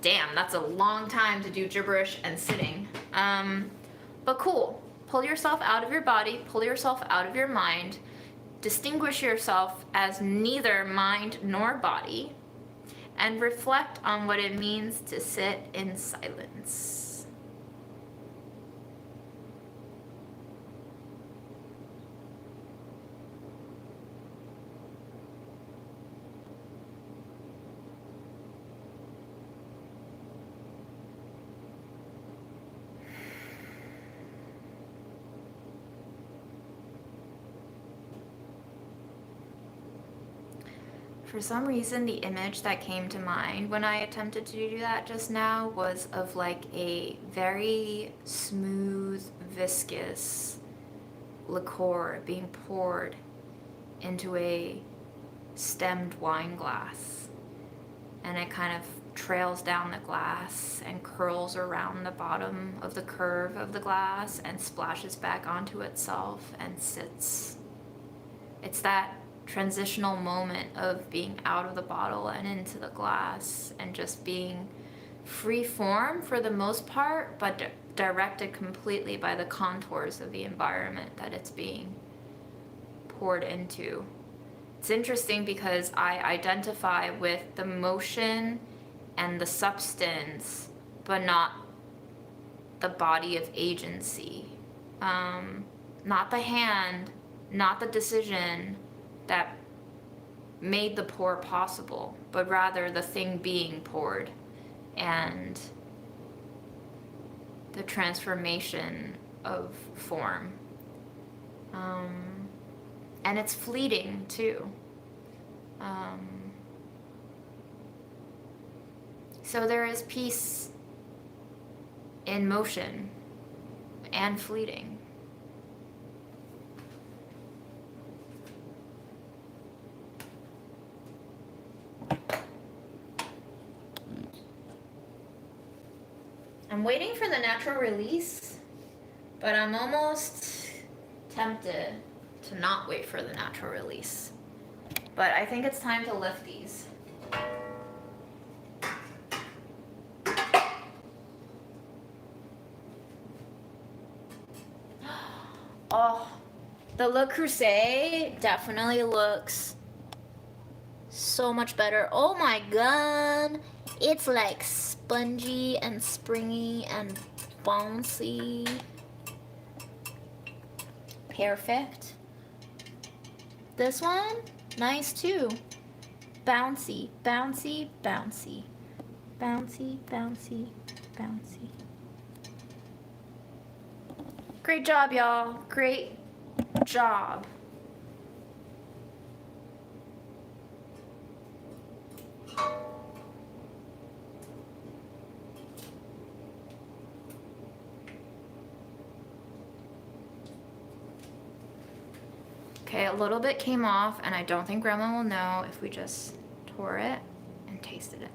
Damn, that's a long time to do gibberish and sitting. But cool. Pull yourself out of your body, pull yourself out of your mind, distinguish yourself as neither mind nor body, and reflect on what it means to sit in silence. For some reason, the image that came to mind when I attempted to do that just now was of like a very smooth, viscous liqueur being poured into a stemmed wine glass. And it kind of trails down the glass and curls around the bottom of the curve of the glass and splashes back onto itself and sits. It's that transitional moment of being out of the bottle and into the glass and just being free form for the most part, but directed completely by the contours of the environment that it's being poured into. It's interesting because I identify with the motion and the substance, but not the body of agency. Not the hand, not the decision that made the pour possible, but rather the thing being poured and the transformation of form. And it's fleeting too. So there is peace in motion and fleeting. I'm waiting for the natural release, but I'm almost tempted to not wait for the natural release. But I think it's time to lift these. Oh, the Le Creuset definitely looks So much better. Oh my god. It's like spongy and springy and bouncy. Perfect. This one, nice too. Bouncy, bouncy, bouncy. Bouncy, bouncy, bouncy. Great job, y'all. Great job. Okay, a little bit came off, and I don't think Grandma will know if we just tore it and tasted it.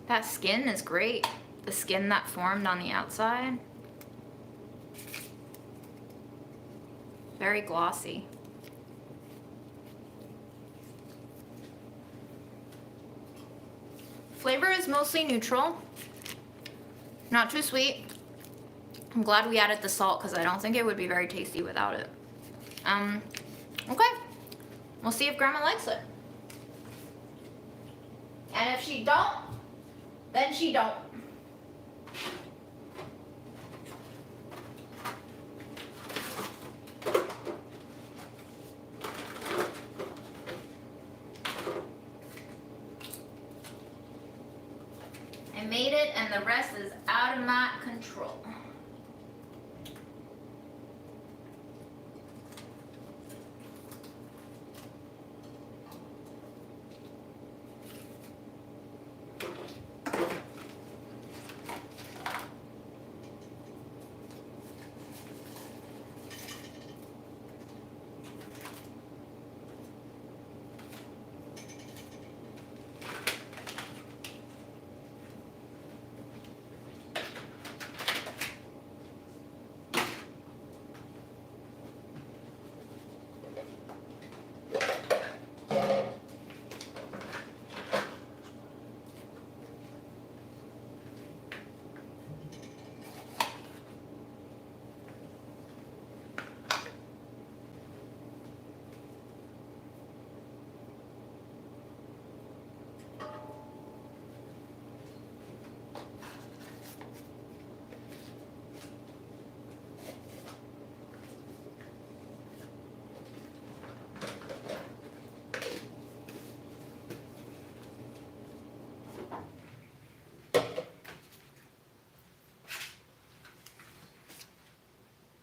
That skin is great. The skin that formed on the outside. Very glossy. Flavor is mostly neutral. Not too sweet. I'm glad we added the salt because I don't think it would be very tasty without it. Okay. We'll see if Grandma likes it. And if she don't, then she don't. I made it, and the rest is out of my control.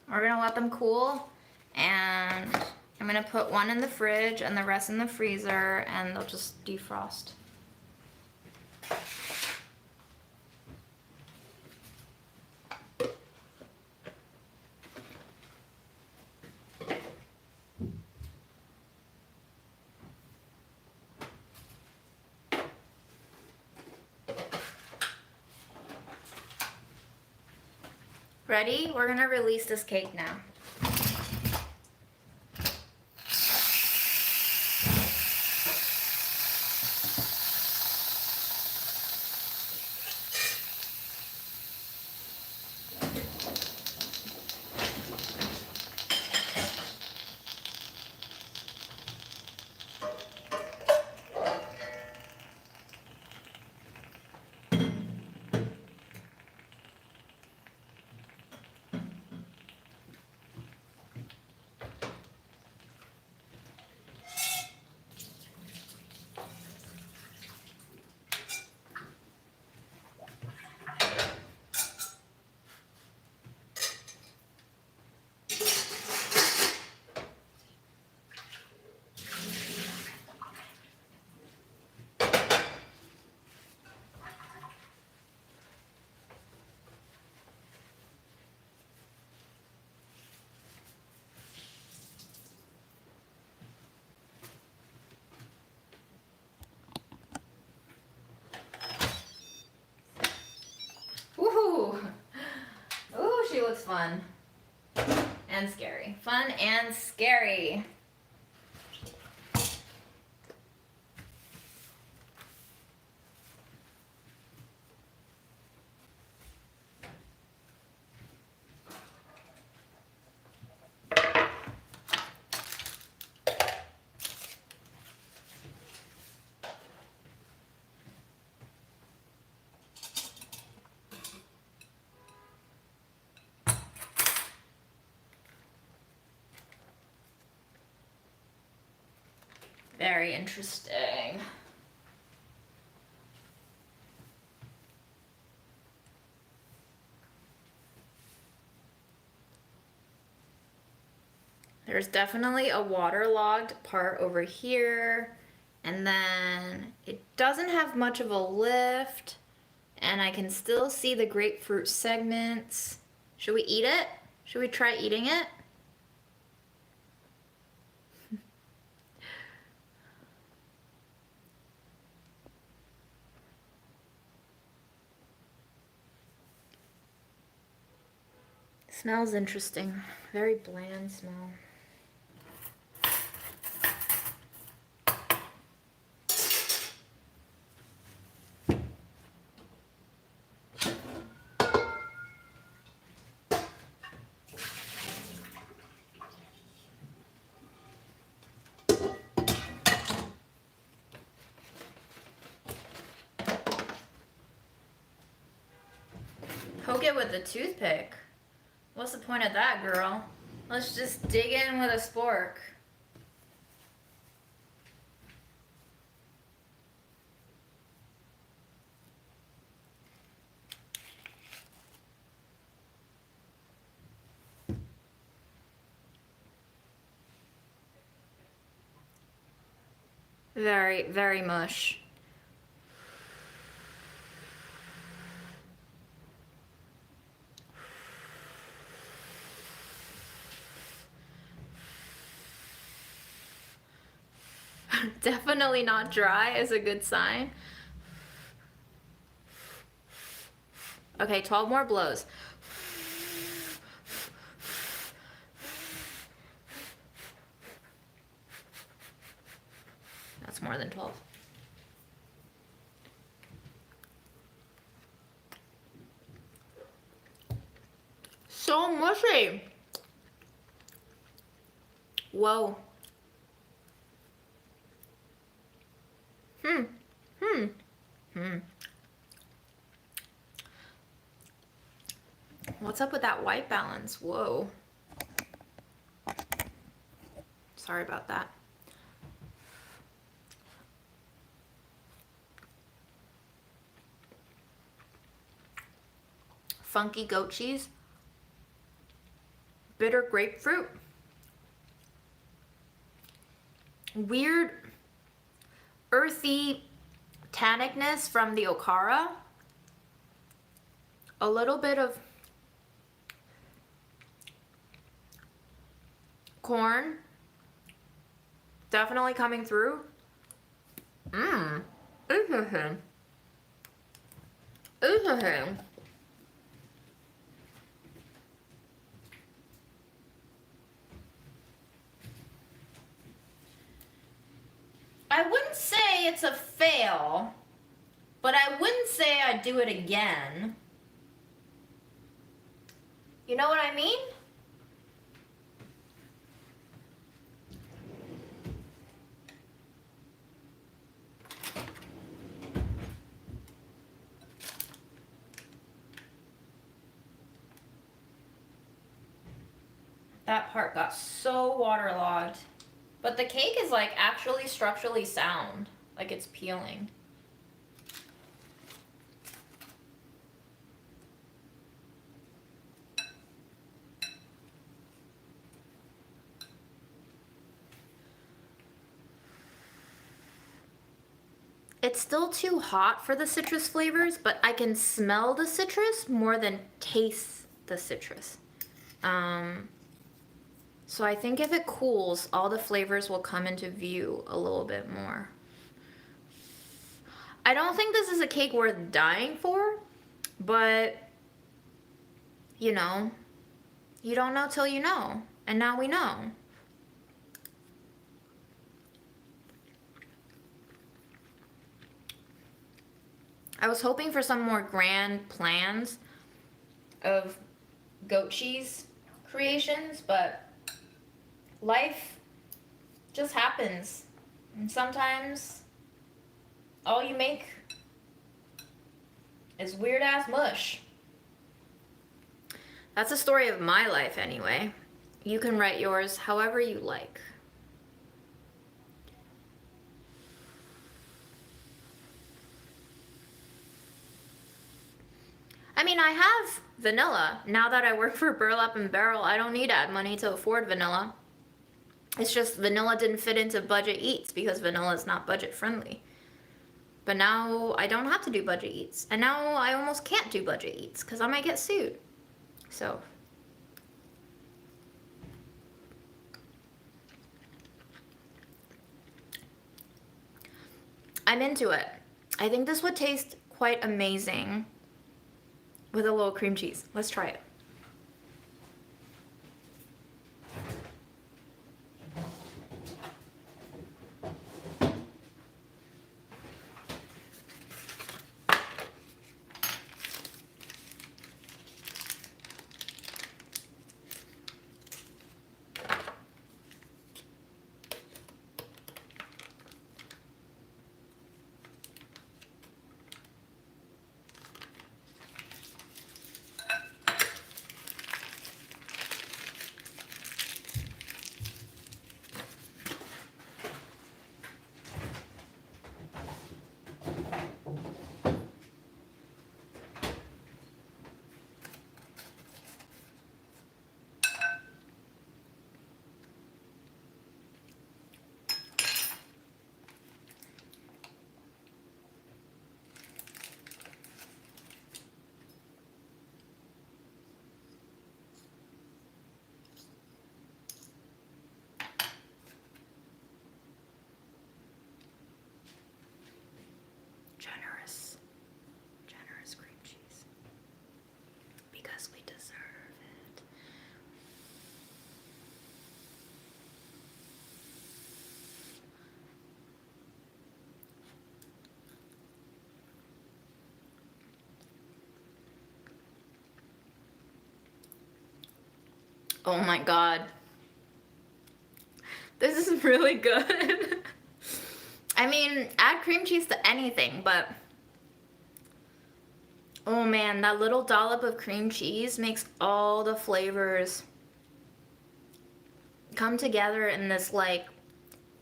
We're gonna let them cool, and I'm gonna put one in the fridge and the rest in the freezer, and they'll just defrost. Ready? We're gonna release this cake now. Woohoo! Ooh, she looks fun. And and scary. Fun and scary. Very interesting. There's definitely a waterlogged part over here, and then it doesn't have much of a lift, and I can still see the grapefruit segments. Should we eat it? Should we try eating it? Smells interesting. Very bland smell. Poke it with a toothpick. What's the point of that, girl? Let's just dig in with a spork. Very, very mush. Definitely not dry is a good sign. Okay, 12 more blows. That's more than 12. So mushy. Whoa. What's up with that white balance? Whoa. Sorry about that. Funky goat cheese. Bitter grapefruit. Weird earthy tannicness from the okara. A little bit of corn. Definitely coming through. Interesting. Interesting. I wouldn't say it's a fail, but I wouldn't say I'd do it again. You know what I mean? That part got so waterlogged. But the cake is like actually structurally sound, like it's peeling. It's still too hot for the citrus flavors, but I can smell the citrus more than taste the citrus. So I think if it cools, all the flavors will come into view a little bit more. I don't think this is a cake worth dying for, but you know, you don't know till you know. And now we know. I was hoping for some more grand plans of goat cheese creations, but life just happens. And sometimes all you make is weird ass mush. That's the story of my life anyway. You can write yours however you like. I mean, I have vanilla. Now that I work for Burlap and Barrel, I don't need ad money to afford vanilla. It's just vanilla didn't fit into budget eats because vanilla is not budget friendly. But now I don't have to do budget eats. And now I almost can't do budget eats because I might get sued. So. I'm into it. I think this would taste quite amazing with a little cream cheese. Let's try it. Generous cream cheese. Because we deserve it. Oh my god. This is really good. I mean, add cream cheese to anything, but oh man, that little dollop of cream cheese makes all the flavors come together in this like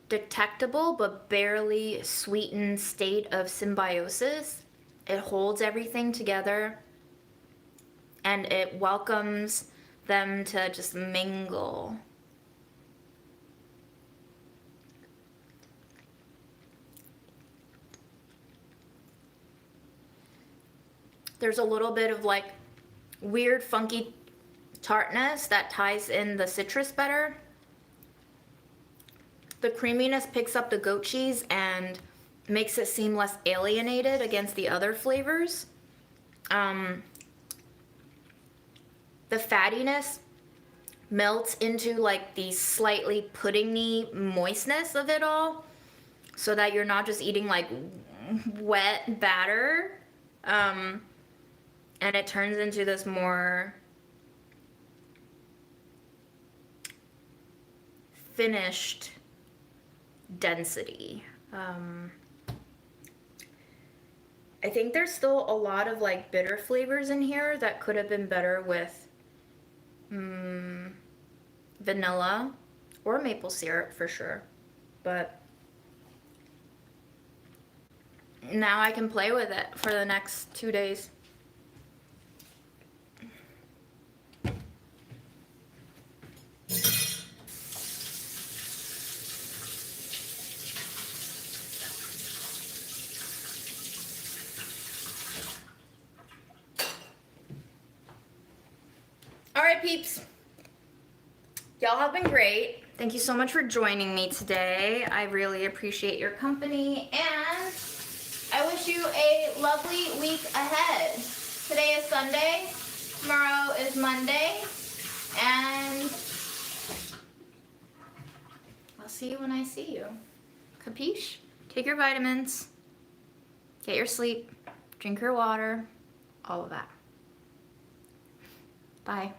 detectable but barely sweetened state of symbiosis. It holds everything together and it welcomes them to just mingle. There's a little bit of like weird funky tartness that ties in the citrus better. The creaminess picks up the goat cheese and makes it seem less alienated against the other flavors. The fattiness melts into like the slightly puddingy moistness of it all, so that you're not just eating like wet batter. And it turns into this more finished density. I think there's still a lot of like bitter flavors in here that could have been better with vanilla or maple syrup for sure. But now I can play with it for the next 2 days. All right, peeps. Y'all have been great. Thank you so much for joining me today. I really appreciate your company, and I wish you a lovely week ahead. Today is Sunday, tomorrow is Monday, and see you when I see you. Capiche? Take your vitamins, get your sleep, drink your water, all of that. Bye.